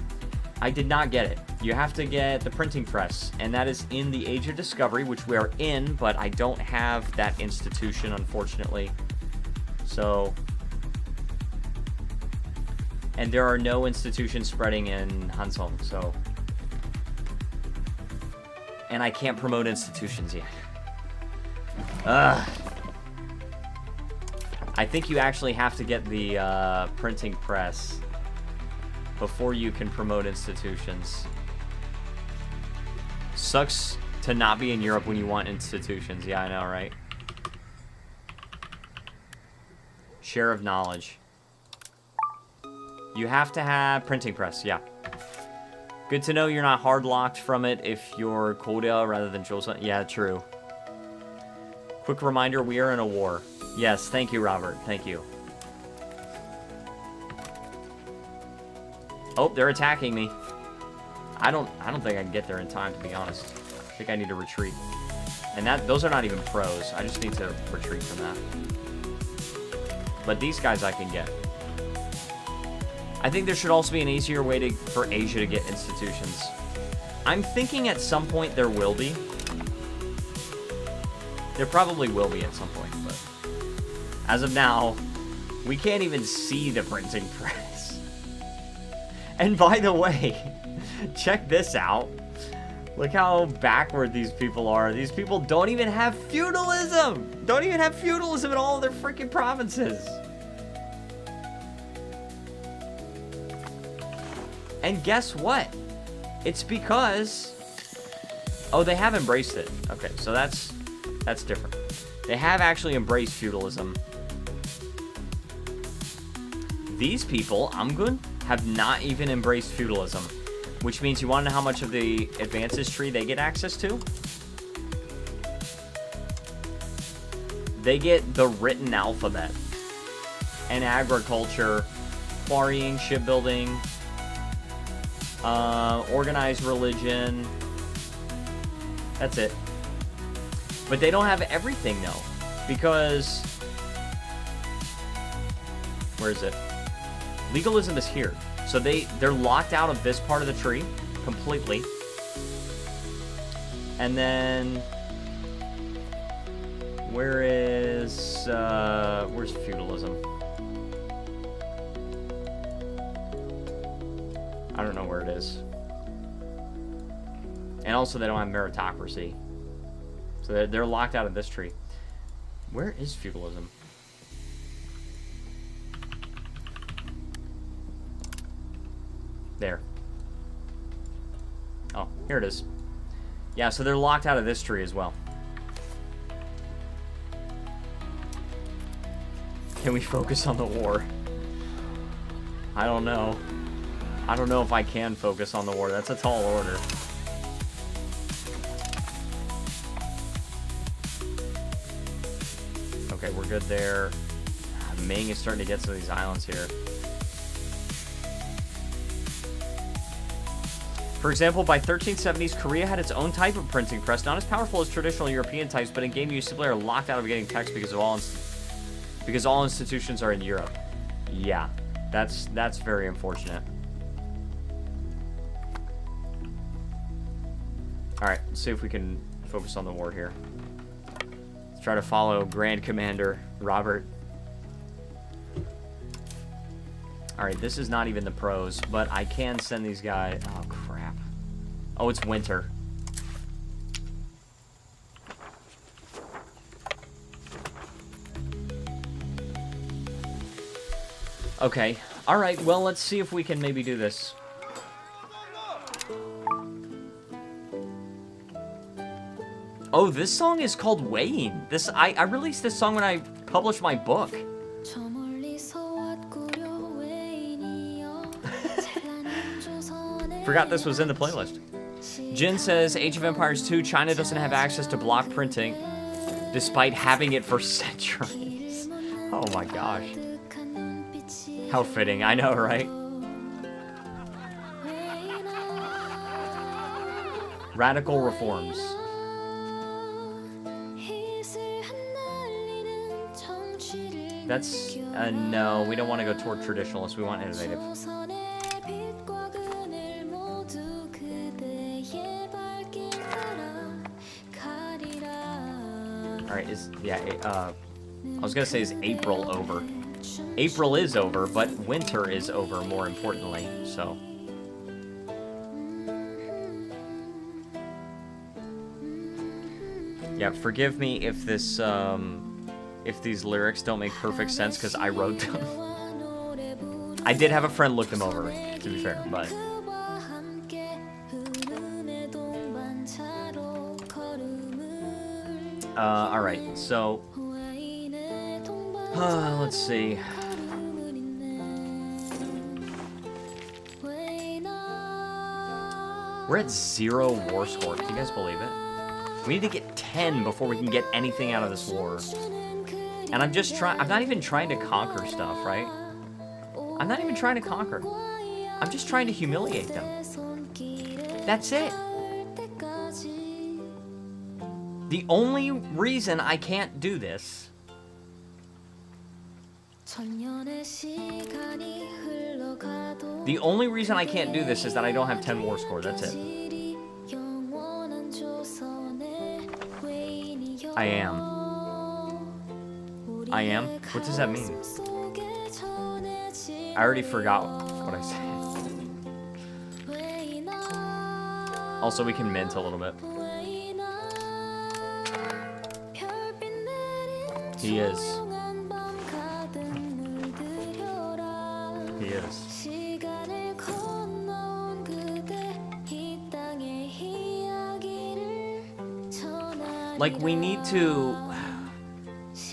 A: I did not get it. You have to get the printing press, and that is in the Age of Discovery, which we are in, but I don't have that institution, unfortunately. So, and there are no institutions spreading in Hansong, so, and I can't promote institutions yet. Ugh. I think you actually have to get the printing press before you can promote institutions. Sucks to not be in Europe when you want institutions. Yeah, I know, right? Share of knowledge. You have to have printing press, yeah. Good to know you're not hard locked from it if you're Goryeo rather than Joseon. Yeah, true. Quick reminder, we are in a war. Yes, thank you, Robert. Thank you. Oh, they're attacking me. I don't think I can get there in time, to be honest. I think I need to retreat. And those are not even pros. I just need to retreat from that. But these guys I can get. I think there should also be an easier way for Asia to get institutions. I'm thinking at some point there will be. There probably will be at some point, but as of now, we can't even see the printing press. And by the way, check this out. Look how backward these people are. These people don't even have feudalism. Don't even have feudalism in all of their freaking provinces. And guess what? It's because... Oh, they have embraced it. Okay, so that's different. They have actually embraced feudalism. These people, Amgun, have not even embraced feudalism. Which means you want to know how much of the advances tree they get access to? They get the written alphabet. And agriculture, quarrying, shipbuilding, organized religion. That's it. But they don't have everything, though. Because... Where is it? Legalism is here. So they're locked out of this part of the tree completely. And then where's feudalism? I don't know where it is. And also they don't have meritocracy. So they're locked out of this tree. Where is feudalism? There. Oh, here it is. Yeah, so they're locked out of this tree as well. Can we focus on the war? I don't know. I don't know if I can focus on the war. That's a tall order. Okay, we're good there. Ming is starting to get some of these islands here. For example, by 1370s, Korea had its own type of printing press, not as powerful as traditional European types, but in game use, simply are locked out of getting text because all institutions are in Europe. Yeah, that's very unfortunate. All right, let's see if we can focus on the war here. Let's try to follow Grand Commander Robert. All right, this is not even the pros, but I can send these guys. Oh, crap. Oh, it's winter. Okay. All right, well, let's see if we can maybe do this. Oh, this song is called Weighing. I released this song when I published my book. Forgot this was in the playlist. Jin says, Age of Empires 2, China doesn't have access to block printing, despite having it for centuries. Oh my gosh. How fitting, I know, right? Radical reforms. That's, no, we don't want to go toward traditionalist, we want innovative. Alright, I was gonna say, is April over? April is over, but winter is over, more importantly, so. Yeah, forgive me if this, if these lyrics don't make perfect sense, because I wrote them. I did have a friend look them over, to be fair, but... alright, so... let's see. We're at 0 war score. Can you guys believe it? We need to get 10 before we can get anything out of this war. And I'm not even trying to conquer stuff, right? I'm not even trying to conquer. I'm just trying to humiliate them. That's it. The only reason I can't do this is that I don't have 10 war score. That's it. I am. What does that mean? I already forgot what I said. Also, we can mint a little bit. He is. He is. Like, we need to...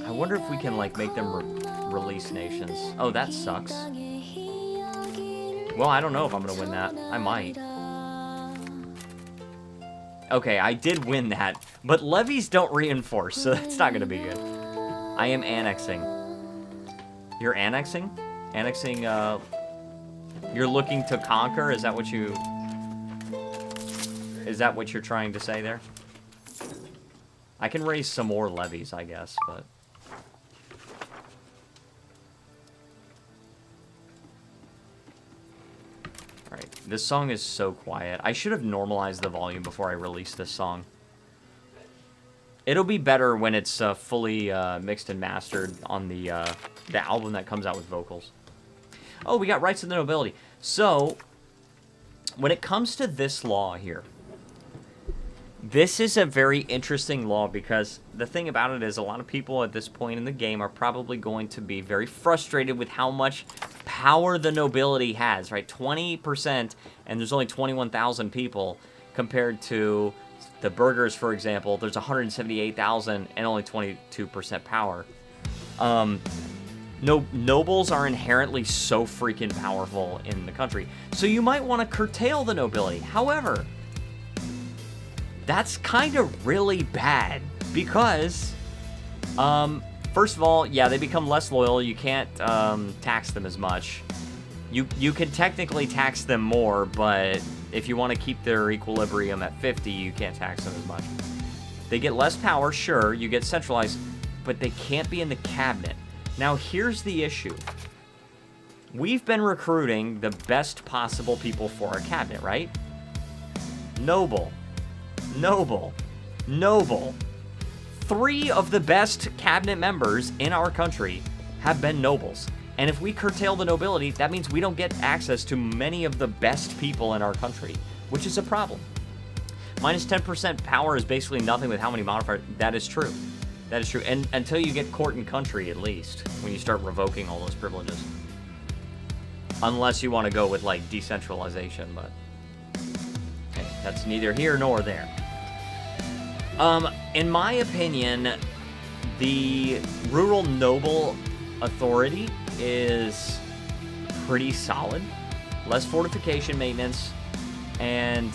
A: I wonder if we can, like, make them release nations. Oh, that sucks. Well, I don't know if I'm gonna win that. I might. Okay, I did win that. But levies don't reinforce, so that's not gonna be good. I am annexing. You're annexing? Annexing, you're looking to conquer? Is that what you... Is that what you're trying to say there? I can raise some more levies, I guess, but... This song is so quiet. I should have normalized the volume before I released this song. It'll be better when it's fully mixed and mastered on the album that comes out with vocals. Oh, we got rights of the nobility. So, when it comes to this law here, this is a very interesting law because the thing about it is a lot of people at this point in the game are probably going to be very frustrated with how much power the nobility has, right? 20%, and there's only 21,000 people compared to the burghers, for example. There's 178,000 and only 22% power. Nobles are inherently so freaking powerful in the country. So you might want to curtail the nobility. However, that's kind of really bad because, first of all, yeah, they become less loyal. You can't tax them as much. You can technically tax them more, but if you want to keep their equilibrium at 50, you can't tax them as much. They get less power, sure, you get centralized, but they can't be in the cabinet. Now, here's the issue. We've been recruiting the best possible people for our cabinet, right? Noble. Noble. Noble. 3 of the best cabinet members in our country have been nobles. And if we curtail the nobility, that means we don't get access to many of the best people in our country, which is a problem. Minus 10% power is basically nothing with how many modifiers. That is true. That is true. And until you get court and country, at least, when you start revoking all those privileges. Unless you want to go with, like, decentralization, but hey, that's neither here nor there. In my opinion, the rural noble authority is pretty solid. Less fortification maintenance, and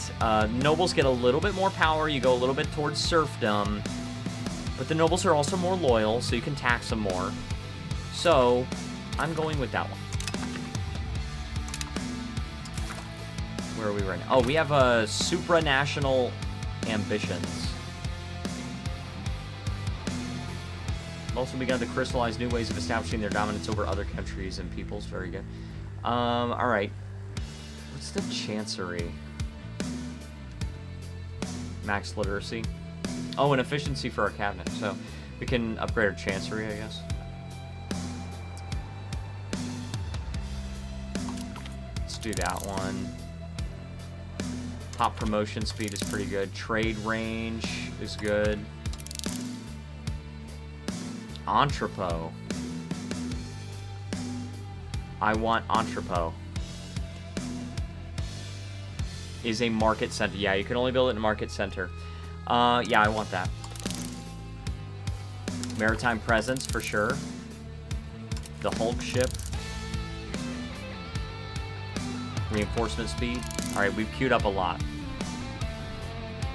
A: nobles get a little bit more power. You go a little bit towards serfdom, but the nobles are also more loyal, so you can tax them more. So, I'm going with that one. Where are we right now? Oh, we have supranational ambitions. Also begun to crystallize new ways of establishing their dominance over other countries and peoples. Very good. Alright. What's the chancery? Max literacy. Oh, and efficiency for our cabinet. So, we can upgrade our chancery, I guess. Let's do that one. Top promotion speed is pretty good. Trade range is good. Entrepot. I want entrepot. Is a market center. Yeah, you can only build it in a market center. Yeah, I want that. Maritime presence for sure. The Hulk ship. Reinforcement speed. Alright, we've queued up a lot.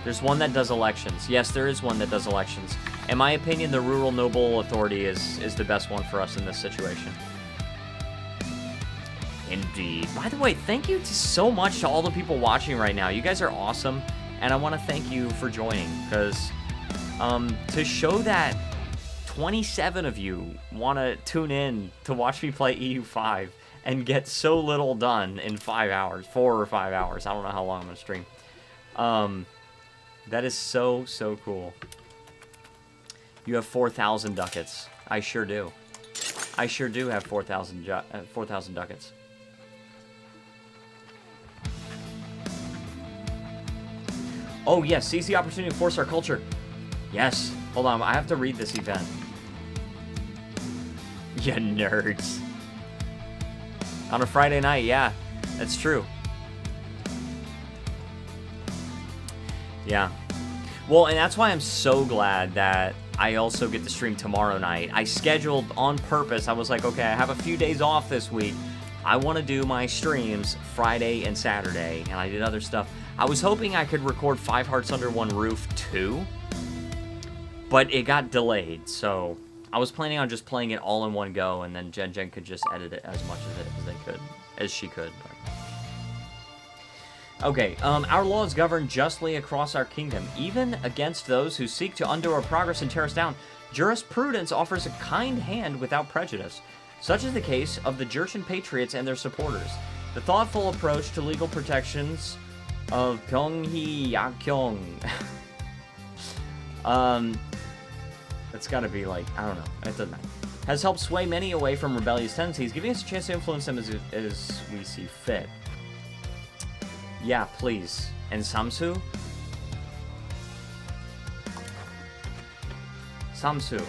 A: There's one that does elections. Yes, there is one that does elections. In my opinion, the Rural Noble Authority is the best one for us in this situation. Indeed. By the way, thank you so much to all the people watching right now. You guys are awesome, and I want to thank you for joining, because to show that 27 of you want to tune in to watch me play EU5 and get so little done in 5 hours, 4 or 5 hours. I don't know how long I'm going to stream. That is so, so cool. You have 4,000 ducats. I sure do. I sure do have 4,000 ducats. Oh, yes. Seize the opportunity to force our culture. Yes. Hold on. I have to read this event. You nerds. On a Friday night, yeah. That's true. Yeah. Well, and that's why I'm so glad that I also get to stream tomorrow night. I scheduled on purpose. I was like, okay, I have a few days off this week. I want to do my streams Friday and Saturday, and I did other stuff. I was hoping I could record 5 Hearts Under One Roof 2, but it got delayed, so I was planning on just playing it all in one go, and then Jen could just edit it as much as she could. Okay, our laws govern justly across our kingdom, even against those who seek to undo our progress and tear us down. Jurisprudence offers a kind hand without prejudice. Such is the case of the Jurchen Patriots and their supporters. The thoughtful approach to legal protections of Pyonghee Yakyong. That's gotta be like, I don't know. It doesn't matter. Has helped sway many away from rebellious tendencies, giving us a chance to influence them as we see fit. Yeah, please. And Samsu? Samsu.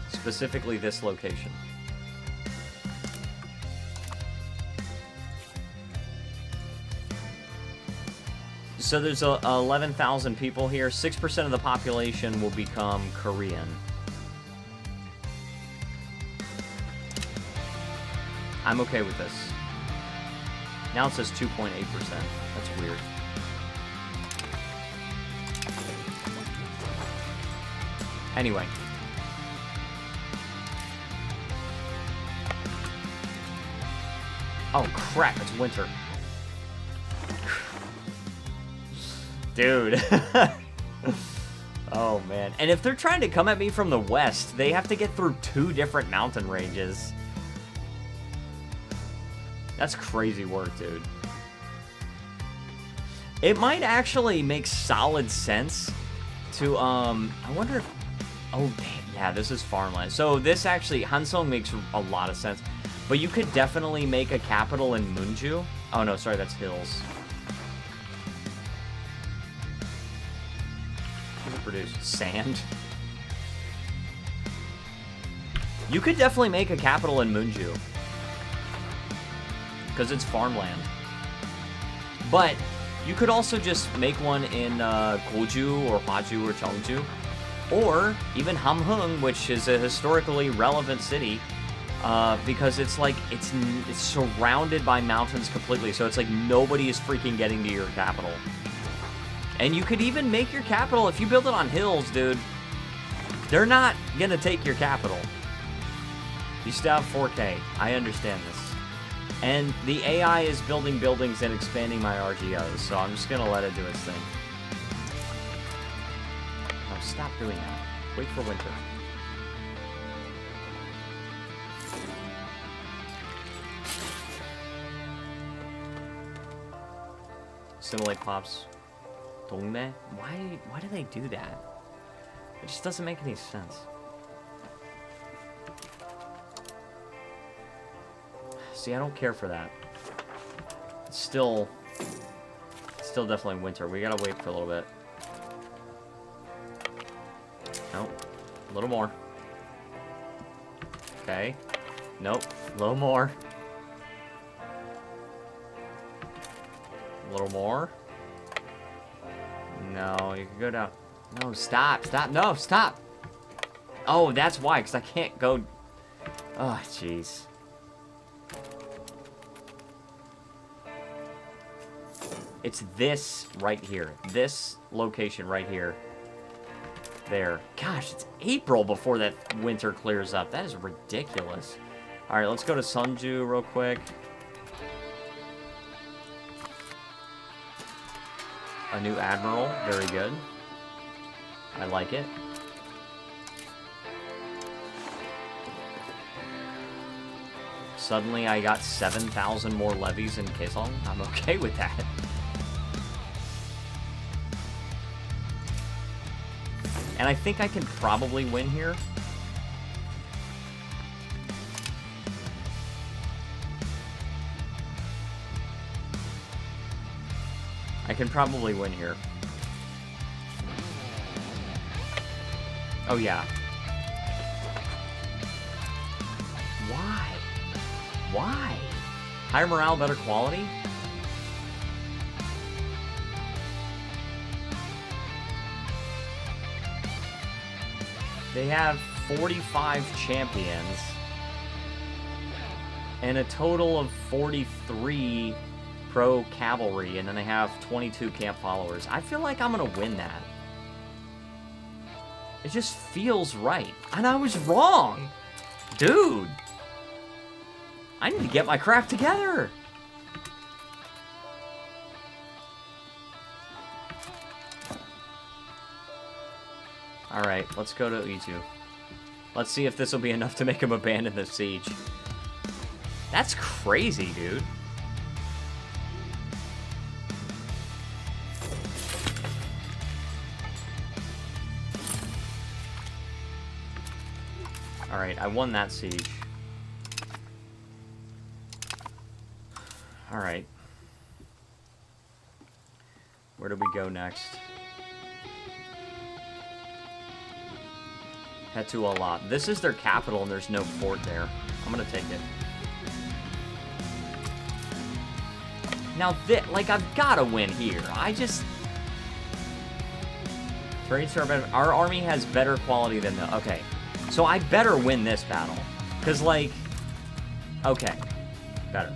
A: Specifically this location. So there's 11,000 people here. 6% of the population will become Korean. I'm okay with this. Now it says 2.8%. That's weird. Anyway. Oh crap, it's winter. Dude. Oh man. And if they're trying to come at me from the west, they have to get through 2 different mountain ranges. That's crazy work, dude. It might actually make solid sense to, I wonder if... Oh, damn, yeah, this is farmland. So this actually, Hansong makes a lot of sense. But you could definitely make a capital in Munju. Oh, no, sorry, that's hills. What does it produce? Sand? You could definitely make a capital in Munju. Because it's farmland. But you could also just make one in Goju or Hwaju or Cheongju. Or even Hamhung, which is a historically relevant city. Because it's like, it's surrounded by mountains completely. So it's like nobody is freaking getting to your capital. And you could even make your capital, if you build it on hills, dude, they're not gonna take your capital. You still have 4K. I understand this. And the AI is building buildings and expanding my RGOs, so I'm just gonna let it do its thing. Oh, stop doing that. Wait for winter. Assimilate pops. Dongme? Why do they do that? It just doesn't make any sense. See, I don't care for that. It's still definitely winter. We gotta wait for a little bit. Nope. A little more. Okay. Nope. A little more. A little more. No, you can go down. No, stop. Stop. No, stop. Oh, that's why, because I can't go... Oh, jeez. It's this right here. This location right here. There. Gosh, it's April before that winter clears up. That is ridiculous. Alright, let's go to Sunju real quick. A new admiral. Very good. I like it. Suddenly I got 7,000 more levies in Kaesong. I'm okay with that. And I think I can probably win here. I can probably win here. Oh, yeah. Why? Why? Higher morale, better quality? They have 45 champions and a total of 43 pro cavalry, and then they have 22 camp followers. I feel like I'm gonna win that. It just feels right. And I was wrong! Dude! I need to get my crap together! Alright, let's go to E2. Let's see if this will be enough to make him abandon the siege. That's crazy, dude. Alright, I won that siege. Alright. Where do we go next? Head to Alat. This is their capital and there's no fort there. I'm gonna take it. Now, like, I've gotta win here. Our army has better quality than the... Okay. So I better win this battle. Because, like... Okay. Better.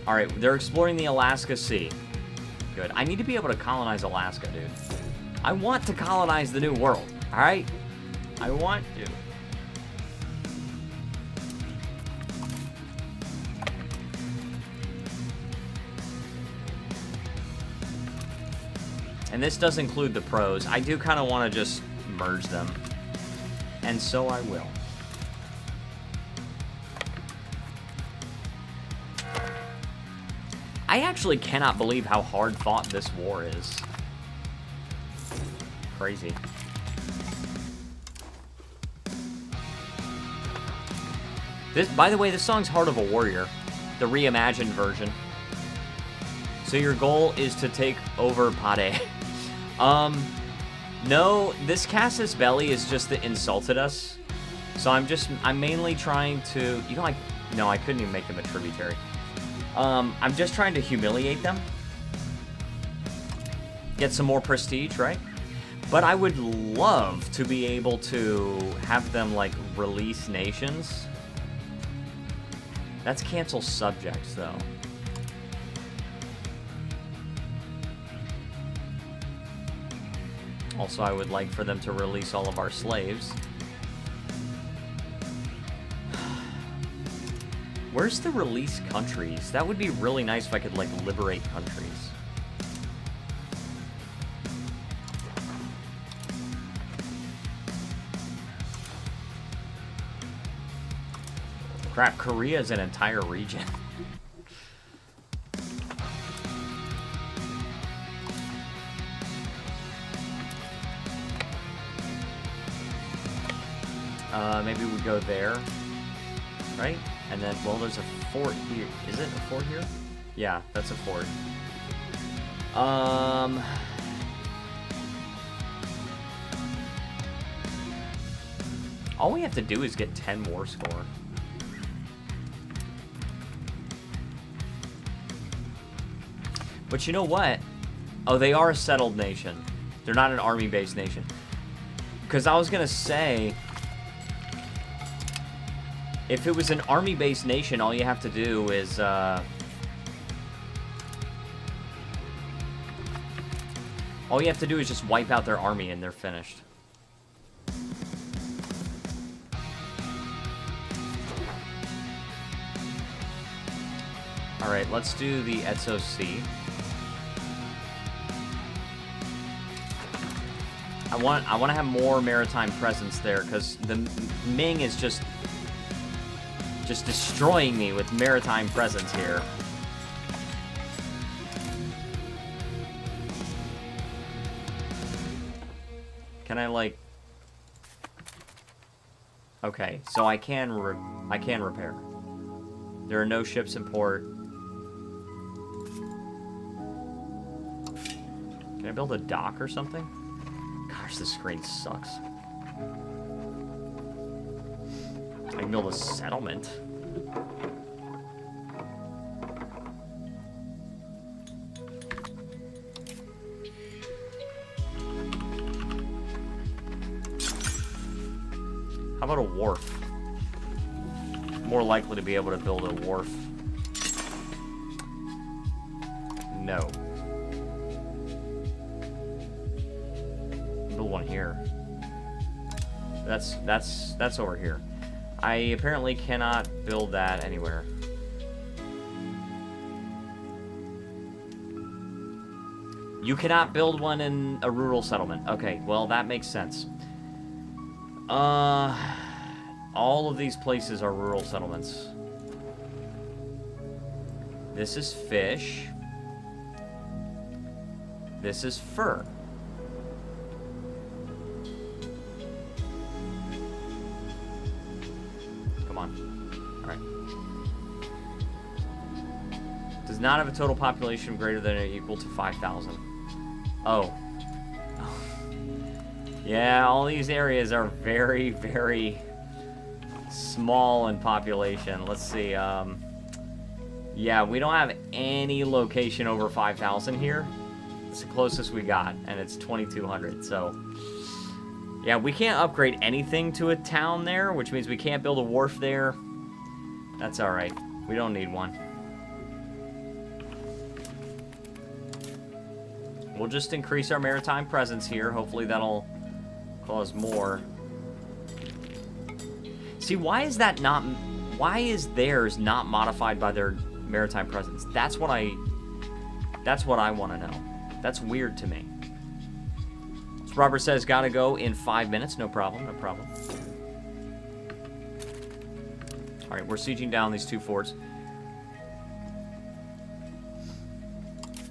A: Alright, they're exploring the Alaska Sea. Good. I need to be able to colonize Alaska, dude. I want to colonize the New World. Alright? I want to. And this does include the pros. I do kind of want to just merge them. And so I will. I actually cannot believe how hard fought this war is. Crazy. By the way, this song's Heart of a Warrior, the reimagined version. So your goal is to take over Pade. No, this Casus Belli is just that insulted us. So I'm mainly trying to, you know, like, no, I couldn't even make them a tributary. I'm just trying to humiliate them. Get some more prestige, right? But I would love to be able to have them, like, release nations. That's cancel subjects, though. Also, I would like for them to release all of our slaves. Where's the release countries? That would be really nice if I could, like, liberate countries. Crap, Korea is an entire region. Maybe we go there, right? And then, well, there's a fort here. Is it a fort here? Yeah, that's a fort. All we have to do is get 10 war score. But you know what? Oh, they are a settled nation. They're not an army-based nation. Because I was going to say, if it was an army-based nation, all you have to do is, all you have to do is just wipe out their army and they're finished. Alright, let's do the Etso Sea. I want to have more maritime presence there, because the Ming is just destroying me with maritime presence here. Can I, like... Okay, so I can repair. There are no ships in port. Can I build a dock or something? Gosh, this screen sucks. I can build a settlement. How about a wharf? More likely to be able to build a wharf. No. Build one here. That's over here. I apparently cannot build that anywhere. You cannot build one in a rural settlement. Okay, well, that makes sense. All of these places are rural settlements. This is fish. This is fur. Come on. Alright. Does not have a total population greater than or equal to 5,000. Oh. Yeah, all these areas are very, very small in population. Let's see. Yeah, we don't have any location over 5,000 here. It's the closest we got, and it's 2,200. So, yeah, we can't upgrade anything to a town there, which means we can't build a wharf there. That's all right. We don't need one. We'll just increase our maritime presence here. Hopefully that'll cause more. See, why is that not... Why is theirs not modified by their maritime presence? That's what I want to know. That's weird to me. So Robert says, gotta go in 5 minutes. No problem, no problem. All right, we're sieging down these two forts.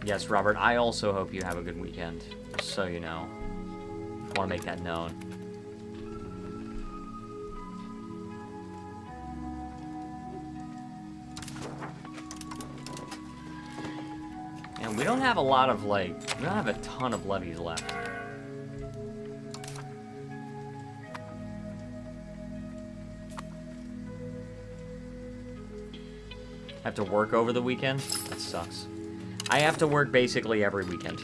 A: Yes, Robert, I also hope you have a good weekend, just so you know. I want to make that known. And we don't have a lot of, like, we don't have a ton of levies left. Have to work over the weekend? That sucks. I have to work basically every weekend.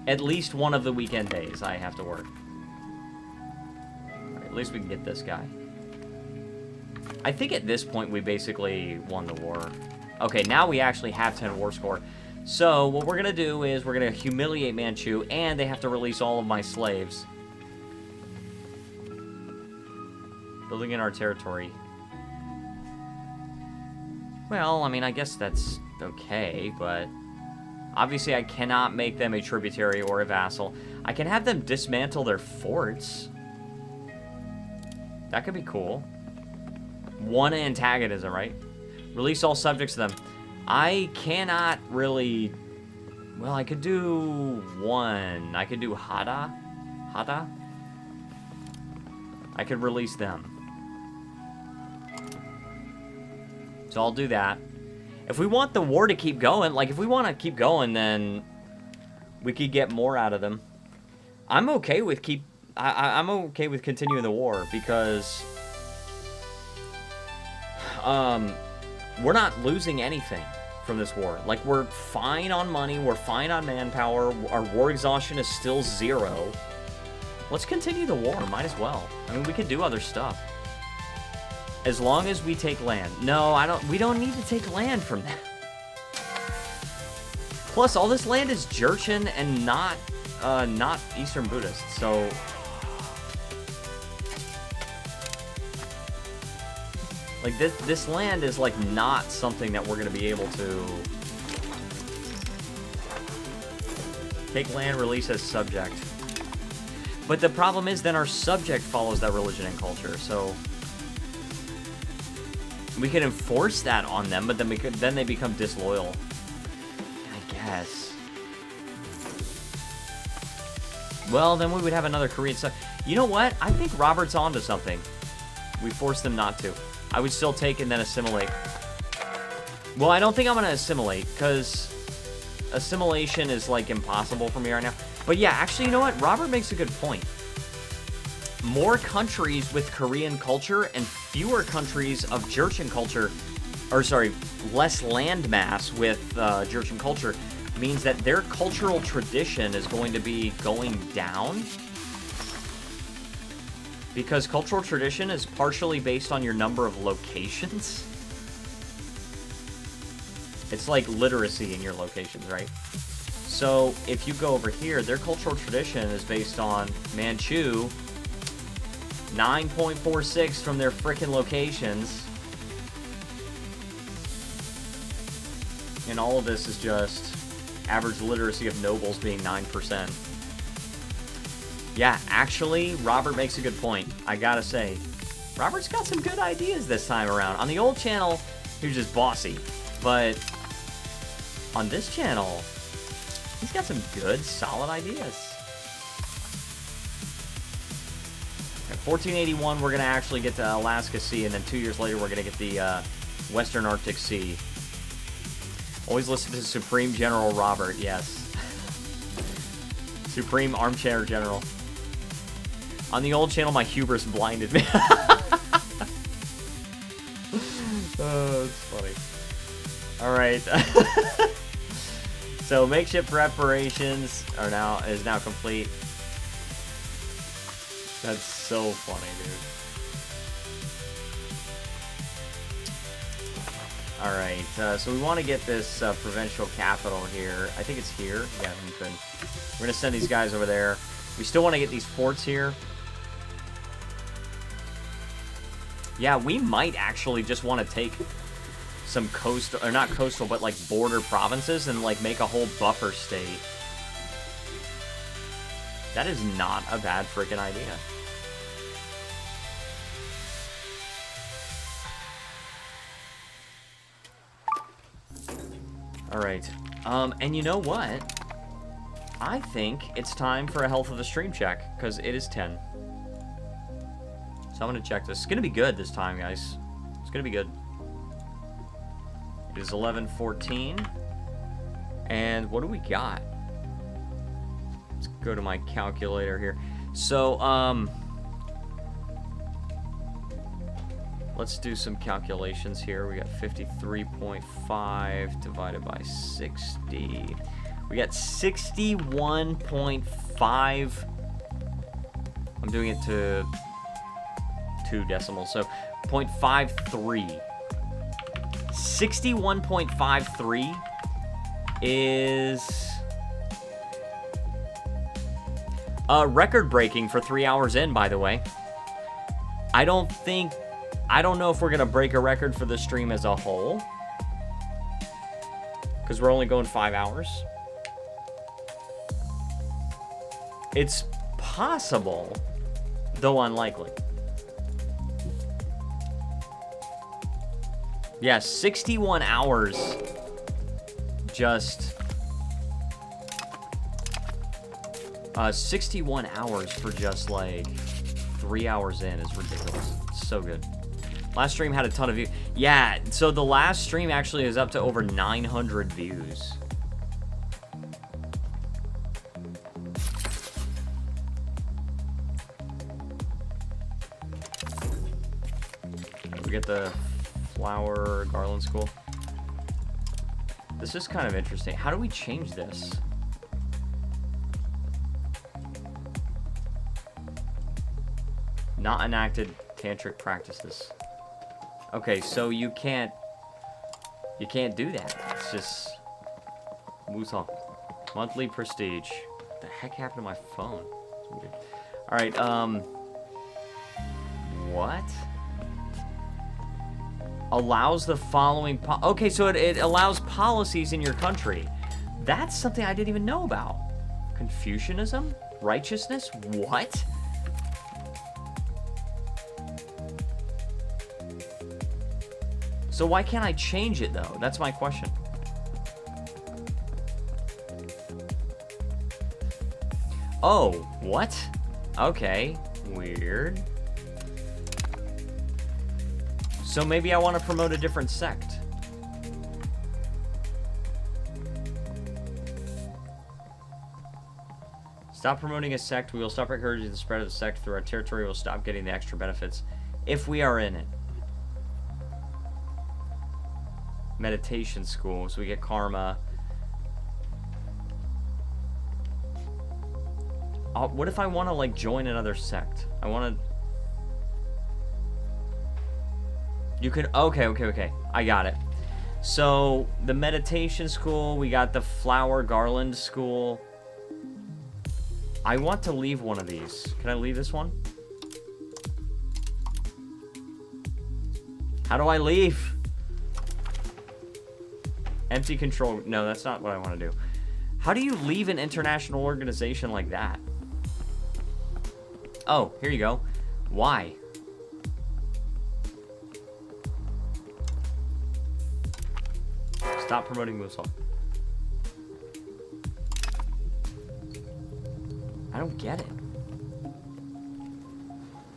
A: At least one of the weekend days I have to work. Right, at least we can get this guy. I think at this point we basically won the war. Okay, now we actually have 10 war score. So what we're going to do is we're going to humiliate Manchu, and they have to release all of my slaves. Building in our territory. Well, I mean, I guess that's okay, but obviously I cannot make them a tributary or a vassal. I can have them dismantle their forts. That could be cool. One antagonism, right? Release all subjects to them. I cannot really... Well, I could do one. I could do Hada. Hada? I could release them. So I'll do that. If we want the war to keep going, like if we want to keep going, then we could get more out of them. I'm okay with I'm okay with continuing the war because we're not losing anything from this war. Like, we're fine on money, we're fine on manpower, our war exhaustion is still 0. Let's continue the war, might as well. I mean, we could do other stuff. As long as we take land. No, we don't need to take land from them. Plus, all this land is Jurchen and not Eastern Buddhist, so... Like, this land is, like, not something that we're going to be able to... Take land, release as subject. But the problem is, then our subject follows that religion and culture, so... We could enforce that on them, but then they become disloyal. I guess. Well, then we would have another Korean side. You know what? I think Robert's onto something. We force them not to. I would still take and then assimilate. Well, I don't think I'm going to assimilate, because assimilation is, like, impossible for me right now. But yeah, actually, you know what? Robert makes a good point. More countries with Korean culture and fewer countries of Jurchen culture, or sorry, less land mass with Jurchen culture, means that their cultural tradition is going to be going down. Because cultural tradition is partially based on your number of locations. It's like literacy in your locations, right? So if you go over here, their cultural tradition is based on Manchu, 9.46 from their frickin' locations. And all of this is just average literacy of nobles being 9%. Yeah, actually, Robert makes a good point. I gotta say, Robert's got some good ideas this time around. On the old channel, he was just bossy. But on this channel, he's got some good, solid ideas. At 1481, we're going to actually get to Alaska Sea, and then 2 years later, we're going to get the Western Arctic Sea. Always listen to Supreme General Robert, yes. Supreme Armchair General. On the old channel, my hubris blinded me. Oh, it's funny. Alright. So, makeshift preparations is now complete. That's so funny, dude. Alright, so we want to get this provincial capital here. I think it's here. Yeah, we could. We're going to send these guys over there. We still want to get these forts here. Yeah, we might actually just want to take some coastal, or not coastal, but like border provinces and like make a whole buffer state. That is not a bad freaking idea. Alright, and you know what? I think it's time for a health of the stream check, because it is 10. So I'm going to check this. It's going to be good this time, guys. It's going to be good. It is 11:14. And what do we got? Let's go to my calculator here. So, let's do some calculations here. We got 53.5 divided by 60. We got 61.5. I'm doing it to 2 decimals, so 0.53. 61.53 is record breaking for 3 hours in, by the way. I don't know if we're gonna break a record for the stream as a whole, because we're only going 5 hours. It's possible, though unlikely. Yeah, 61 hours just... 61 hours for just, like, 3 hours in is ridiculous. It's so good. Last stream had a ton of views. Yeah, so the last stream actually is up to over 900 views. We get the flower garland school. This is kind of interesting. How do we change this? Not enacted tantric practices. Okay, so you can't do that. It's just Wusa. Monthly prestige. What the heck happened to my phone? Alright, what? Allows the following okay, so it allows policies in your country. That's something I didn't even know about. Confucianism? Righteousness? What? So why can't I change it, though? That's my question. Oh, what? Okay, weird. So maybe I want to promote a different sect. Stop promoting a sect. We will stop encouraging the spread of the sect through our territory. We'll stop getting the extra benefits if we are in it. Meditation school, so we get karma. What if I want to like join another sect? I want to. You could. Okay. I got it. So the meditation school, we got the flower garland school. I want to leave one of these. Can I leave this one? How do I leave? Empty control. No, that's not what I want to do. How do you leave an international organization like that? Oh, here you go. Why? Stop promoting Musal. I don't get it.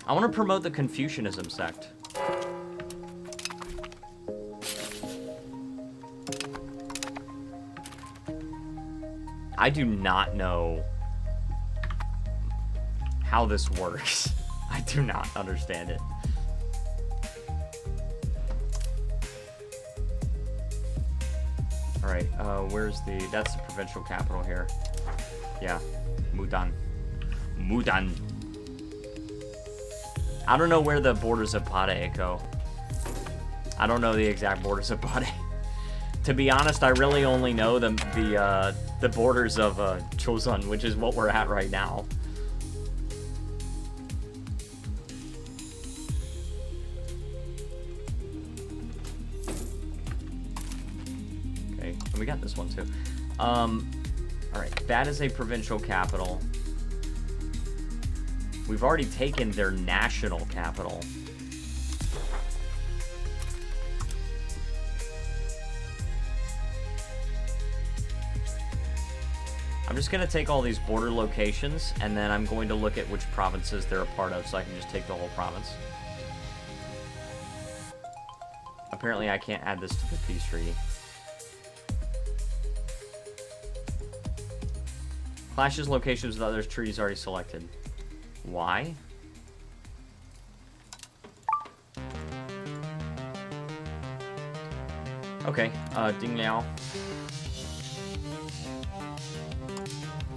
A: I want to promote the Confucianism sect. I do not know how this works. I do not understand it. Alright, where's the... That's the provincial capital here. Yeah, Mudan. Mudan. I don't know where the borders of Pade go. I don't know the exact borders of Pade. To be honest, I really only know the borders of Chosun, which is what we're at right now. Okay, and we got this one too. Alright, that is a provincial capital. We've already taken their national capital. I'm just going to take all these border locations, and then I'm going to look at which provinces they're a part of, so I can just take the whole province. Apparently I can't add this to the peace treaty. Clashes locations with other treaties already selected. Why? Okay, Ding Liao.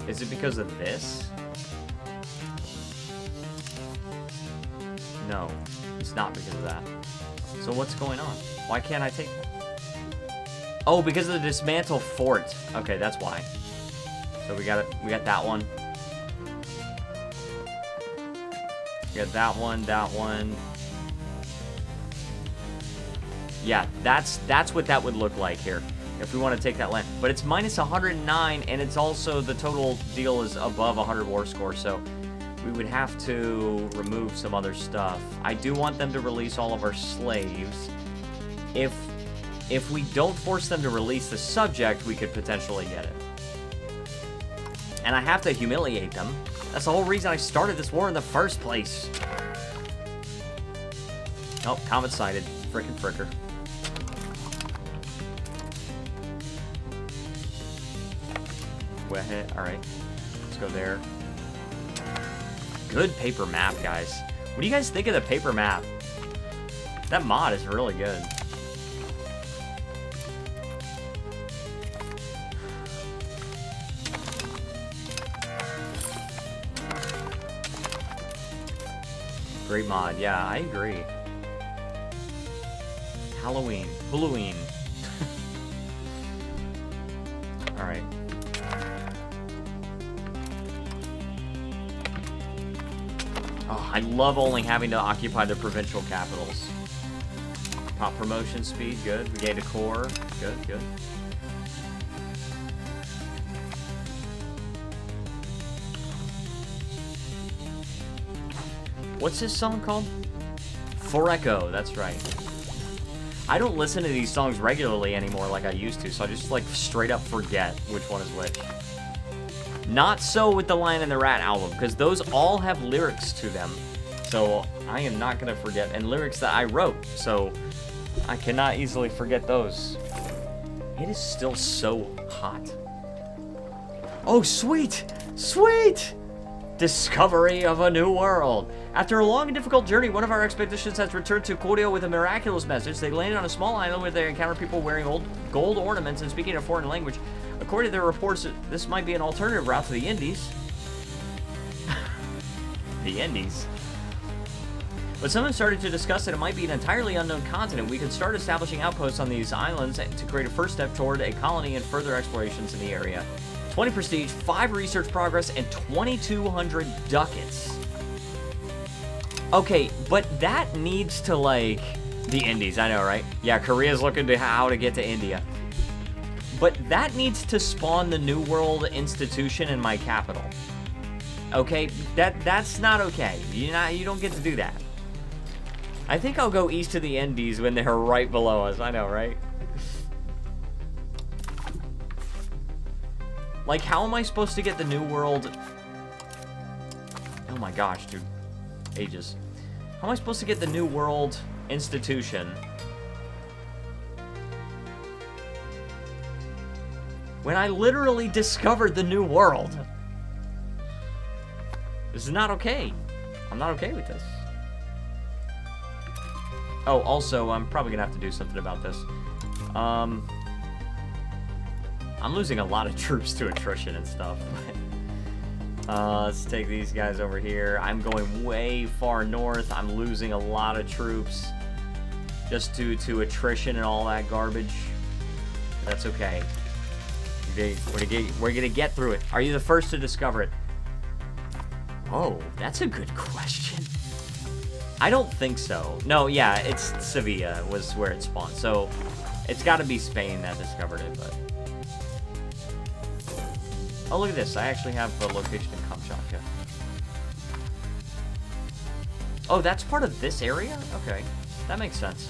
A: Is it because of this? No, it's not because of that. So what's going on? Why can't I take that? Oh, because of the dismantle fort. Okay, that's why. So we got it. We got that one. We got that one, that one. Yeah, that's what that would look like here if we want to take that land. But it's minus 109, and it's also the total deal is above 100 war score, so we would have to remove some other stuff. I do want them to release all of our slaves. If we don't force them to release the subject, we could potentially get it. And I have to humiliate them. That's the whole reason I started this war in the first place. Oh, comet sighted. Frickin' fricker. Alright. Let's go there. Good paper map, guys. What do you guys think of the paper map? That mod is really good. Great mod. Yeah, I agree. Halloween. Halloween. Alright. Oh, I love only having to occupy the provincial capitals. Pop promotion speed, good. We gained a core. Good, good. What's this song called? Foreco, that's right. I don't listen to these songs regularly anymore like I used to, so I just like straight up forget which one is which. Not so with the Lion and the Rat album, because those all have lyrics to them. So I am not going to forget, and lyrics that I wrote, so I cannot easily forget those. It is still so hot. Oh, sweet! Sweet! Discovery of a new world. After a long and difficult journey, one of our expeditions has returned to Goryeo with a miraculous message. They landed on a small island where they encountered people wearing old gold ornaments and speaking a foreign language. According to their reports, this might be an alternative route to the Indies. The Indies? But someone started to discuss that it might be an entirely unknown continent. We could start establishing outposts on these islands to create a first step toward a colony and further explorations in the area. 20 prestige, 5 research progress, and 2,200 ducats. Okay, but that needs to, like... The Indies, I know, right? Yeah, Korea's looking to how to get to India. But that needs to spawn the New World institution in my capital. Okay, that's not okay. You don't get to do that. I think I'll go east of the Indies when they're right below us. I know, right? Like, how am I supposed to get the New World? Oh my gosh, dude. Ages. How am I supposed to get the New World institution when I literally discovered the New World? This is not okay. I'm not okay with this. Oh, also, I'm probably gonna have to do something about this. I'm losing a lot of troops to attrition and stuff. Let's take these guys over here. I'm going way far north. I'm losing a lot of troops just due to attrition and all that garbage. That's okay. We're gonna get through it. Are you the first to discover it? Oh, that's a good question. I don't think so. No, yeah, it's Sevilla was where it spawned. So it's got to be Spain that discovered it, but... Oh, look at this. I actually have a location in Kamchatka. Oh, that's part of this area? Okay, that makes sense.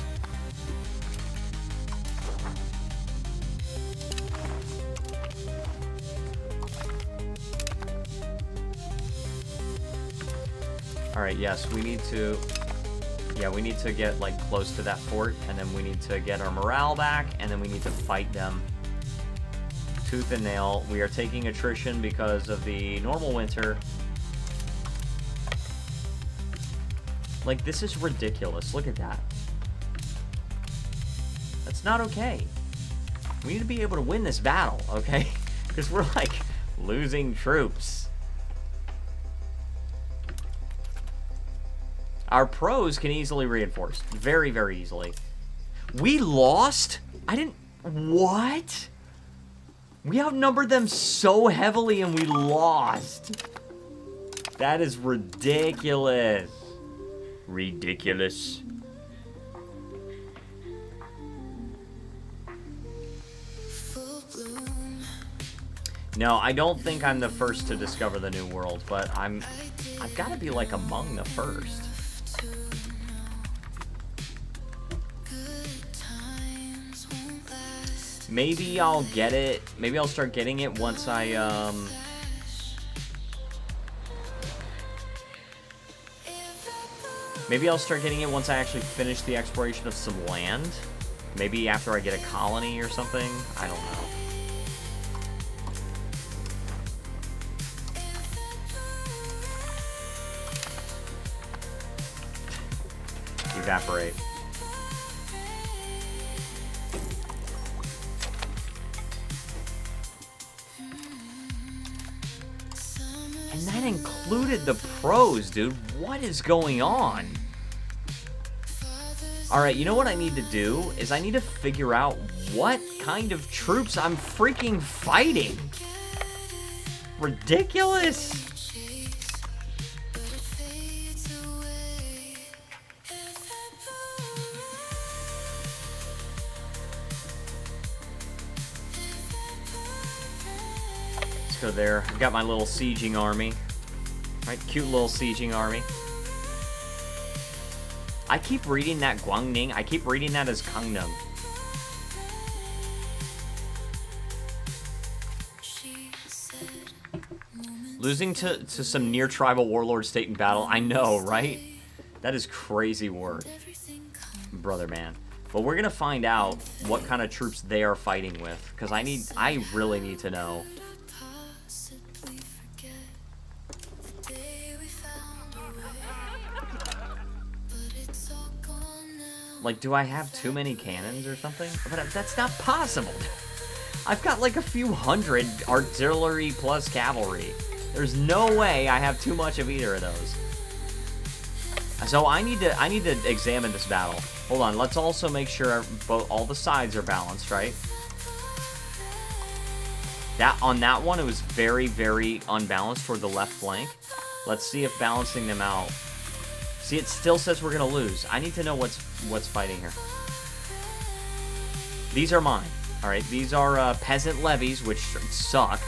A: Alright, yes, we need to... Yeah, we need to get, like, close to that fort, and then we need to get our morale back, and then we need to fight them tooth and nail. We are taking attrition because of the normal winter. Like, this is ridiculous. Look at that. That's not okay. We need to be able to win this battle, okay? Because we're, like, losing troops. Our pros can easily reinforce. Very, very easily. We lost? I didn't... What? We outnumbered them so heavily and we lost. That is ridiculous. Ridiculous. No, I don't think I'm the first to discover the New World, but I've got to be, like, among the first. Maybe I'll get it. Maybe I'll start getting it once I, Maybe I'll start getting it once I actually finish the exploration of some land. Maybe after I get a colony or something. I don't know. Evaporate. And that included the pros, dude. What is going on? Alright, you know what I need to do? Is I need to figure out what kind of troops I'm freaking fighting. Ridiculous. Go there. I've got my little sieging army. Right, cute little sieging army. I keep reading that Guangning. I keep reading that as Kingdom. Losing to some near tribal warlord state in battle. I know, right? That is crazy work, brother man. But we're gonna find out what kind of troops they are fighting with, because I really need to know. Like, do I have too many cannons or something? But that's not possible. I've got like a few hundred artillery plus cavalry. There's no way I have too much of either of those. So I need to examine this battle. Hold on, let's also make sure all the sides are balanced, right? On that one, it was very, very unbalanced toward the left flank. Let's see if balancing them out. See, it still says we're gonna lose. I need to know what's fighting here. These are mine. All right, these are peasant levies, which suck.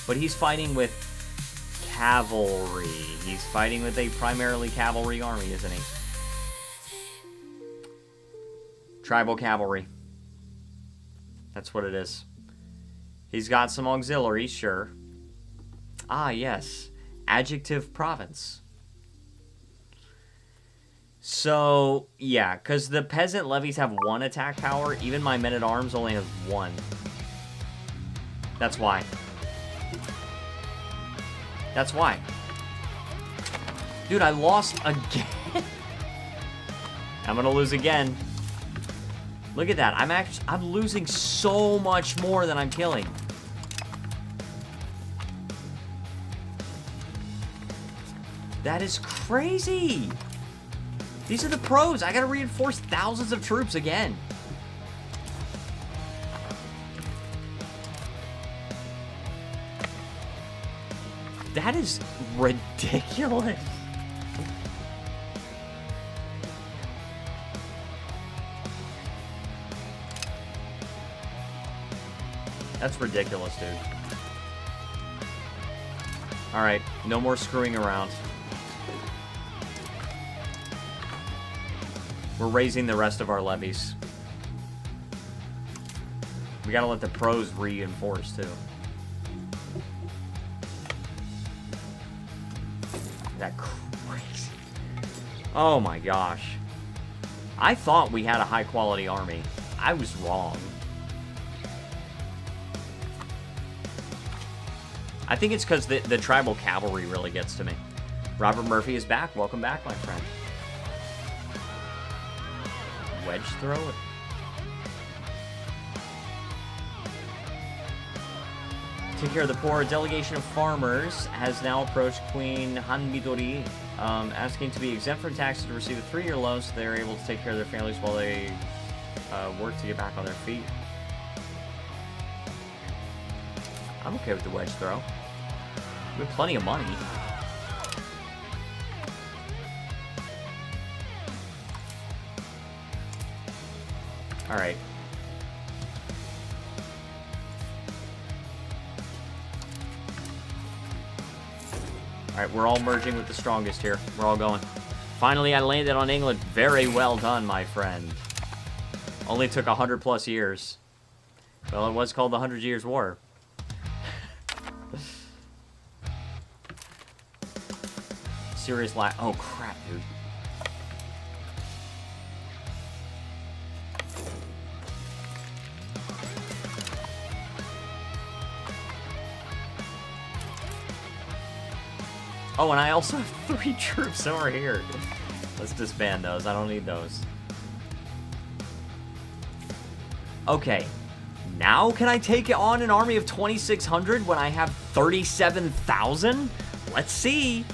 A: But he's fighting with cavalry. He's fighting with a primarily cavalry army, isn't he? Tribal cavalry. That's what it is. He's got some auxiliaries, sure. Ah, yes. Adjective province. So, yeah, because the peasant levies have 1 attack power. Even my men-at-arms only have 1. That's why. That's why. Dude, I lost again. I'm gonna lose again. Look at that. I'm losing so much more than I'm killing. That is crazy. These are the pros. I gotta reinforce thousands of troops again. That is ridiculous. That's ridiculous, dude. Alright, no more screwing around. We're raising the rest of our levies. We gotta let the pros reinforce, too. That crazy. Oh my gosh. I thought we had a high quality army. I was wrong. I think it's because the tribal cavalry really gets to me. Robert Murphy is back. Welcome back, my friend. Wedge throw it. Take care of the poor. A delegation of farmers has now approached Queen Hanmidori, asking to be exempt from taxes to receive a 3-year loan so they are able to take care of their families while they work to get back on their feet. I'm okay with the wedge throw. We have plenty of money. Alright. Alright, we're all merging with the strongest here. We're all going. Finally, I landed on England. Very well done, my friend. Only took 100+ years. Well, it was called the 100 Years' War. Serious lag. Oh, crap, dude. Oh, and I also have 3 troops over here. Let's disband those. I don't need those. Okay. Now can I take on an army of 2,600 when I have 37,000? Let's see.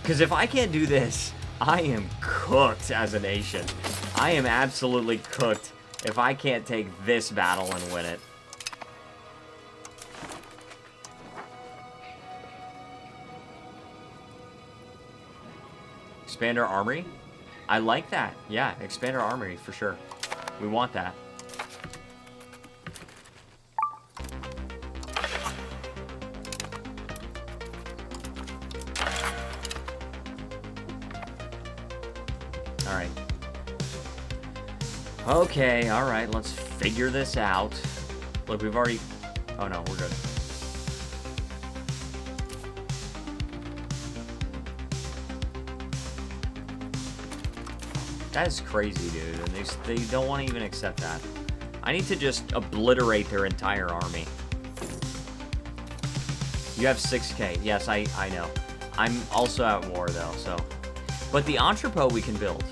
A: Because if I can't do this, I am cooked as a nation. I am absolutely cooked if I can't take this battle and win it. Expand our armory? I like that. Yeah, expand our armory for sure. We want that. Alright. Okay, alright, let's figure this out. Look, we've already... Oh no, we're good. That is crazy, dude, and they don't want to even accept that. I need to just obliterate their entire army. You have 6K. Yes, I know. I'm also at war, though, so... But the entrepot we can build.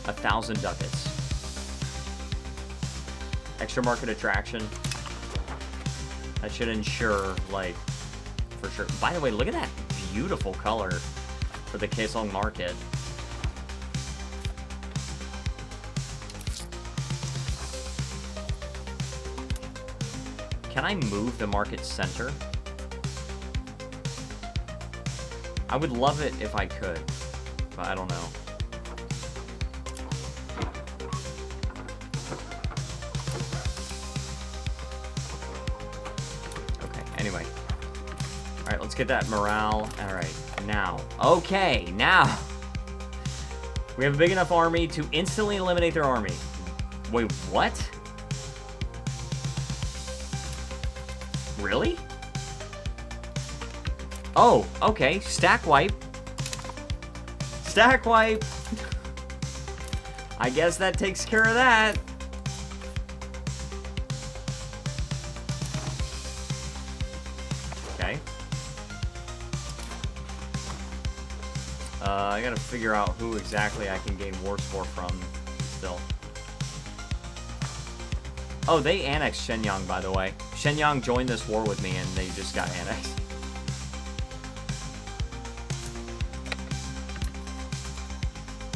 A: $1,000 ducats. Extra market attraction. That should ensure, like, for sure. By the way, look at that beautiful color for the Kaesong market. Can I move the market center? I would love it if I could, but I don't know. Anyway. Alright, let's get that morale. Alright, now. Okay, now. We have a big enough army to instantly eliminate their army. Wait, what? Really? Oh, okay. Stack wipe. Stack wipe. I guess that takes care of that. Okay. I gotta figure out who exactly I can gain war score from still. Oh, they annexed Shenyang, by the way. Shenyang joined this war with me, and they just got annexed.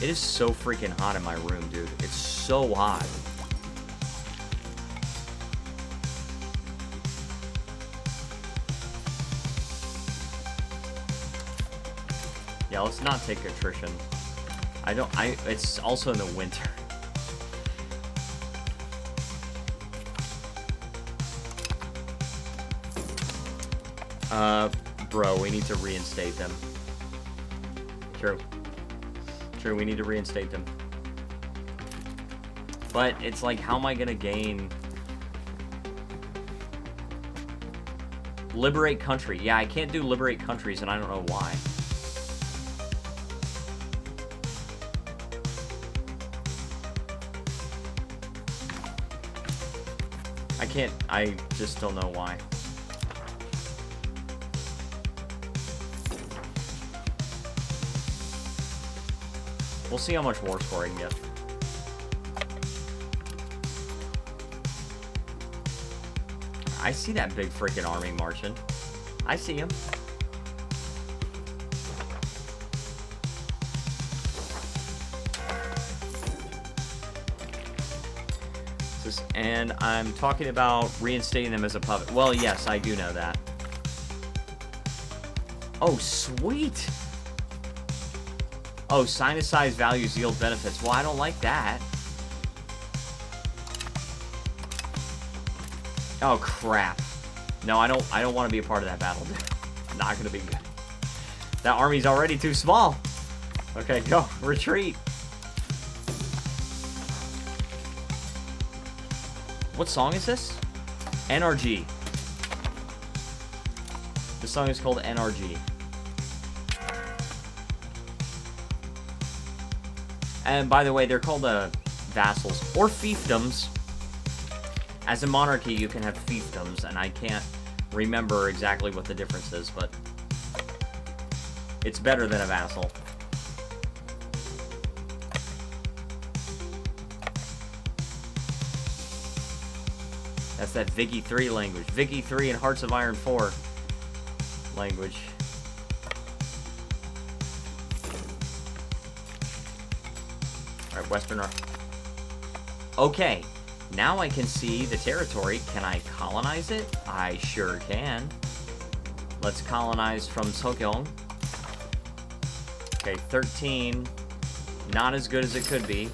A: It is so freaking hot in my room, dude. It's so hot. Yeah, let's not take attrition. It's also in the winter. Bro, we need to reinstate them. True. True, we need to reinstate them. But it's like, how am I gonna gain... Liberate country. Yeah, I can't do liberate countries, and I don't know why. I just don't know why. We'll see how much war score I can get. I see that big freaking army marching. I see him. And I'm talking about reinstating them as a puppet. Well, yes, I do know that. Oh, sweet! Oh, sinus-size values yield benefits. Well, I don't like that. Oh, crap. No, I don't want to be a part of that battle, dude. Not gonna be good. That army's already too small. Okay, go. Retreat. What song is this? NRG. This song is called NRG. And by the way, they're called vassals or fiefdoms. As a monarchy, you can have fiefdoms, and I can't remember exactly what the difference is, but it's better than a vassal. That's that Viggy 3 language. Viggy 3 and Hearts of Iron 4 language. Alright, Western... Okay, now I can see the territory. Can I colonize it? I sure can. Let's colonize from Seogyeong. Okay, 13. Not as good as it could be.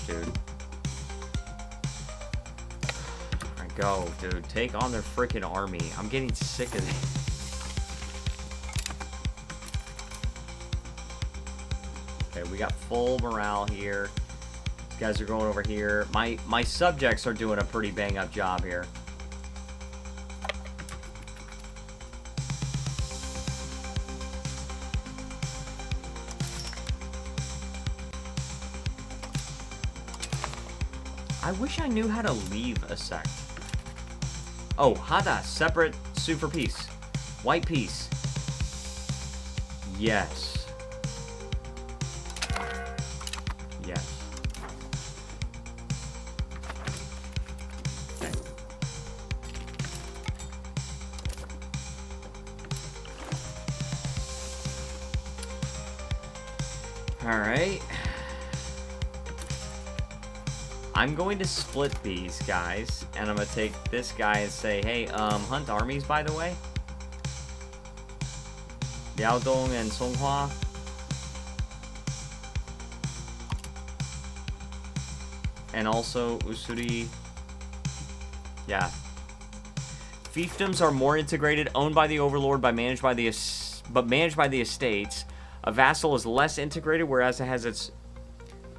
A: Dude. Alright, go, dude. Take on their freaking army. I'm getting sick of it. Okay, we got full morale here. These guys are going over here. My subjects are doing a pretty bang-up job here. I wish I knew how to leave a sect. Oh, Hada, separate, sue for peace. White peace. Yes. Yes. Okay. Alright. I'm going to split these guys, and I'm going to take this guy and say, hey, hunt armies, by the way. Liaodong and Songhua. And also Usuri. Yeah. Fiefdoms are more integrated, owned by the overlord, but managed by the estates. A vassal is less integrated, whereas it has its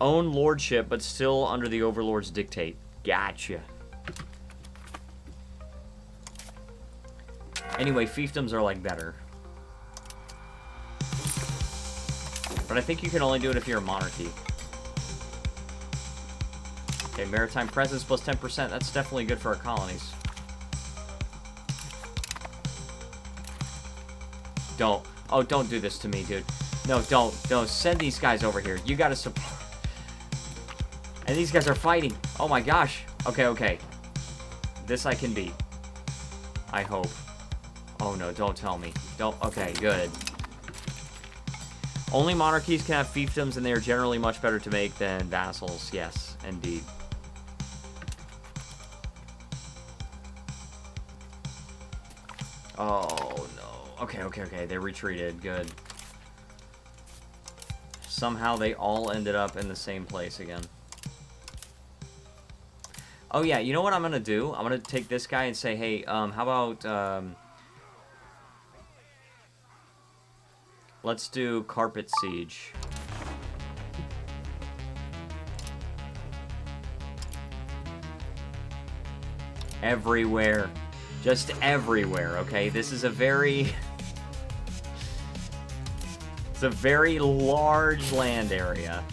A: own lordship, but still under the overlord's dictate. Gotcha. Anyway, fiefdoms are like better. But I think you can only do it if you're a monarchy. Okay, maritime presence plus 10%. That's definitely good for our colonies. Don't. Oh, don't do this to me, dude. No, don't. Don't. Send these guys over here. You gotta support. And these guys are fighting. Oh my gosh. Okay, okay. This I can beat. I hope. Oh no, don't tell me. Don't. Okay, good. Only monarchies can have fiefdoms, and they are generally much better to make than vassals. Yes, indeed. Oh no. Okay, okay, okay. They retreated. Good. Somehow they all ended up in the same place again. Oh yeah, you know what I'm gonna do? I'm gonna take this guy and say, hey, how about, let's do Carpet Siege. Everywhere. Just everywhere, okay? This is a very... It's a very large land area.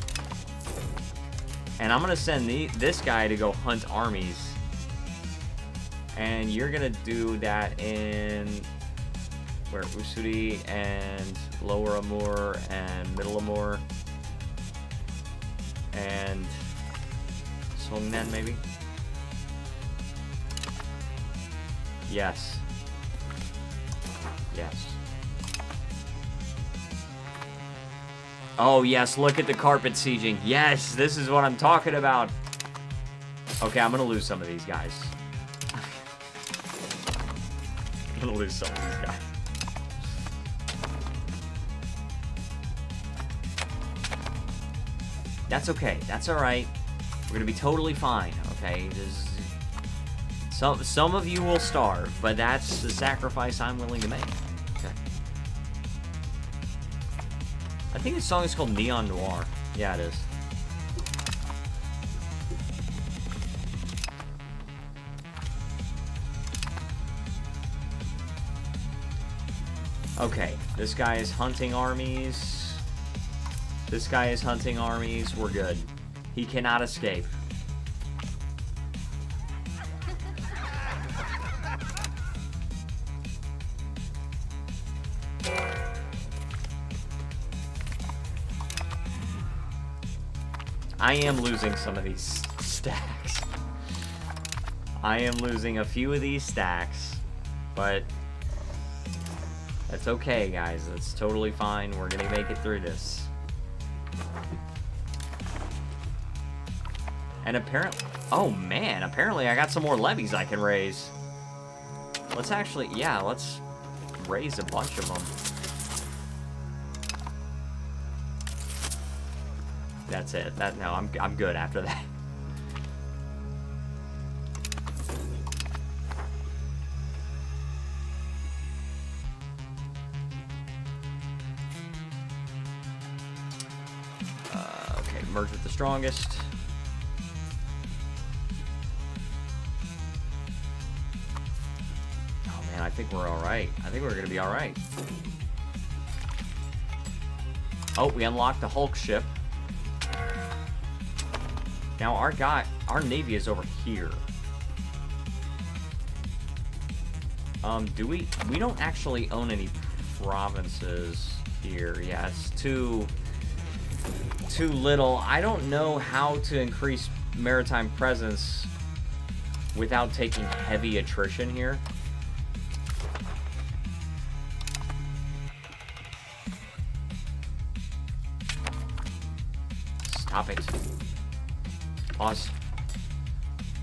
A: And I'm gonna send this guy to go hunt armies. And you're gonna do that in... Where? Usuri and Lower Amur and Middle Amur. And... Songnan, maybe? Yes. Yes. Oh, yes, look at the carpet sieging. Yes, this is what I'm talking about. Okay, I'm gonna lose some of these guys. I'm gonna lose some of these guys. That's okay. That's alright. We're gonna be totally fine, okay? Some of you will starve, but that's the sacrifice I'm willing to make. Okay. I think this song is called Neon Noir. Yeah, it is. Okay, this guy is hunting armies. This guy is hunting armies. We're good. He cannot escape. I am losing some of these stacks. I am losing a few of these stacks, but that's okay, guys. That's totally fine. We're gonna make it through this. And apparently, oh man, apparently I got some more levies I can raise. Let's actually, yeah, let's raise a bunch of them. That's it. No, I'm good after that. Okay, merge with the strongest. Oh man, I think we're all right. I think we're gonna be all right. Oh, we unlocked the Hulk ship. Now our navy is over here. We don't actually own any provinces here. Yeah, it's too little. I don't know how to increase maritime presence without taking heavy attrition here. Stop it. Pause.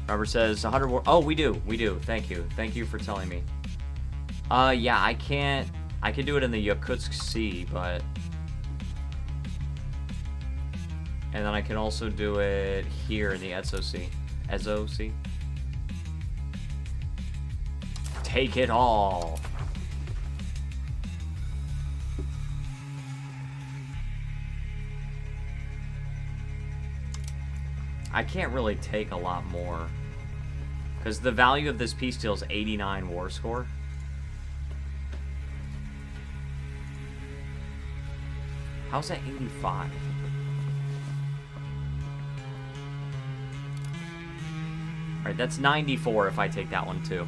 A: Robert says 100 war. Oh, we do. Thank you. Thank you for telling me. Yeah, I can't. I could do it in the Yakutsk Sea, but... And then I can also do it here in the Ezo Sea. Ezo Sea. Take it all! I can't really take a lot more. Because the value of this peace deal is 89 war score. How's that 85? Alright, that's 94 if I take that one too.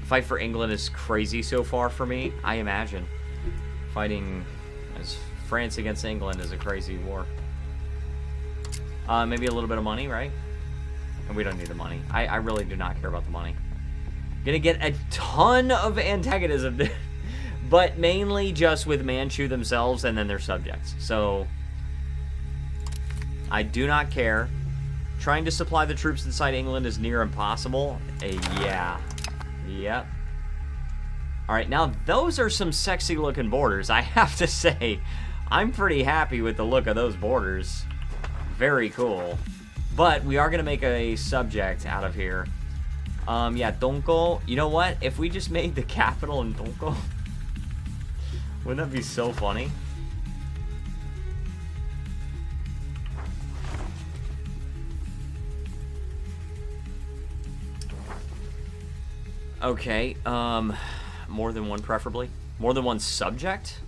A: Fight for England is crazy so far for me, I imagine. Fighting as France against England is a crazy war. Maybe a little bit of money, right? And we don't need the money. I really do not care about the money. Gonna get a ton of antagonism, but mainly just with Manchu themselves and then their subjects. So, I do not care. Trying to supply the troops inside England is near impossible. Yeah. Yep. Alright, now those are some sexy looking borders. I have to say, I'm pretty happy with the look of those borders. Very cool. But we are going to make a subject out of here. Yeah, Donko. You know what? If we just made the capital in Donko, wouldn't that be so funny? Okay, more than one preferably. More than one subject?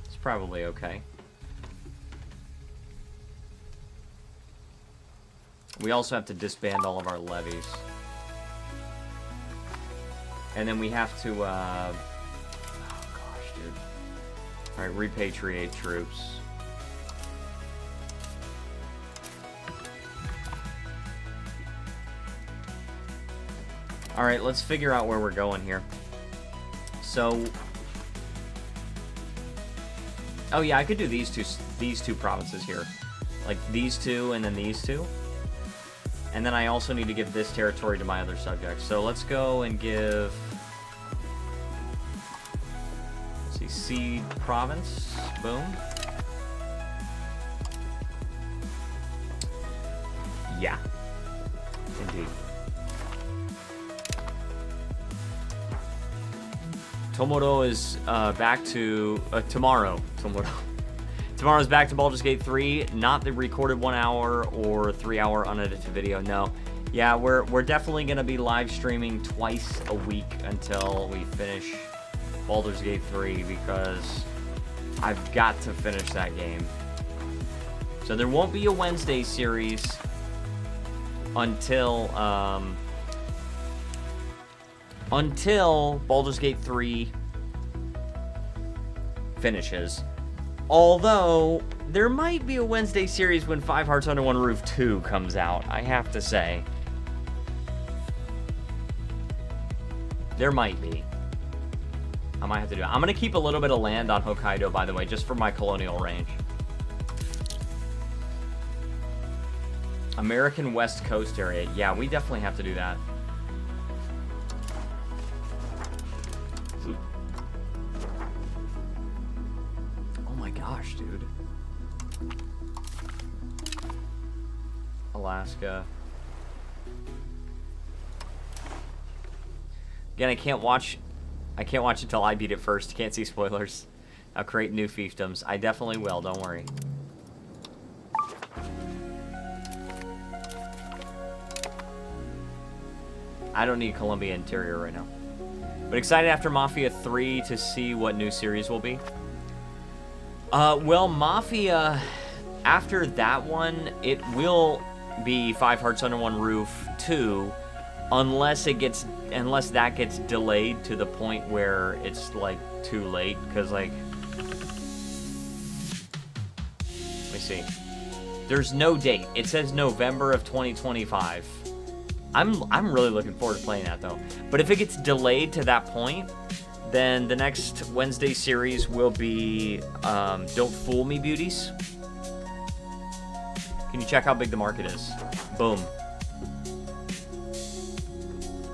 A: It's probably okay. We also have to disband all of our levies. And then we have to, oh gosh, dude. Alright, repatriate troops. Alright, let's figure out where we're going here. So... Oh yeah, I could do these two provinces here. Like these two and then these two. And then I also need to give this territory to my other subjects. So let's go and give... Let's see, Seed Province. Boom. Yeah. Indeed. Tomoro is back to... tomorrow. Tomorrow's back to Baldur's Gate 3, not the recorded 1 hour or 3 hour unedited video, no. Yeah, we're definitely going to be live streaming twice a week until we finish Baldur's Gate 3 because I've got to finish that game. So there won't be a Wednesday series until Baldur's Gate 3 finishes. Although, there might be a Wednesday series when 5 Hearts Under One Roof 2 comes out, I have to say. There might be. I might have to do it. I'm going to keep a little bit of land on Hokkaido, by the way, just for my colonial range. American West Coast area. Yeah, we definitely have to do that. Gosh, dude. Alaska. Again, I can't watch until I beat it first. Can't see spoilers. I'll create new fiefdoms. I definitely will, don't worry. I don't need Columbia Interior right now. But excited after Mafia 3 to see what new series will be. Well, Mafia, after that one, it will be 5 Hearts Under One Roof 2, unless that gets delayed to the point where it's, like, too late, because, like, let me see. There's no date. It says November of 2025. I'm really looking forward to playing that, though. But if it gets delayed to that point, then the next Wednesday series will be Don't Fool Me, Beauties. Can you check how big the market is? Boom.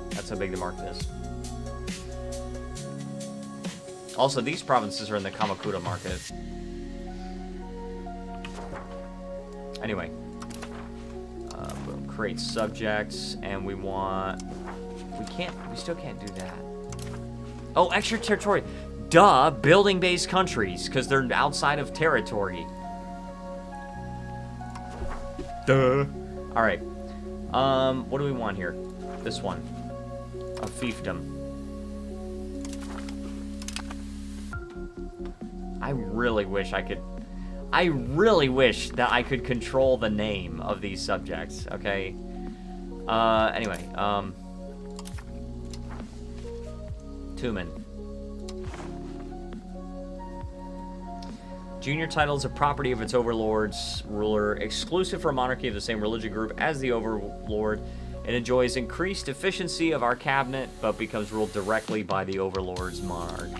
A: That's how big the market is. Also, these provinces are in the Kamakura market. Anyway. Boom. Create subjects, and we want... We still can't do that. Oh, extra territory. Duh, building-based countries, because they're outside of territory. Duh. Alright. What do we want here? This one. A fiefdom. I really wish that I could control the name of these subjects, okay? Anyway, Tumen. Junior titles are property of its overlord's ruler, exclusive for a monarchy of the same religion group as the overlord. It enjoys increased efficiency of our cabinet, but becomes ruled directly by the overlord's monarch.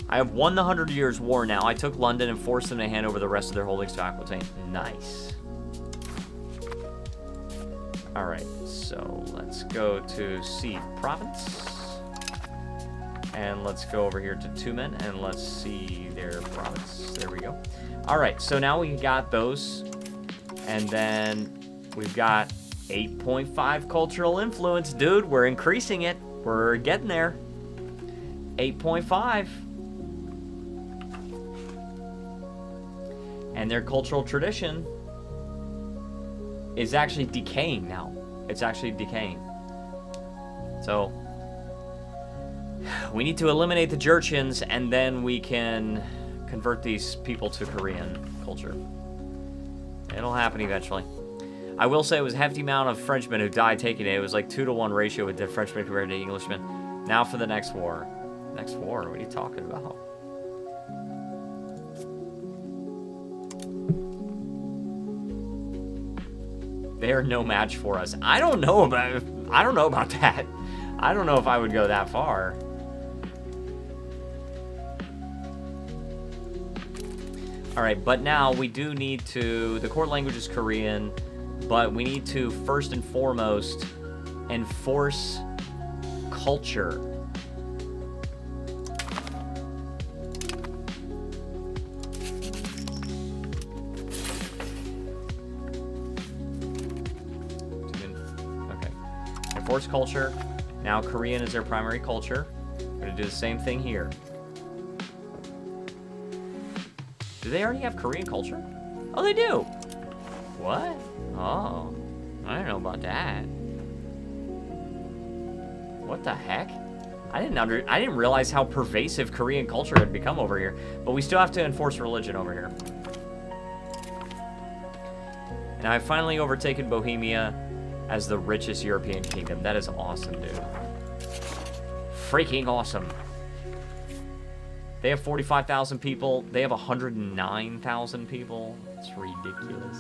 A: I have won the 100 Years' War now. I took London and forced them to hand over the rest of their holdings to Aquitaine. Nice. Alright, so let's go to Siege Province. And let's go over here to Tumen, and let's see their province. There we go. Alright, so now we got those. And then we've got 8.5 cultural influence. Dude, we're increasing it. We're getting there. 8.5. And their cultural tradition is actually decaying now. It's actually decaying. So, we need to eliminate the Jurchens, and then we can convert these people to Korean culture. It'll happen eventually. I will say it was a hefty amount of Frenchmen who died taking it. It was like 2-to-1 ratio with the Frenchmen compared to Englishmen. Now for the next war. Next war? What are you talking about? They are no match for us. I don't know about that. I don't know if I would go that far. Alright, but now we do need to... The court language is Korean, but we need to, first and foremost, enforce culture. Okay. Enforce culture. Now Korean is their primary culture. We're going to do the same thing here. Do they already have Korean culture? Oh, they do. What? Oh, I don't know about that. What the heck? I didn't realize how pervasive Korean culture had become over here. But we still have to enforce religion over here. And I've finally overtaken Bohemia as the richest European kingdom. That is awesome, dude. Freaking awesome. They have 45,000 people. They have 109,000 people. It's ridiculous.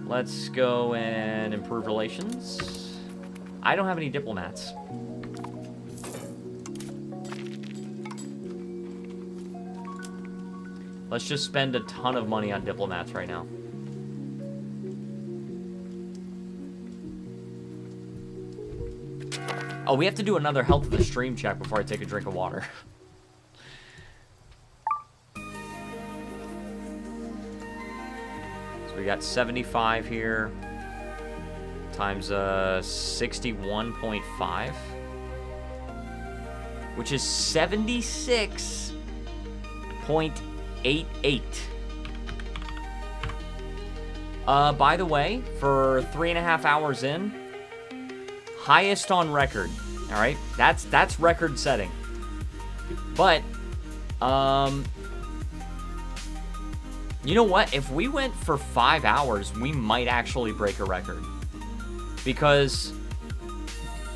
A: Let's go and improve relations. I don't have any diplomats. Let's just spend a ton of money on diplomats right now. Oh, we have to do another health of the stream check before I take a drink of water. We got 75 here times 61.5, which is 76.88. By the way, for 3.5 hours in, highest on record. All right, that's record setting. But you know what? If we went for 5 hours, we might actually break a record. Because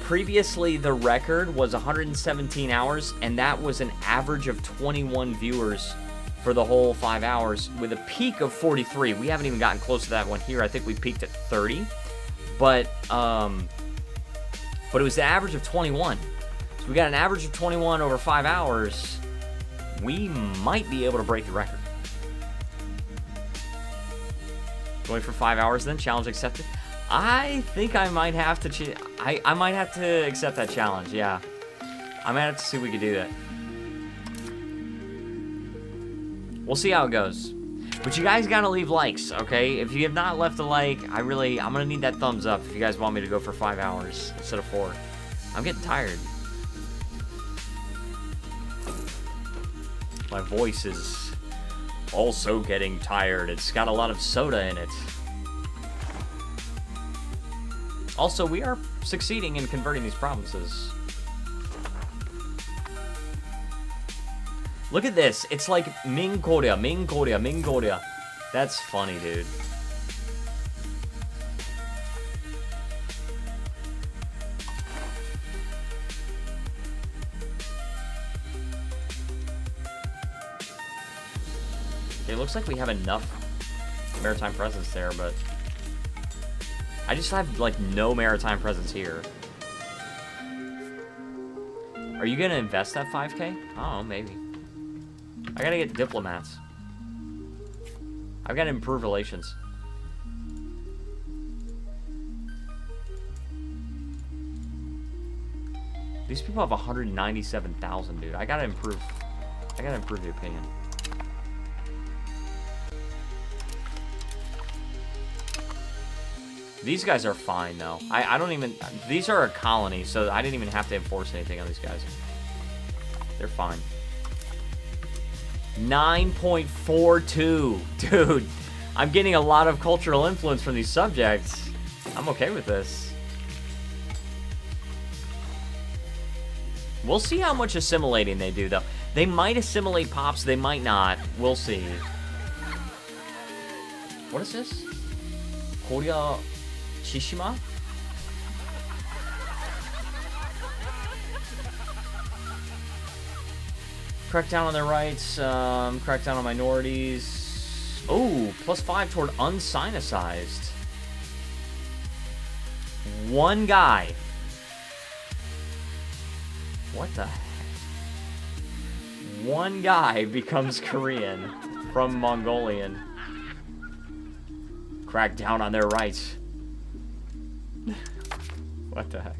A: previously the record was 117 hours, and that was an average of 21 viewers for the whole 5 hours, with a peak of 43. We haven't even gotten close to that one here. I think we peaked at 30. But it was the average of 21. So we got an average of 21 over 5 hours. We might be able to break the record. Going for 5 hours then. Challenge accepted. I think I might have to... I might have to accept that challenge, yeah. I might have to see if we can do that. We'll see how it goes. But you guys gotta leave likes, okay? If you have not left a like, I'm gonna need that thumbs up if you guys want me to go for 5 hours instead of 4. I'm getting tired. My voice is also getting tired. It's got a lot of soda in it. Also, we are succeeding in converting these provinces. Look at this. It's like Ming Goryeo, Ming Goryeo, Ming Goryeo. That's funny, dude. Okay, it looks like we have enough maritime presence there, but I just have, like, no maritime presence here. Are you gonna invest that 5K? Oh, maybe. I gotta get diplomats. I've gotta improve relations. These people have 197,000, dude. I gotta improve the opinion. These guys are fine, though. I don't even... These are a colony, so I didn't even have to enforce anything on these guys. They're fine. 9.42. Dude, I'm getting a lot of cultural influence from these subjects. I'm okay with this. We'll see how much assimilating they do, though. They might assimilate pops, they might not. We'll see. What is this? Goryeo Chishima? Crack down on their rights, crack down on minorities. Oh, +5 toward unsinicized. One guy. What the heck? One guy becomes Korean from Mongolian. Crack down on their rights. What the heck?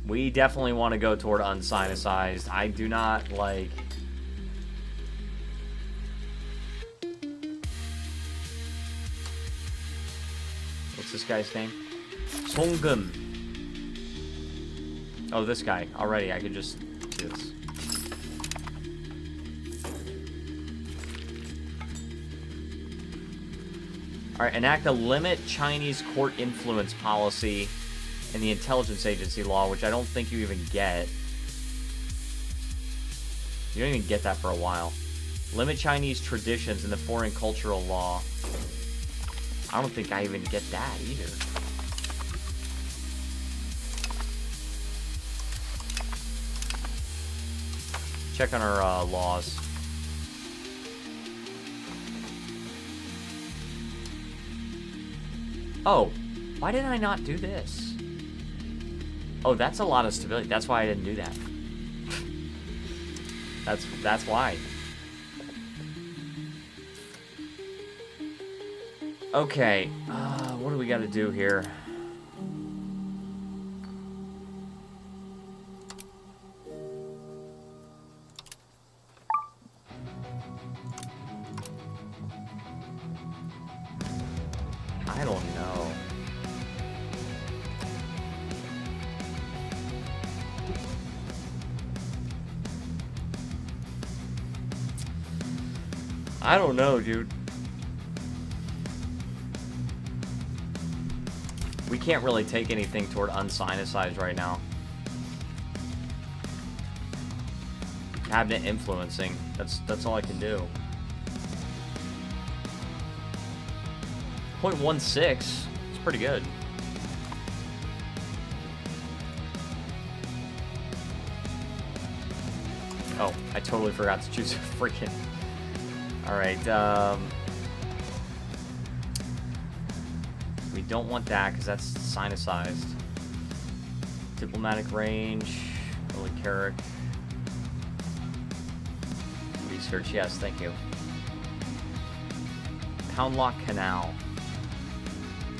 A: We definitely want to go toward unsinicized. I do not like... What's this guy's name? Songgum. Oh, this guy. Already, I could just do this. Alright, enact a limit Chinese court influence policy in the intelligence agency law, which I don't think you even get. You don't even get that for a while. Limit Chinese traditions in the foreign cultural law. I don't think I even get that either. Check on our laws. Oh, why did I not do this? Oh, that's a lot of stability. That's why I didn't do that. That's why. Okay, what do we got to do here? I don't know. I don't know, dude. We can't really take anything toward unsinicized right now. Cabinet influencing. That's all I can do. 0.16. It's pretty good. Oh, I totally forgot to choose a freaking... Alright, we don't want that because that's sinicized. Diplomatic range, early Carrick. Research, yes, thank you. Pound Lock Canal.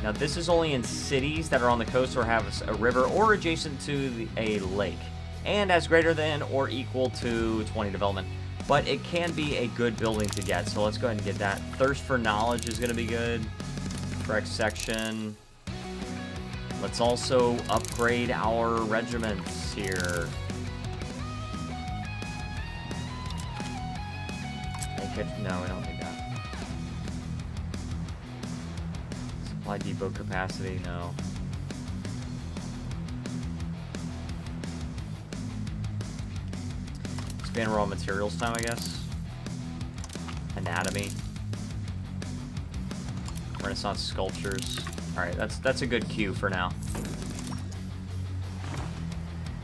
A: Now, this is only in cities that are on the coast or have a river or adjacent to a lake, and has greater than or equal to 20 development. But it can be a good building to get, so let's go ahead and get that. Thirst for Knowledge is going to be good. Correct section. Let's also upgrade our regiments here. No, we don't need that. Supply depot capacity, no. Expand raw materials time, I guess. Anatomy. Renaissance sculptures. Alright, that's a good cue for now.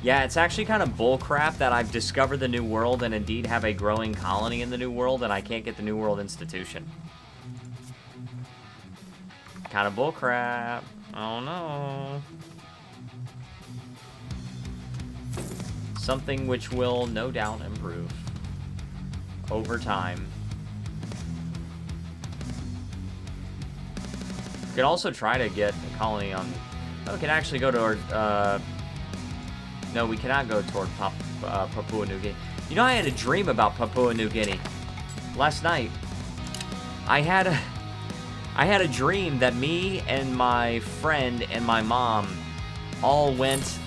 A: Yeah, it's actually kind of bullcrap that I've discovered the New World and indeed have a growing colony in the New World, and I can't get the New World institution. Kind of bullcrap. Oh no. Something which will no doubt improve over time. We could also try to get a colony on... Oh, we can actually go to our... No, we cannot go toward Papua New Guinea. You know, I had a dream about Papua New Guinea last night. I had a dream that me and my friend and my mom all went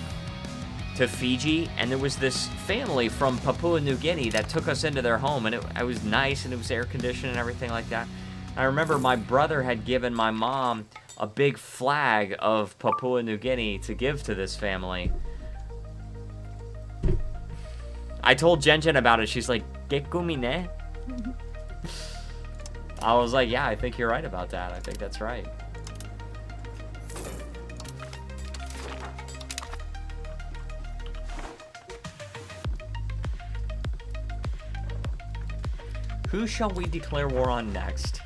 A: to Fiji, and there was this family from Papua New Guinea that took us into their home, and it was nice, and it was air conditioned and everything like that. I remember my brother had given my mom a big flag of Papua New Guinea to give to this family. I told Jen about it. She's like, "Gekumine." I was like, yeah, I think you're right about that. I think that's right. Who shall we declare war on next?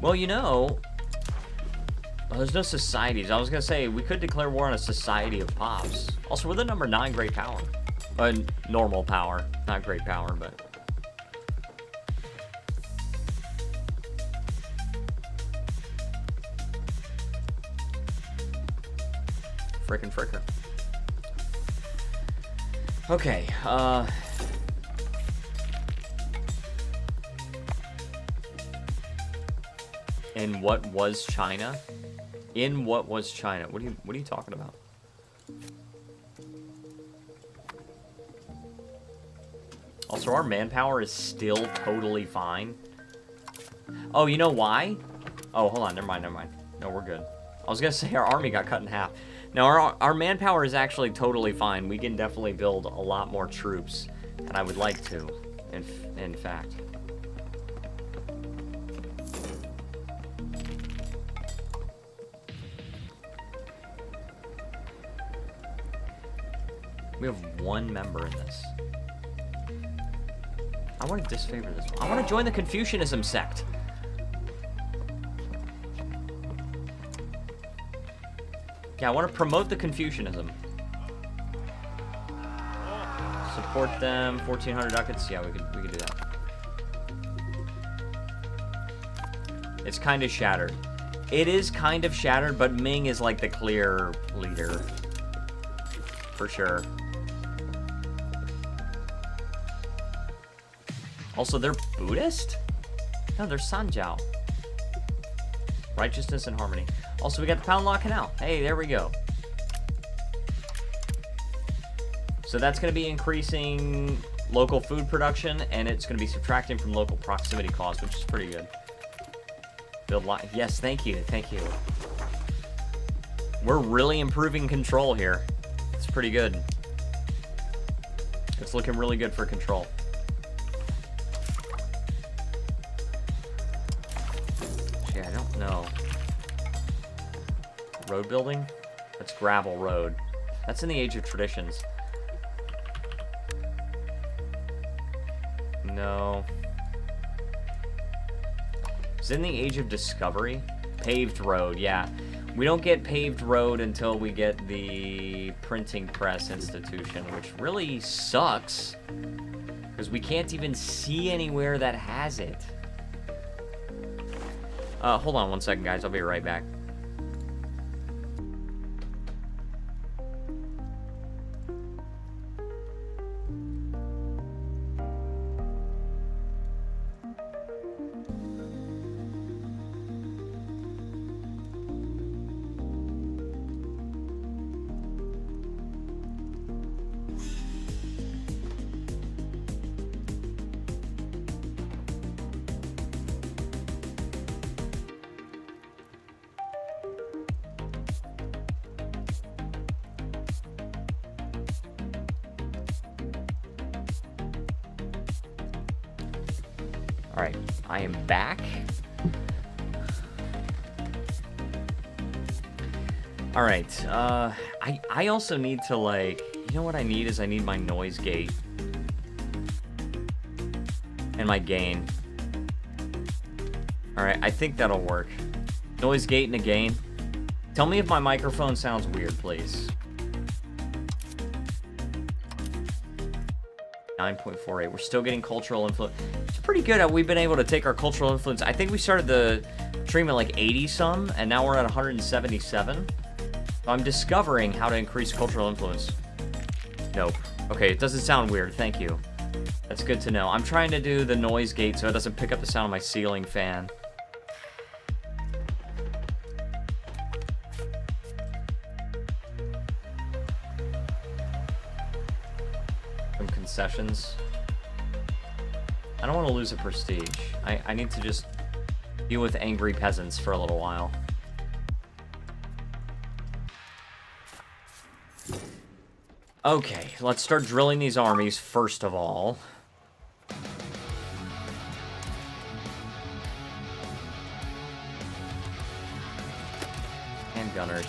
A: Well, you know, there's no societies. I was going to say, we could declare war on a society of pops. Also, we're the number 9 great power. Normal power. Not great power, but... Frickin' fricker. Okay, in what was China? In what was China? What are you talking about? Also, our manpower is still totally fine. Oh, you know why? Oh, hold on. Never mind. No, we're good. I was going to say our army got cut in half. No, our manpower is actually totally fine. We can definitely build a lot more troops, and I would like to, in fact. We have one member in this. I want to disfavor this one. I want to join the Confucianism sect. Yeah, I want to promote the Confucianism. Support them. 1,400 ducats. Yeah, we could do that. It's kind of shattered. It is kind of shattered, but Ming is like the clear leader. For sure. Also, they're Buddhist? No, they're Sanjiao. Righteousness and harmony. Also, we got the Pound Law Canal. Hey, there we go. So that's going to be increasing local food production, and it's going to be subtracting from local proximity costs, which is pretty good. Build lot. Yes, thank you. Thank you. We're really improving control here. It's pretty good. It's looking really good for control. I don't know. Road building? That's gravel road. That's in the Age of Traditions. No. It's in the Age of Discovery. Paved road, yeah. We don't get paved road until we get the printing press institution, which really sucks. Because we can't even see anywhere that has it. Hold on one second, guys. I'll be right back. Alright, I am back. Alright, I also need to, like, you know what I need is I need my noise gate. And my gain. Alright, I think that'll work. Noise gate and a gain. Tell me if my microphone sounds weird, please. 9.48. We're still getting cultural influence. It's pretty good. We've been able to take our cultural influence. I think we started the stream at like 80 some, and now we're at 177. So I'm discovering how to increase cultural influence. Nope. Okay, it doesn't sound weird. Thank you. That's good to know. I'm trying to do the noise gate so it doesn't pick up the sound of my ceiling fan. Sessions. I don't want to lose a prestige. I need to just deal with angry peasants for a little while. Okay, let's start drilling these armies first of all. And gunners.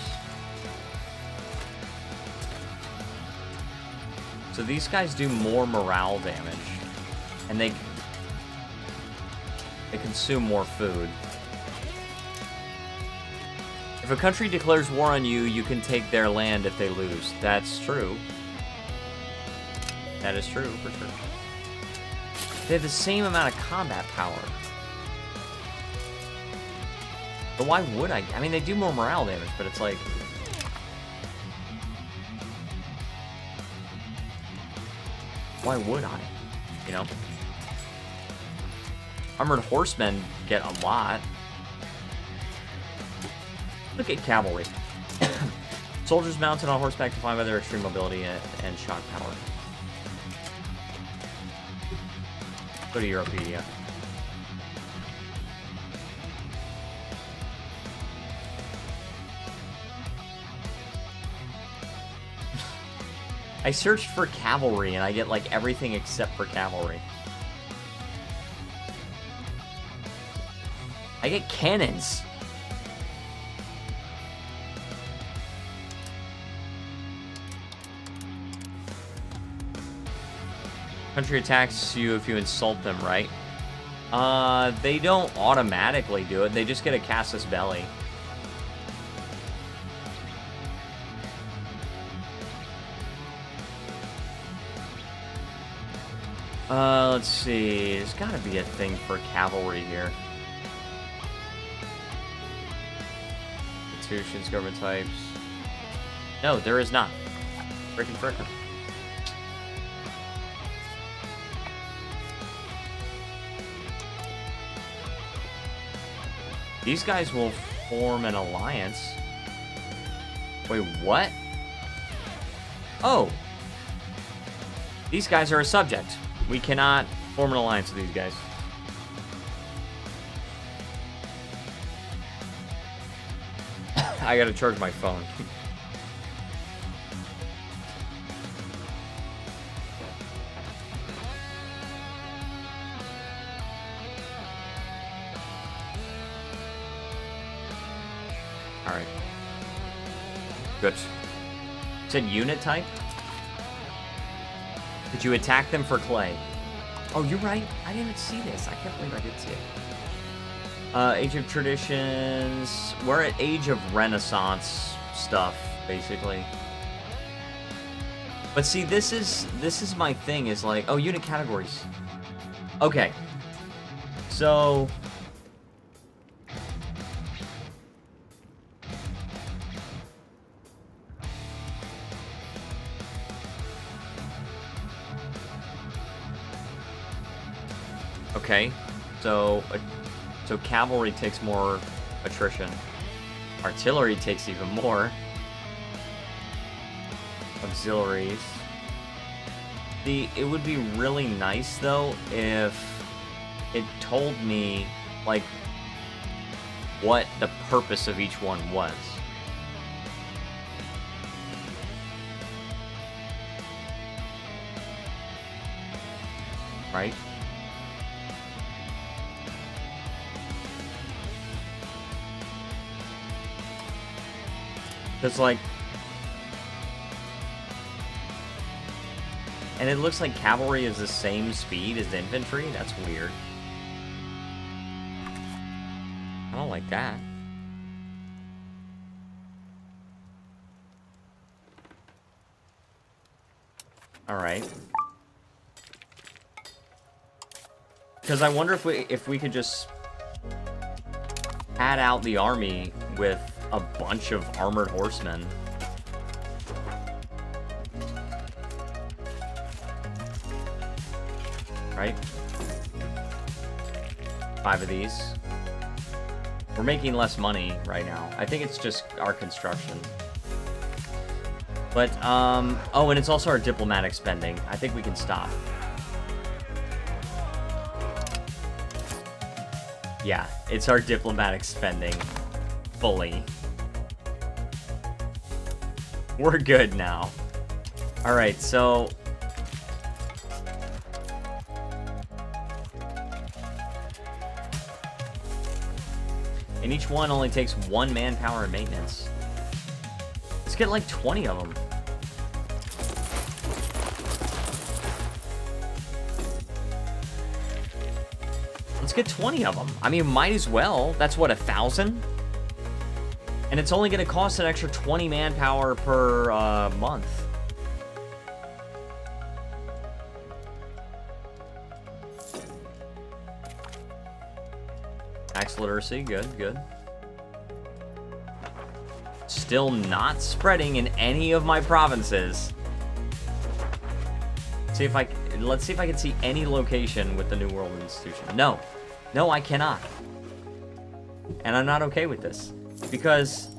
A: So these guys do more morale damage, and they consume more food. If a country declares war on you, you can take their land if they lose. That's true. That is true, for sure. They have the same amount of combat power. But why would I? I mean, they do more morale damage, but it's like... why would I? You know? Armored horsemen get a lot. Look at cavalry. Soldiers mounted on horseback defined by their extreme mobility and shock power. Go to Europedia. I searched for cavalry and I get like everything except for cavalry. I get cannons. Country attacks you if you insult them, right? They don't automatically do it. They just get a casus belli. Let's see. There's gotta be a thing for cavalry here. Institutions, government types. No, there is not. Frickin' frickin'. These guys will form an alliance. Wait, what? Oh. These guys are a subject. We cannot form an alliance with these guys. I gotta charge my phone. Alright. Good. You said unit type? Did you attack them for clay? Oh, you're right. I didn't see this. I can't believe I did see it. Age of Traditions. We're at Age of Renaissance stuff, basically. But see, this is my thing, is like, oh, unit categories. Okay. So Okay, so cavalry takes more attrition. Artillery takes even more. Auxiliaries. It would be really nice, though, if it told me, like, what the purpose of each one was. Right? Because, like... And it looks like cavalry is the same speed as infantry? That's weird. I don't like that. Alright. Because I wonder if we could just pad out the army with a bunch of armored horsemen. Right? 5 of these. We're making less money right now. I think it's just our construction. But, oh, and it's also our diplomatic spending. I think we can stop. Yeah, it's our diplomatic spending. Fully. We're good now. Alright, so... And each one only takes 1 manpower and maintenance. Let's get like 20 of them. Let's get 20 of them. I mean, might as well. That's what, 1,000? And it's only going to cost an extra 20 manpower per month. Tax literacy, good, good. Still not spreading in any of my provinces. Let's see if I can see any location with the New World Institution. No. No, I cannot. And I'm not okay with this. Because...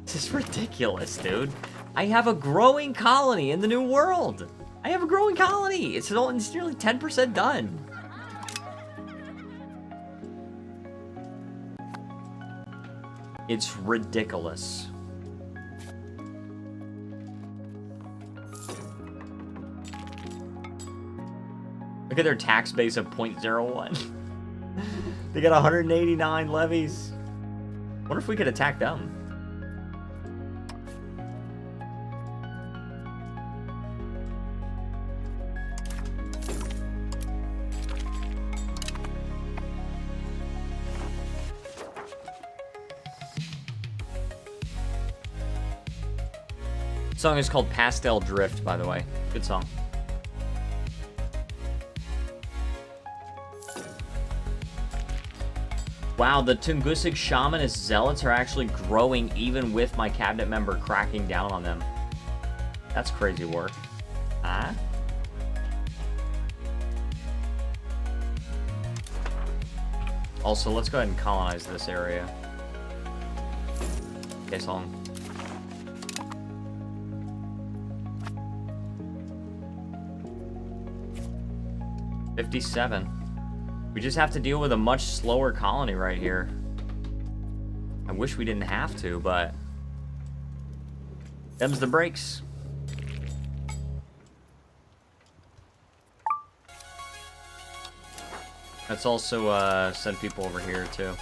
A: this is ridiculous, dude. I have a growing colony in the New World. I have a growing colony. It's nearly 10% done. It's ridiculous. Look at their tax base of 0.01. They got 189 levies. Wonder if we could attack them. The song is called Pastel Drift, by the way. Good song. Wow, the Tungusic Shamanist Zealots are actually growing even with my cabinet member cracking down on them. That's crazy work. Huh? Also, let's go ahead and colonize this area. Okay, song. $57. We just have to deal with a much slower colony right here. I wish we didn't have to, but... them's the breaks. Let's also send people over here, too.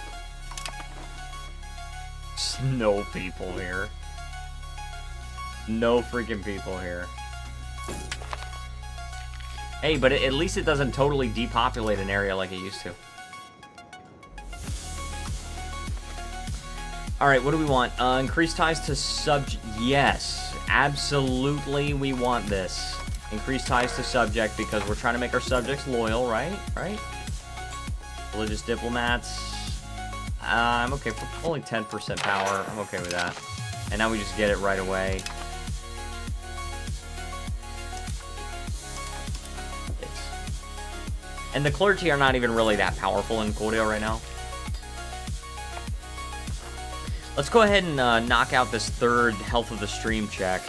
A: Just no people here. No freaking people here. Hey, but at least it doesn't totally depopulate an area like it used to. Alright, what do we want? Increase ties to yes, absolutely we want this. Increase ties to subject because we're trying to make our subjects loyal, right? Right? Religious diplomats. I'm okay for only 10% power. I'm okay with that. And now we just get it right away. And the clergy are not even really that powerful in Goryeo right now. Let's go ahead and knock out this third health of the stream check.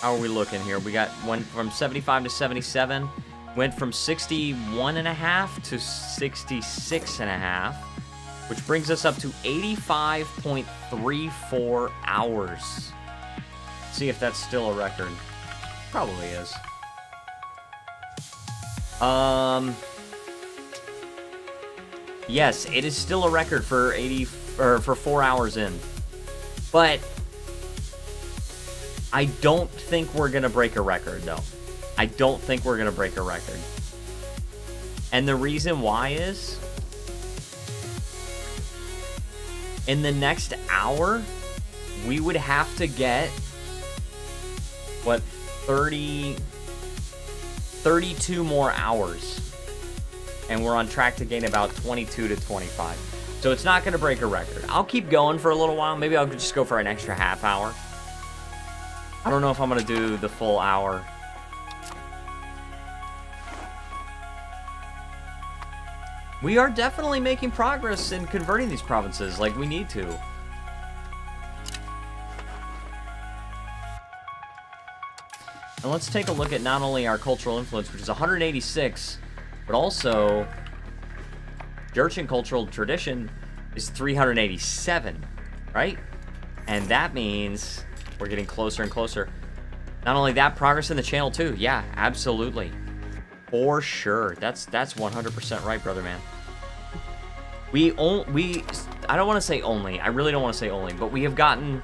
A: How are we looking here? We went from 75 to 77. Went from 61.5 to 66.5. Which brings us up to 85.34 hours. Let's see if that's still a record. Probably is. Yes, it is still a record for 4 hours in. But I don't think we're gonna break a record, though. I don't think we're gonna break a record. And the reason why is, in the next hour, we would have to get, what, 32 more hours. And we're on track to gain about 22 to 25. So it's not going to break a record. I'll keep going for a little while. Maybe I'll just go for an extra half hour. I don't know if I'm going to do the full hour. We are definitely making progress in converting these provinces like we need to. And let's take a look at not only our cultural influence, which is 186, but also Jurchen cultural tradition is 387, right? And that means we're getting closer and closer. Not only that, progress in the channel too. Yeah, absolutely. For sure. That's 100% right, brother man. I don't want to say only. I really don't want to say only, but we have gotten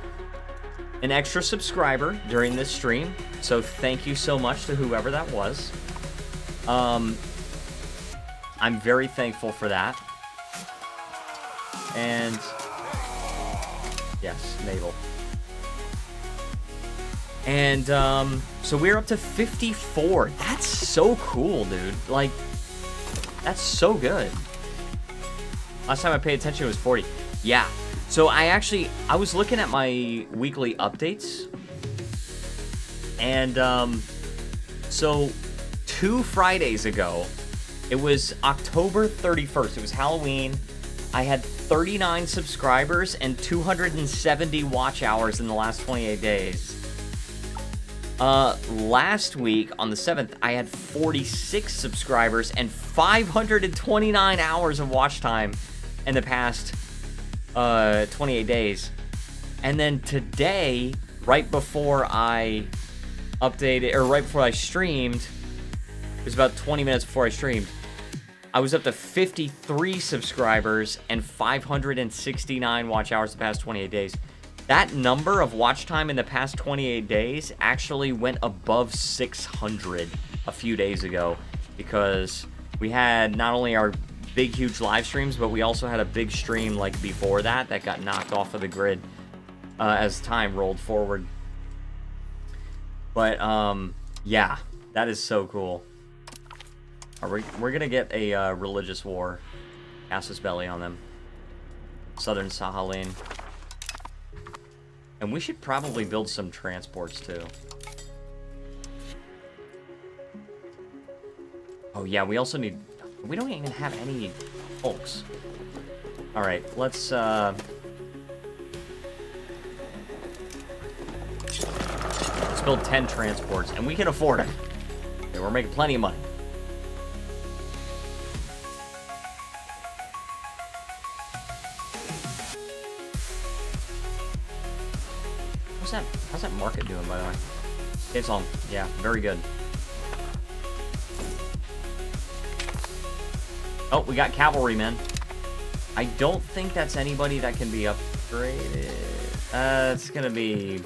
A: an extra subscriber during this stream. So thank you so much to whoever that was. I'm very thankful for that. And yes, naval. And so we're up to 54. That's so cool, dude. Like, that's so good. Last time I paid attention it was 40. Yeah. So I was looking at my weekly updates. And so 2 Fridays ago, it was October 31st. It was Halloween. I had 39 subscribers and 270 watch hours in the last 28 days. Last week on the 7th, I had 46 subscribers and 529 hours of watch time in the past 28 days. And then today, right before I updated, or right before I streamed, it was about 20 minutes before I streamed, I was up to 53 subscribers and 569 watch hours the past 28 days. That number of watch time in the past 28 days actually went above 600 a few days ago, because we had not only our big, huge live streams, but we also had a big stream like before that got knocked off of the grid as time rolled forward. But yeah, that is so cool. We're gonna get a religious war, Casus Belli on them, Southern Sahalin, and we should probably build some transports too. Oh yeah, we also need. We don't even have any folks. All right, let's build 10 transports, and we can afford it. Okay, we're making plenty of money. How's that market doing, by the way? It's on. Yeah, very good. Oh, we got cavalrymen. I don't think that's anybody that can be upgraded. It's gonna be...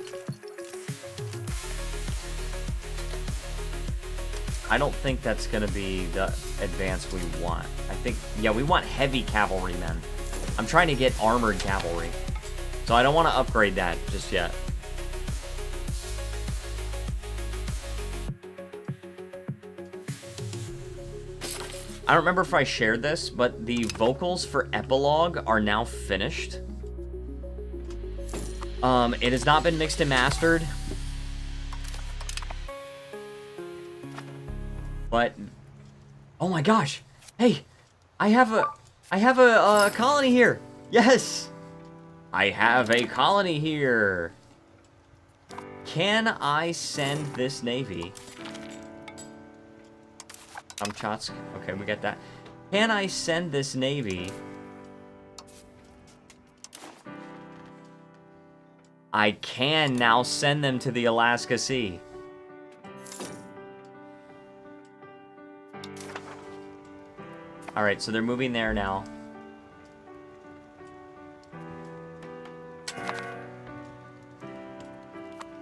A: I don't think that's gonna be the advance we want. I think, yeah, we want heavy cavalrymen. I'm trying to get armored cavalry, so I don't want to upgrade that just yet. I don't remember if I shared this, but the vocals for Epilogue are now finished. It has not been mixed and mastered. But, oh my gosh. Hey, I have a colony here. Yes. I have a colony here. Can I send this navy? Kamchatsk. Okay, we got that. Can I send this navy? I can now send them to the Alaska Sea. Alright, so they're moving there now.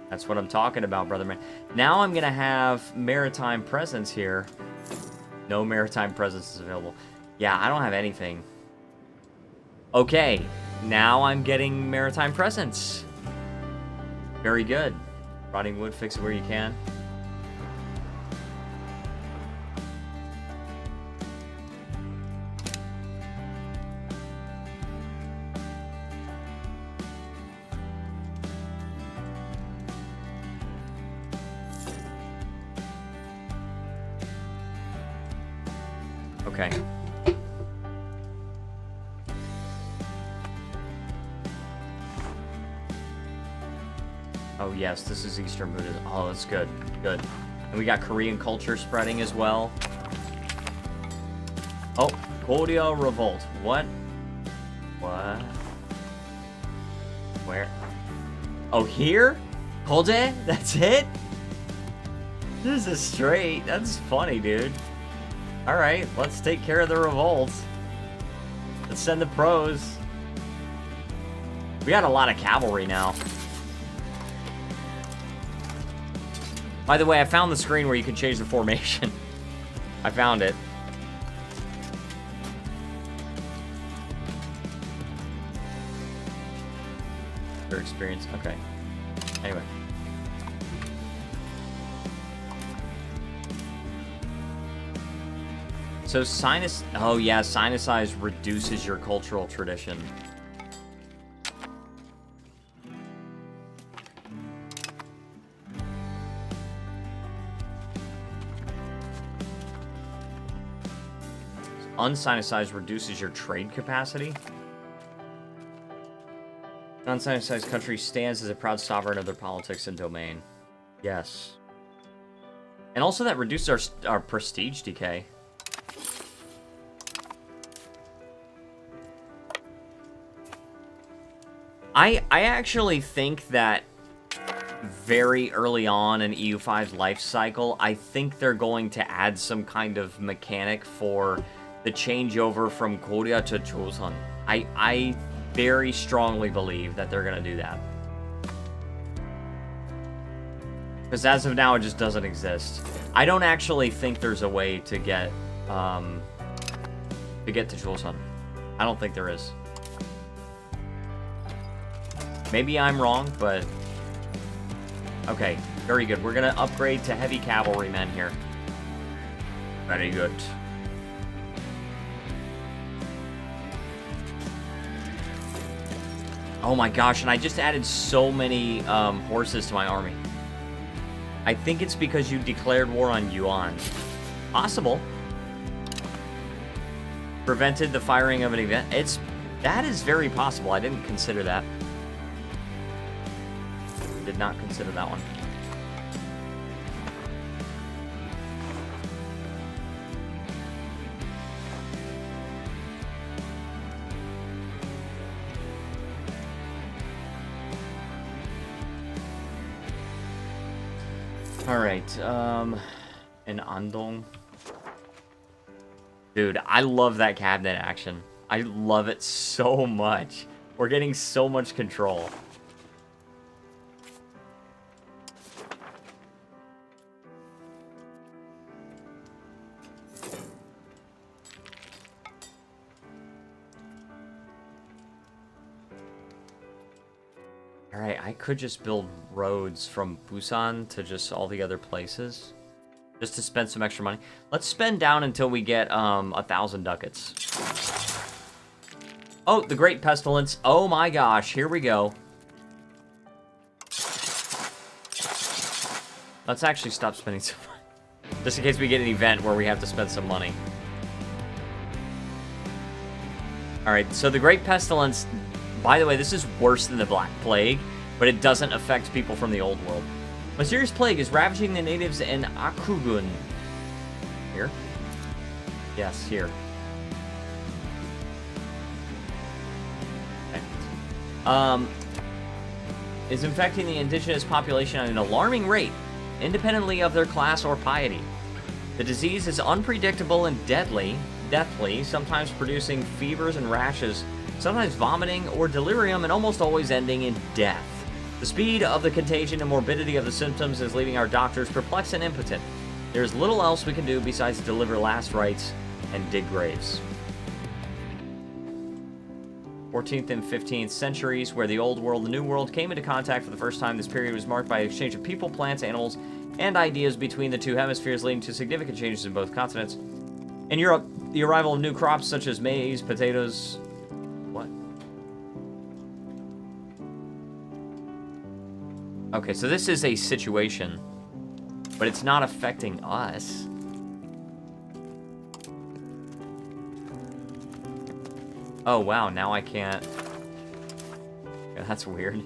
A: That's what I'm talking about, brother man. Now I'm gonna have maritime presence here. No maritime presence is available. Yeah, I don't have anything. Okay, now I'm getting maritime presence. Very good. Rotting wood, fix it where you can. Okay. Oh yes, this is Eastern Buddhism. Oh, that's good. Good. And we got Korean culture spreading as well. Oh, Goryeo Revolt. What? What? Where? Oh, here? Kolde? That's it? This is straight. That's funny, dude. Alright, let's take care of the revolt. Let's send the pros. We got a lot of cavalry now. By the way, I found the screen where you can change the formation. I found it. Your experience. Okay. Anyway. So sinus... Oh yeah, sinicize reduces your cultural tradition. Unsinicized reduces your trade capacity. An unsinicized country stands as a proud sovereign of their politics and domain. Yes. And also that reduces our prestige decay. I actually think that very early on in EU5's life cycle, I think they're going to add some kind of mechanic for the changeover from Korea to Joseon. I very strongly believe that they're going to do that. Because as of now, it just doesn't exist. I don't actually think there's a way to get to Joseon. I don't think there is. Maybe I'm wrong, but... Okay, very good. We're going to upgrade to heavy cavalrymen here. Very good. Oh my gosh, and I just added so many horses to my army. I think it's because you declared war on Yuan. Possible. Prevented the firing of an event. That is very possible. I didn't consider that. Did not consider that one. Alright, in Andong. Dude, I love that cabinet action. I love it so much. We're getting so much control. Alright, I could just build roads from Busan to just all the other places. Just to spend some extra money. Let's spend down until we get 1,000 ducats. Oh, the Great Pestilence. Oh my gosh, here we go. Let's actually stop spending so much. Just in case we get an event where we have to spend some money. Alright, so the Great Pestilence... By the way, this is worse than the Black Plague, but it doesn't affect people from the old world. A serious plague is ravaging the natives in Akugun. Here? Yes, here. Okay. Is infecting the indigenous population at an alarming rate, independently of their class or piety. The disease is unpredictable and deadly, sometimes producing fevers and rashes, sometimes vomiting or delirium, and almost always ending in death. The speed of the contagion and morbidity of the symptoms is leaving our doctors perplexed and impotent. There is little else we can do besides deliver last rites and dig graves. 14th and 15th centuries, where the Old World and the New World came into contact for the first time. This period was marked by the exchange of people, plants, animals, and ideas between the two hemispheres, leading to significant changes in both continents. In Europe, the arrival of new crops such as maize, potatoes... What? Okay, so this is a situation, but it's not affecting us. Oh, wow, now I can't... Yeah, that's weird.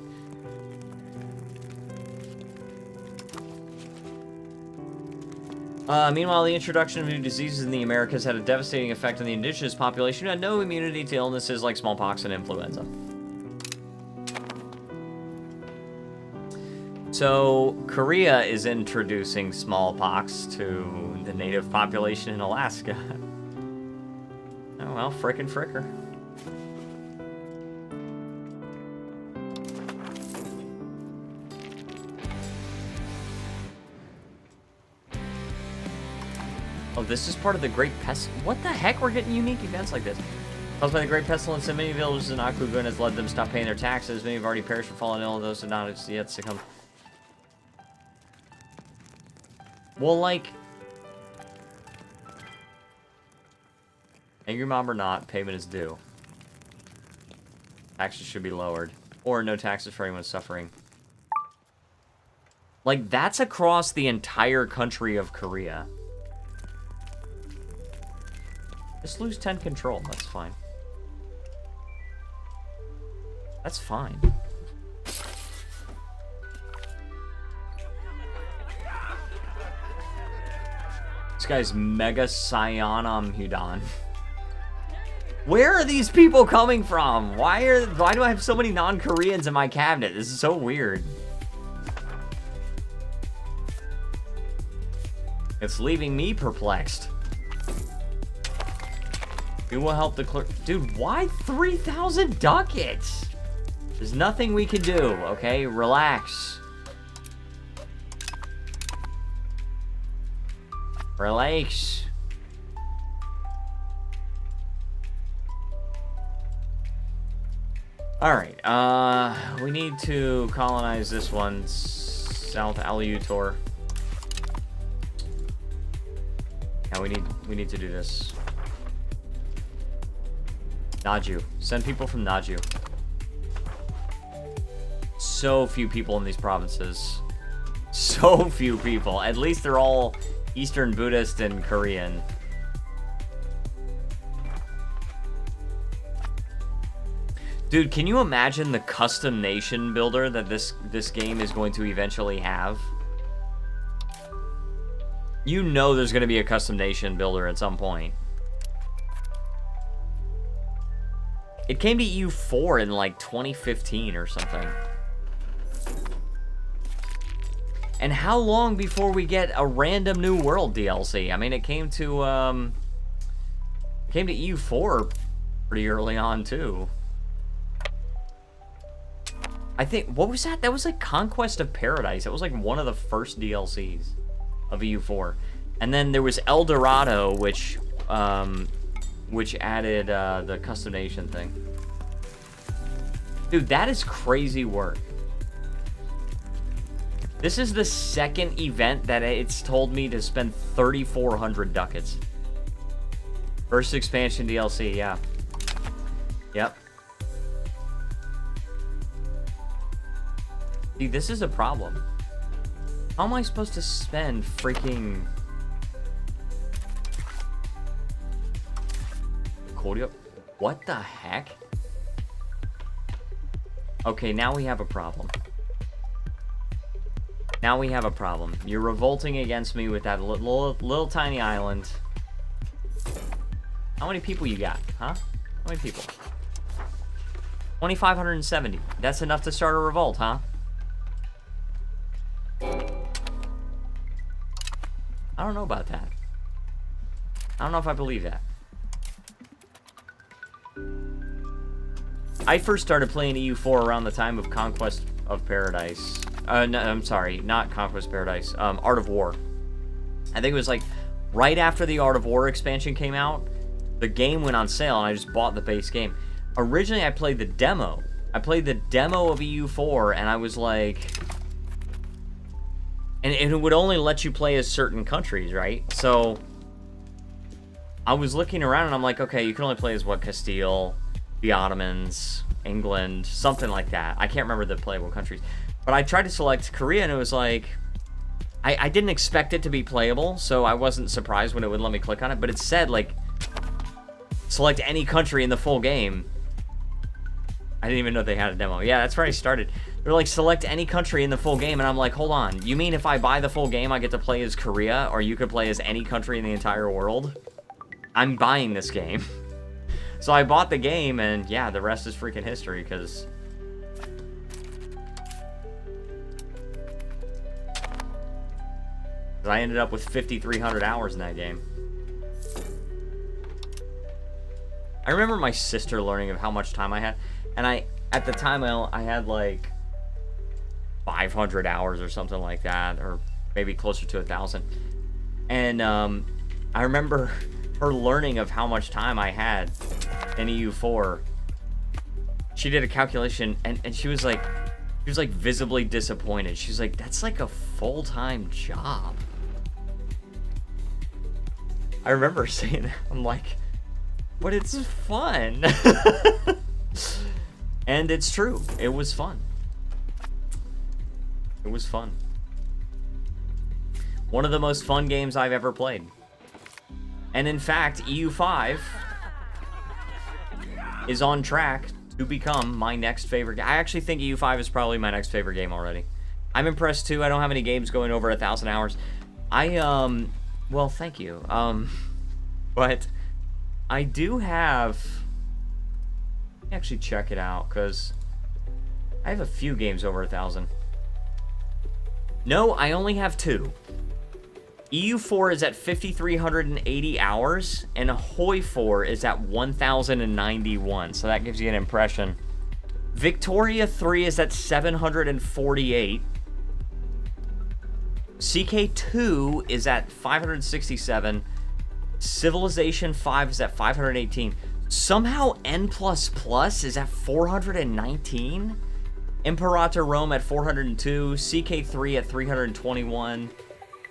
A: Meanwhile, the introduction of new diseases in the Americas had a devastating effect on the indigenous population who had no immunity to illnesses like smallpox and influenza. So, Korea is introducing smallpox to the native population in Alaska. Oh, well, frickin' fricker. Oh, this is part of the Great Pest... What the heck? We're getting unique events like this. Caused by the Great Pestilence in many villages in Akugun has led them to stop paying their taxes. Many have already perished or fallen ill, and those have not yet succumbed. Well, like... Angry mob or not, payment is due. Taxes should be lowered. Or no taxes for anyone suffering. Like, that's across the entire country of Korea. Just lose 10 control, that's fine. That's fine. This guy's Mega Scionum Hudon. Where are these people coming from? Why do I have so many non-Koreans in my cabinet? This is so weird. It's leaving me perplexed. We will help the clerk. Dude, why 3,000 ducats? There's nothing we can do, okay? Relax. Relax. Alright, we need to colonize this one. South Aleutior. Yeah, we need to do this. Naju. Send people from Naju. So few people in these provinces. So few people. At least they're all Eastern Buddhist and Korean. Dude, can you imagine the custom nation builder that this game is going to eventually have? You know there's going to be a custom nation builder at some point. It came to EU4 in like 2015 or something. And how long before we get a random New World DLC? I mean, it came to EU4 pretty early on too. I think, what was that? That was like Conquest of Paradise. It was like one of the first DLCs of EU4. And then there was El Dorado, which added the custom nation thing. Dude, that is crazy work. This is the second event that it's told me to spend 3,400 ducats. First expansion DLC, yeah. Yep. See, this is a problem. How am I supposed to spend freaking Goryeo. What the heck? Okay, now we have a problem. Now we have a problem. You're revolting against me with that little tiny island. How many people you got, huh? How many people? 2,570. That's enough to start a revolt, huh? I don't know about that. I don't know if I believe that. I first started playing EU4 around the time of Conquest of Paradise. No, I'm sorry, not Conquest of Paradise. Art of War. I think it was like right after the Art of War expansion came out. The game went on sale, and I just bought the base game. Originally, I played the demo. I played the demo of EU4, and I was like... And it would only let you play as certain countries, right? So... I was looking around, and I'm like, okay, you can only play as, what, Castile, the Ottomans, England, something like that. I can't remember the playable countries. But I tried to select Korea, and it was like... I didn't expect it to be playable, so I wasn't surprised when it would let me click on it. But it said, like... Select any country in the full game. I didn't even know they had a demo. Yeah, that's where I started. They're like, select any country in the full game, and I'm like, hold on. You mean if I buy the full game, I get to play as Korea, or you could play as any country in the entire world? I'm buying this game. So I bought the game, and yeah, the rest is freaking history, because... I ended up with 5,300 hours in that game. I remember my sister learning of how much time I had, and at the time, I had like 500 hours or something like that, or maybe closer to 1,000. And I remember her learning of how much time I had in EU4. She did a calculation, and she was like visibly disappointed. She was like, that's like a full-time job. I remember saying that. I'm like, but it's fun. And it's true. It was fun. It was fun. One of the most fun games I've ever played. And in fact, EU5 is on track to become my next favorite game. I actually think EU5 is probably my next favorite game already. I'm impressed too. I don't have any games going over 1,000 hours. Well, thank you. But I do have... Let me actually check it out, because I have a few games over 1,000. No, I only have 2. EU4 is at 5,380 hours, and Ahoy 4 is at 1,091, so that gives you an impression. Victoria 3 is at 748. CK2 is at 567. Civilization 5 is at 518. Somehow N++ is at 419. Imperator Rome at 402. CK3 at 321.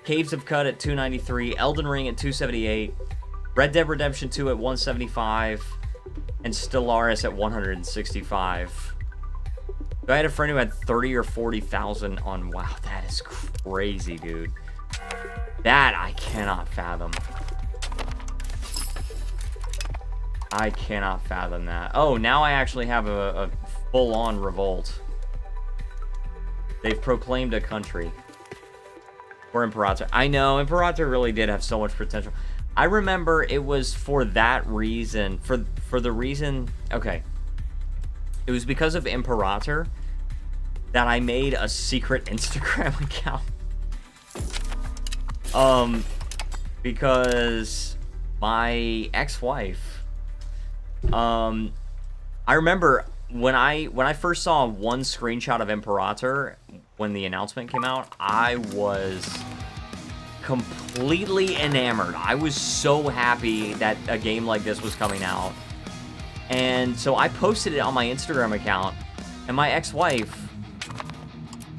A: Caves of Cut at 293. Elden Ring at 278. Red Dead Redemption 2 at 175. And Stellaris at 165. I had a friend who had 30 or 40,000 on... Wow, that is crazy, dude. That I cannot fathom. I cannot fathom that. Oh, now I actually have a full-on revolt. They've proclaimed a country. For Imperator. I know, Imperator really did have so much potential. I remember it was for that reason. For the reason... Okay. It was because of Imperator that I made a secret Instagram account. Because my ex-wife... I remember when I first saw one screenshot of Imperator when the announcement came out, I was completely enamored. I was so happy that a game like this was coming out. And so I posted it on my Instagram account, and my ex-wife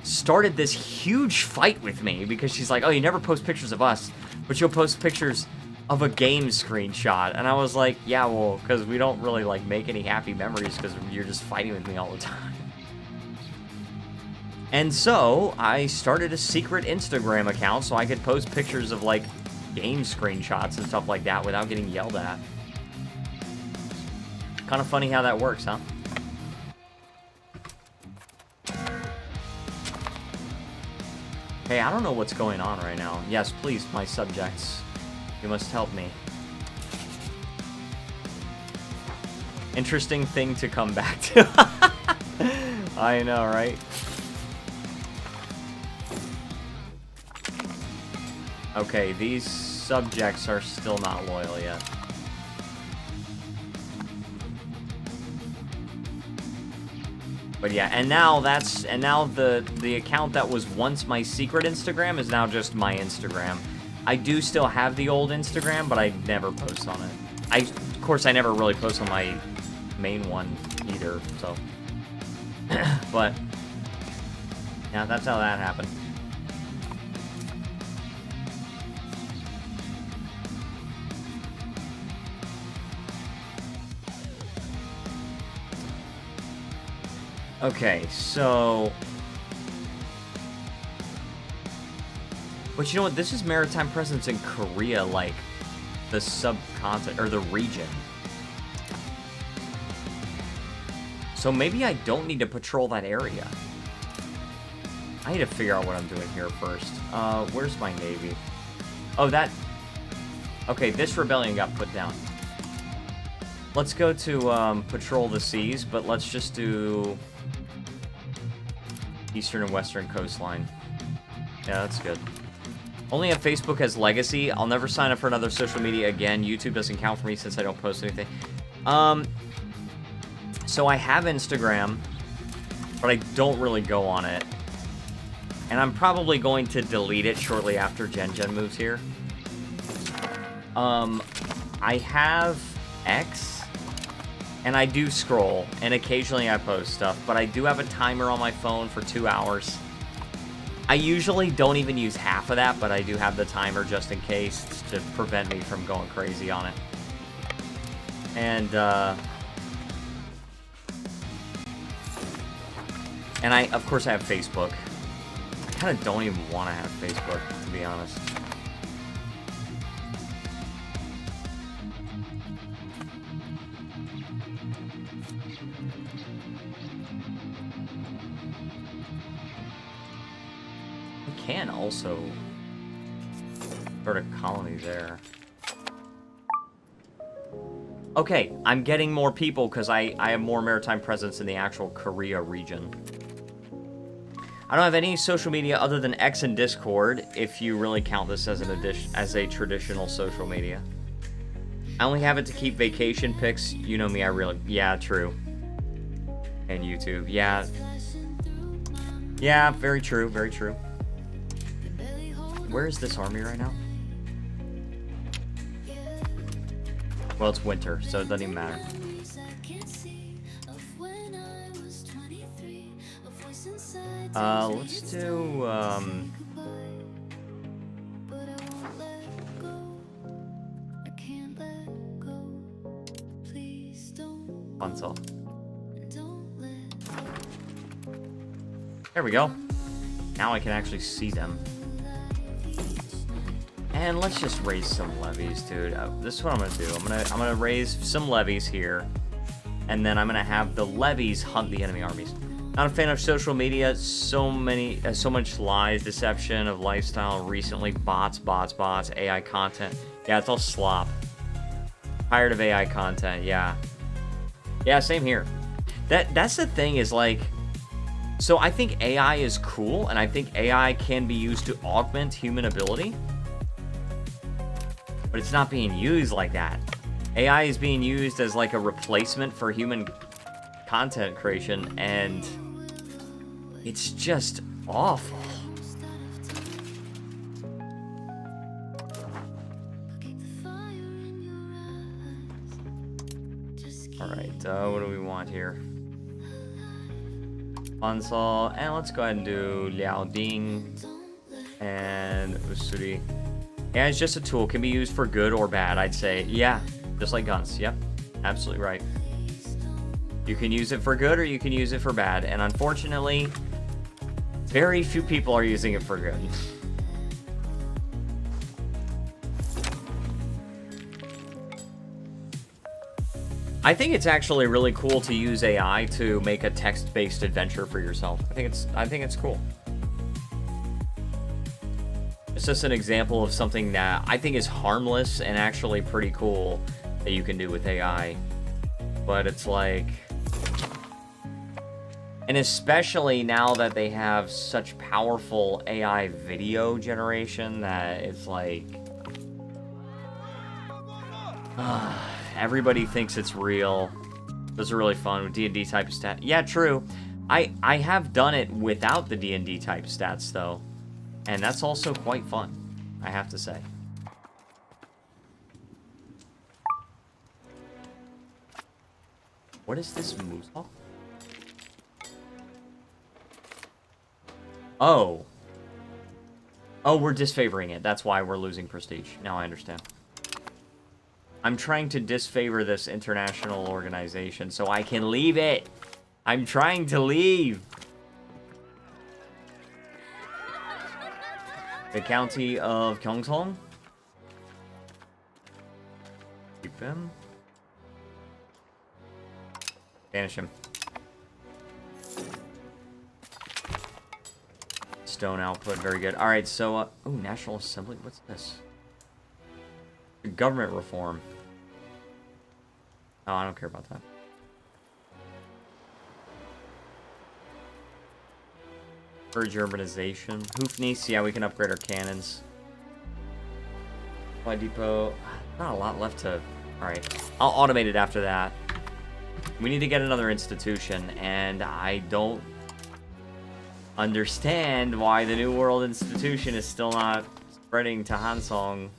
A: started this huge fight with me because she's like, oh, you never post pictures of us, but you'll post pictures of a game screenshot. And I was like, yeah, well, because we don't really like make any happy memories because you're just fighting with me all the time. And so I started a secret Instagram account so I could post pictures of like game screenshots and stuff like that without getting yelled at. Kind of funny how that works, huh? Hey, I don't know what's going on right now. Yes, please, my subjects. You must help me. Interesting thing to come back to. I know, right? Okay, these subjects are still not loyal yet. But yeah, and now the account that was once my secret Instagram is now just my Instagram. I do still have the old Instagram, but I never post on it. Of course, I never really post on my main one either, so. But yeah, that's how that happened. Okay, so... But you know what? This is maritime presence in Korea, like, the subcontinent, or the region. So maybe I don't need to patrol that area. I need to figure out what I'm doing here first. Where's my navy? Oh, that... Okay, this rebellion got put down. Let's go to, patrol the seas, but let's just do... Eastern and Western coastline. Yeah, that's good. Only have Facebook as legacy. I'll never sign up for another social media again. YouTube doesn't count for me since I don't post anything. So I have Instagram, but I don't really go on it. And I'm probably going to delete it shortly after Gen moves here. I have X. And I do scroll, and occasionally I post stuff, but I do have a timer on my phone for 2 hours. I usually don't even use half of that, but I do have the timer just in case to prevent me from going crazy on it. And of course I have Facebook. I kind of don't even want to have Facebook, to be honest. Can also start a colony there. Okay, I'm getting more people because I have more maritime presence in the actual Korea region. I don't have any social media other than X and Discord, if you really count this as a traditional social media. I only have it to keep vacation pics. You know me, yeah, true. And YouTube, yeah. Yeah, very true, very true. Where is this army right now? Well, it's winter, so it doesn't even matter. Let's do, console. There we go. Now I can actually see them. And let's just raise some levies, dude. This is what I'm gonna do. I'm gonna raise some levies here, and then I'm gonna have the levies hunt the enemy armies. Not a fan of social media. So much lies, deception of lifestyle recently. Bots, AI content. Yeah, it's all slop. Tired of AI content. Yeah. Yeah, same here. That's the thing is like. So I think AI is cool, and I think AI can be used to augment human ability. But it's not being used like that. AI is being used as like a replacement for human content creation, and it's just awful. Alright, what do we want here? Console, and let's go ahead and do Liaoding and Usuri. Yeah, it's just a tool. Can be used for good or bad, I'd say. Yeah, just like guns. Yep, absolutely right. You can use it for good or you can use it for bad. And unfortunately, very few people are using it for good. I think it's actually really cool to use AI to make a text-based adventure for yourself. I think it's cool. It's just an example of something that I think is harmless and actually pretty cool that you can do with AI. But it's like... And especially now that they have such powerful AI video generation that it's like... everybody thinks it's real. Those are really fun with D&D type of stat. Yeah, true. I have done it without the D&D type stats, though. And that's also quite fun, I have to say. What is this moose? Oh. Oh, we're disfavoring it. That's why we're losing prestige. Now I understand. I'm trying to disfavor this international organization so I can leave it. I'm trying to leave. The county of Gyeongsong. Keep him. Banish him. Stone output, very good. All right, so oh, National Assembly. What's this? Government reform. Oh, I don't care about that. Urge urbanization. Hoofnice, yeah, we can upgrade our cannons. Supply depot. Not a lot left to... Alright, I'll automate it after that. We need to get another institution, and I don't understand why the New World Institution is still not spreading to Hansong.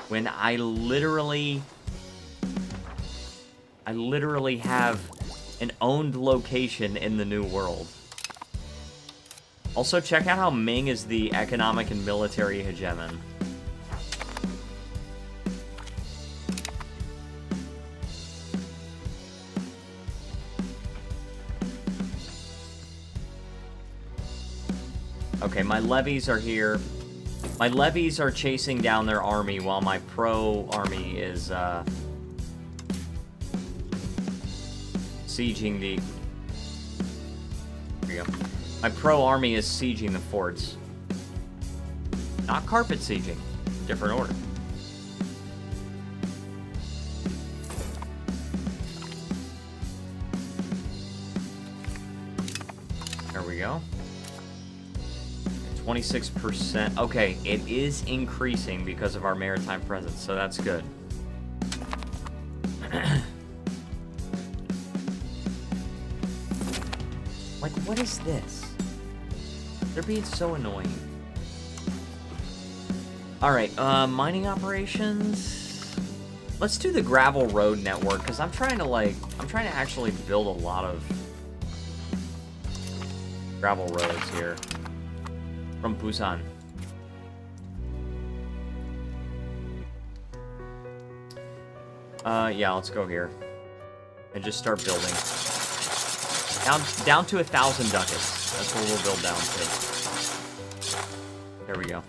A: When I literally have an owned location in the New World. Also, check out how Ming is the economic and military hegemon. Okay, my levies are here. My levies are chasing down their army while my pro army is, sieging the... There we go. My pro army is sieging the forts. Not carpet sieging. Different order. There we go. 26%. Okay, it is increasing because of our maritime presence, so that's good. Like, what is this? They're being so annoying. Alright, mining operations. Let's do the gravel road network, because I'm trying to actually build a lot of gravel roads here. From Busan. Yeah, let's go here. And just start building. Down to 1,000 ducats. That's what we'll build down to. There we go.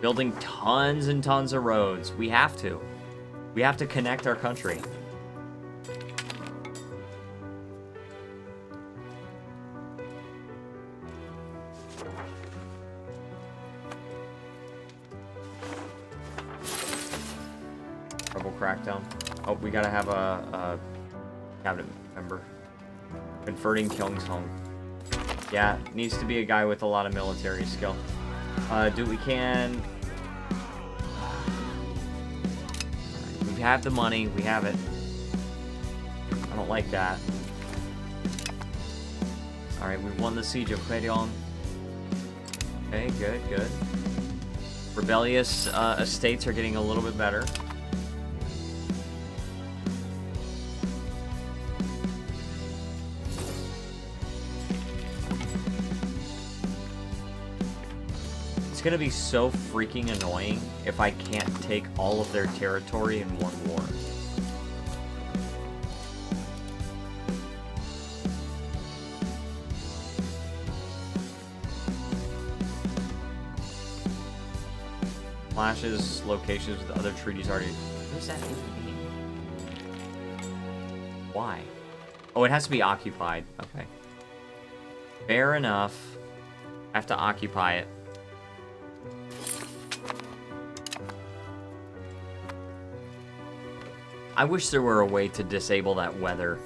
A: Building tons and tons of roads. We have to. We have to connect our country. Crackdown. Oh, we gotta have a cabinet member. Converting Gyeongsong. Yeah, needs to be a guy with a lot of military skill. We can... We have the money. We have it. I don't like that. Alright, we won the siege of Korean. Okay, good, good. Rebellious estates are getting a little bit better. It's gonna be so freaking annoying if I can't take all of their territory in one war. Clashes locations with other treaties already. What does that even mean? Why? Oh, it has to be occupied. Okay. Fair enough. I have to occupy it. I wish there were a way to disable that weather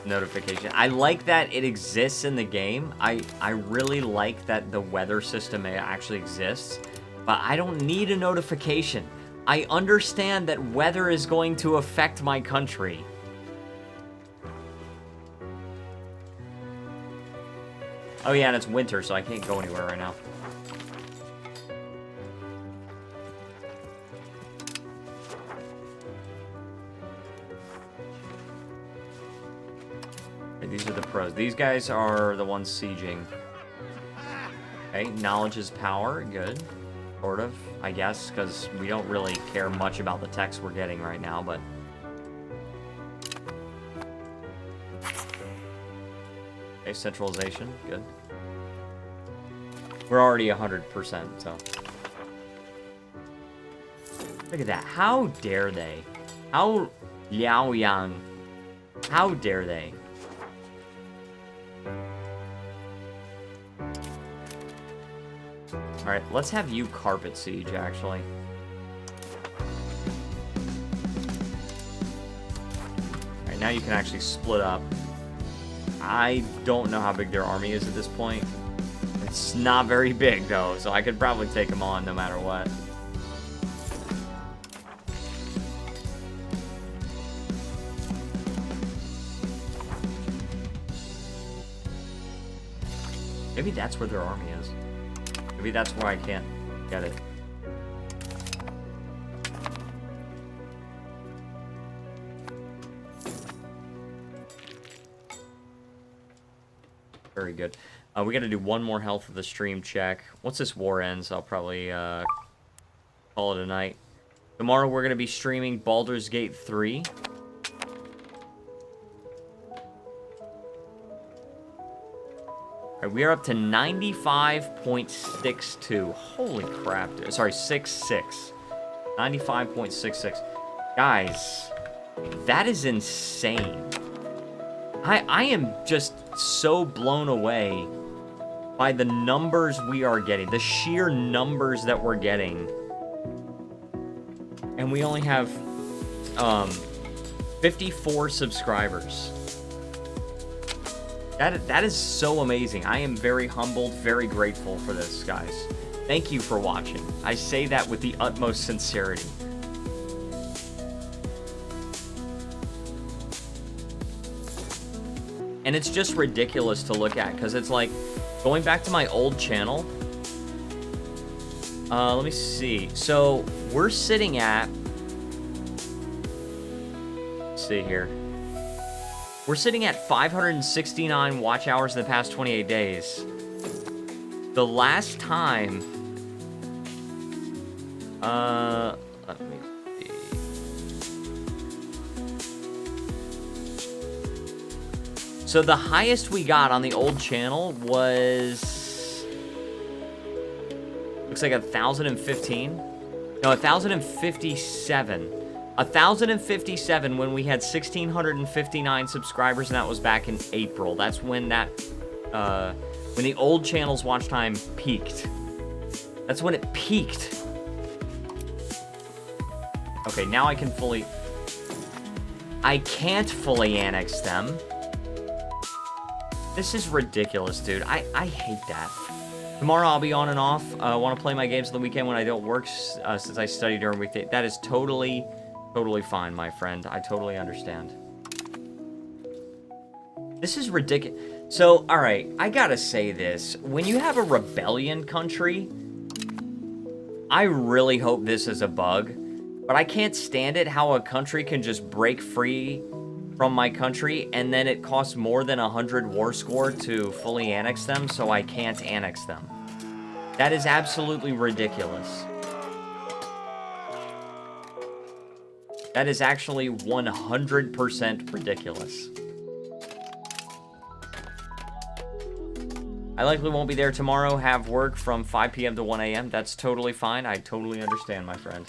A: notification. I like that it exists in the game. I really like that the weather system actually exists, but I don't need a notification. I understand that weather is going to affect my country. Oh yeah, and it's winter, so I can't go anywhere right now. These are the pros. These guys are the ones sieging. Okay, knowledge is power. Good. Sort of, I guess, because we don't really care much about the text we're getting right now, but... Okay, centralization. Good. We're already 100%, so... Look at that. How dare they? How Liaoyang? How dare they? Alright, let's have you carpet siege, actually. Alright, now you can actually split up. I don't know how big their army is at this point. It's not very big, though, so I could probably take them on no matter what. Maybe that's where their army is. Maybe that's why I can't get it. Very good. We got to do one more health of the stream check. Once this war ends, I'll probably call it a night. Tomorrow we're going to be streaming Baldur's Gate 3. Alright, we are up to 95.62. Holy crap, dude. Sorry, 66. 95.66. Guys, that is insane. I am just so blown away by the numbers we are getting. The sheer numbers that we're getting. And we only have 54 subscribers. That is so amazing. I am very humbled, very grateful for this, guys. Thank you for watching. I say that with the utmost sincerity. And it's just ridiculous to look at, because it's like, going back to my old channel. Let me see. So, we're sitting at... Let's see here. We're sitting at 569 watch hours in the past 28 days. The last time... let me see. So the highest we got on the old channel was... Looks like 1,015. No, 1,057. 1,057 when we had 1,659 subscribers, and that was back in April. That's when that, when the old channel's watch time peaked. That's when it peaked. Okay, now I can fully... I can't fully annex them. This is ridiculous, dude. I hate that. Tomorrow I'll be on and off. I want to play my games on the weekend when I don't work, since I study during weekday. That is totally fine, my friend. I totally understand. This is ridiculous. So, alright, I gotta say this. When you have a rebellion country, I really hope this is a bug, but I can't stand it how a country can just break free from my country, and then it costs more than 100 war score to fully annex them, so I can't annex them. That is absolutely ridiculous. That is actually 100% ridiculous. I likely won't be there tomorrow. Have work from 5 p.m. to 1 a.m. That's totally fine. I totally understand, my friend.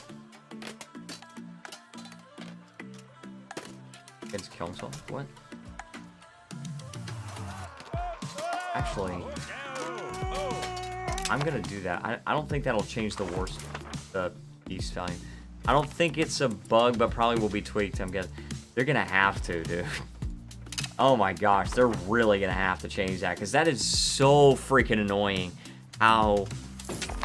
A: Against kill himself? What? Actually, I'm gonna do that. I don't think that'll change the beast value. I don't think it's a bug, but probably will be tweaked. I'm guessing they're gonna have to, dude. Oh my gosh, they're really gonna have to change that, because that is so freaking annoying. How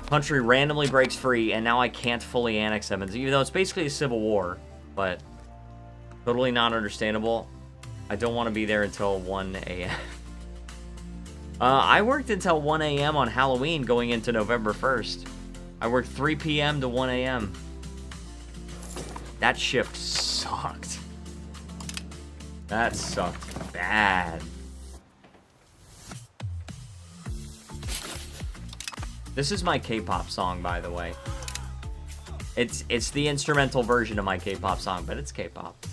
A: country randomly breaks free, and now I can't fully annex them, even though it's basically a civil war. But totally not understandable. I don't want to be there until 1 a.m. I worked until 1 a.m. on Halloween going into November 1st. I worked 3 p.m. to 1 a.m. That shift sucked. That sucked bad. This is my K-pop song, by the way. It's the instrumental version of my K-pop song, but it's K-pop.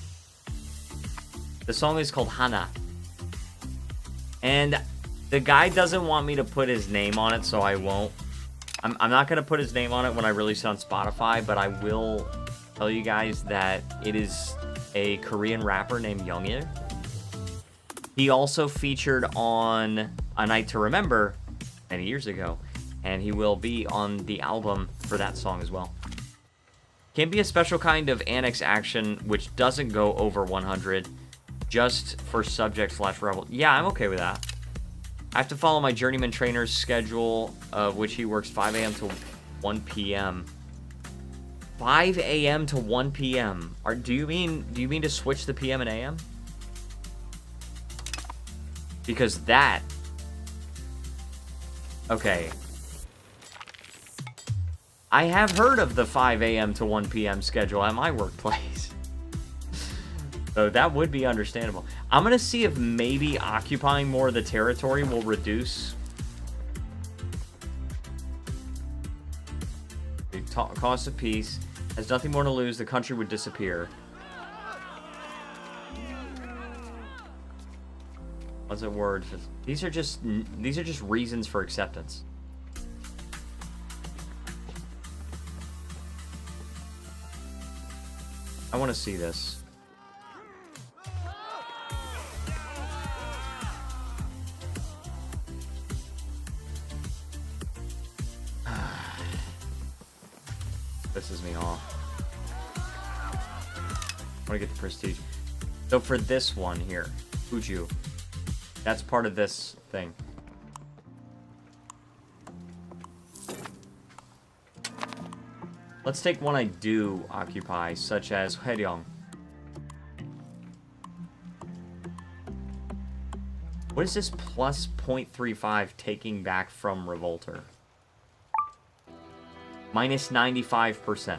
A: The song is called Hana. And the guy doesn't want me to put his name on it, so I won't. I'm not going to put his name on it when I release it on Spotify, but I will tell you guys that it is a Korean rapper named Youngil. He also featured on A Night to Remember many years ago, and he will be on the album for that song as well. Can be a special kind of annex action which doesn't go over 100, just for subject/rebel. Yeah, I'm okay with that. I have to follow my journeyman trainer's schedule, of which he works 5 a.m. to 1 p.m. 5 a.m. to 1 p.m. Do you mean to switch the p.m. and a.m.? Because that... Okay. I have heard of the 5 a.m. to 1 p.m. schedule at my workplace. So that would be understandable. I'm going to see if maybe occupying more of the territory will reduce the cost of peace. Has nothing more to lose, the country would disappear. What's a word? These are just reasons for acceptance. I want to see this. Pisses me off. I want to get the prestige. So for this one here, Fuju, that's part of this thing. Let's take one I do occupy, such as Haeryong. What is this plus 0.35 taking back from Revolter? Minus 95%.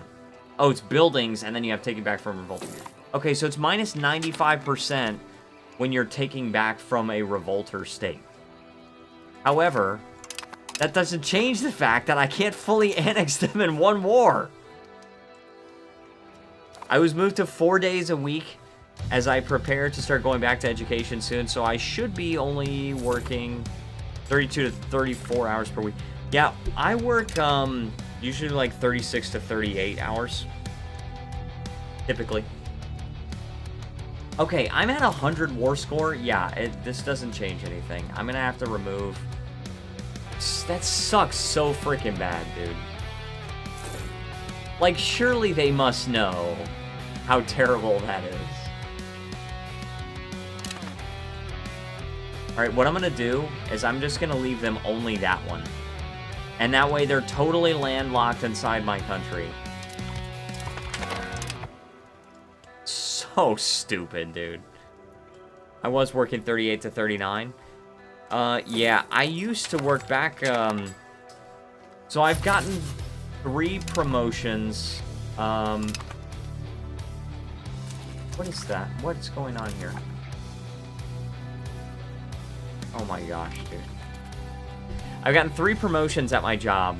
A: Oh, it's buildings, and then you have taken back from Revolter. Okay, so it's minus 95% when you're taking back from a Revolter state. However, that doesn't change the fact that I can't fully annex them in one war. I was moved to 4 days a week as I prepare to start going back to education soon, so I should be only working 32 to 34 hours per week. Yeah, I work usually like 36 to 38 hours, typically. Okay, I'm at 100 war score. Yeah, this doesn't change anything. I'm gonna have to remove... That sucks so freaking bad, dude. Like, surely they must know how terrible that is. Alright, what I'm gonna do is I'm just gonna leave them only that one. And that way they're totally landlocked inside my country. So stupid, dude. I was working 38 to 39. Yeah, I used to work back, so I've gotten 3 promotions. What is that? What's going on here? Oh my gosh, dude. I've gotten 3 promotions at my job.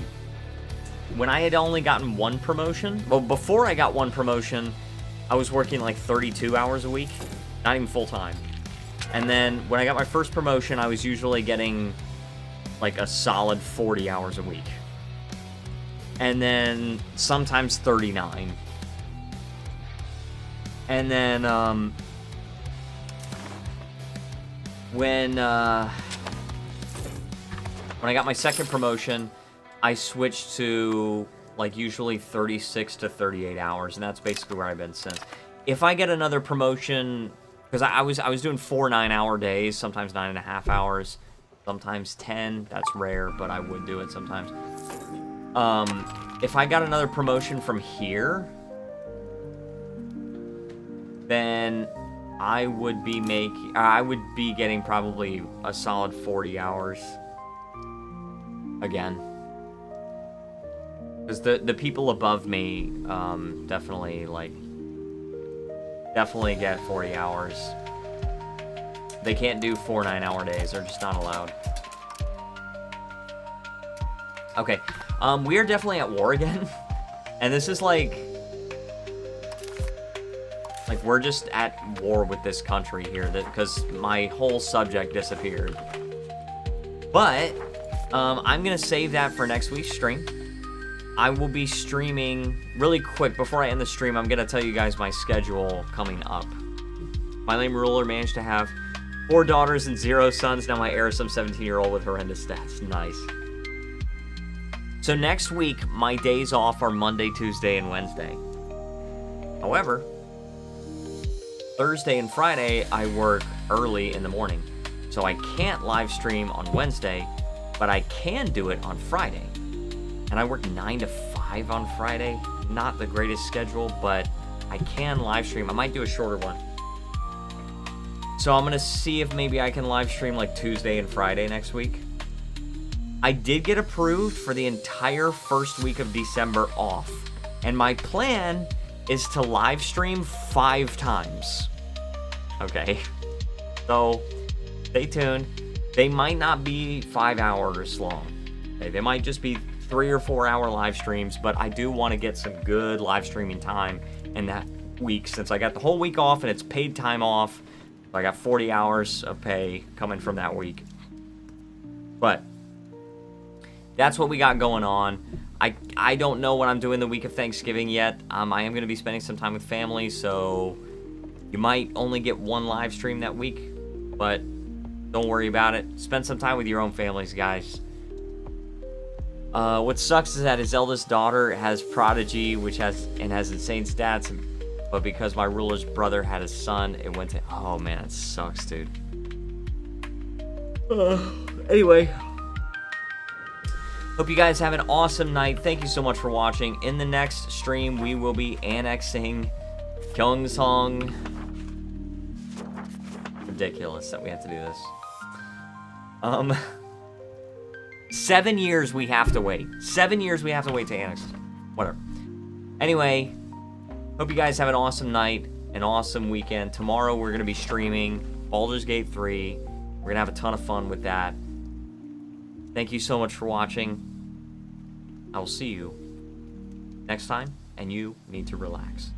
A: When I had only gotten 1 promotion, well, before I got 1 promotion, I was working like 32 hours a week, not even full time. And then when I got my first promotion, I was usually getting like a solid 40 hours a week. And then sometimes 39. And then when I got my second promotion, I switched to like usually 36 to 38 hours, and that's basically where I've been since. If I get another promotion, because I was doing 4 9-hour days, sometimes 9.5 hours, sometimes 10. That's rare, but I would do it sometimes. If I got another promotion from here, then I would be getting probably a solid 40 hours again. Because the people above me definitely get 40 hours. They can't do 4 9-hour days. They're just not allowed. Okay, we are definitely at war again. And this is like we're just at war with this country here, because my whole subject disappeared. But I'm gonna save that for next week's stream. I will be streaming really quick. Before I end the stream, I'm gonna tell you guys my schedule coming up. My lame ruler managed to have 4 daughters and 0 sons. Now my heir is some 17-year-old with horrendous stats. Nice. So next week, my days off are Monday, Tuesday, and Wednesday. However, Thursday and Friday, I work early in the morning. So I can't live stream on Wednesday, but I can do it on Friday. And I work 9 to 5 on Friday. Not the greatest schedule, but I can live stream. I might do a shorter one. So I'm going to see if maybe I can live stream like Tuesday and Friday next week. I did get approved for the entire first week of December off. And my plan is to live stream 5 times. Okay. So, stay tuned. They might not be 5 hours long. Okay? They might just be 3 or 4 hour live streams, but I do want to get some good live streaming time in that week, since I got the whole week off and it's paid time off. So I got 40 hours of pay coming from that week. But that's what we got going on. I don't know what I'm doing the week of Thanksgiving yet. I am going to be spending some time with family, so you might only get 1 live stream that week, but don't worry about it. Spend some time with your own families, guys. What sucks is that his eldest daughter has Prodigy, which has insane stats, but because my ruler's brother had a son, it went to... Oh, man, it sucks, dude. Anyway... Hope you guys have an awesome night. Thank you so much for watching. In the next stream, we will be annexing Gyeongsang. Ridiculous that we have to do this. 7 years we have to wait. 7 years we have to wait to annex. Whatever. Anyway, hope you guys have an awesome night, an awesome weekend. Tomorrow we're going to be streaming Baldur's Gate 3. We're going to have a ton of fun with that. Thank you so much for watching. I will see you next time, and you need to relax.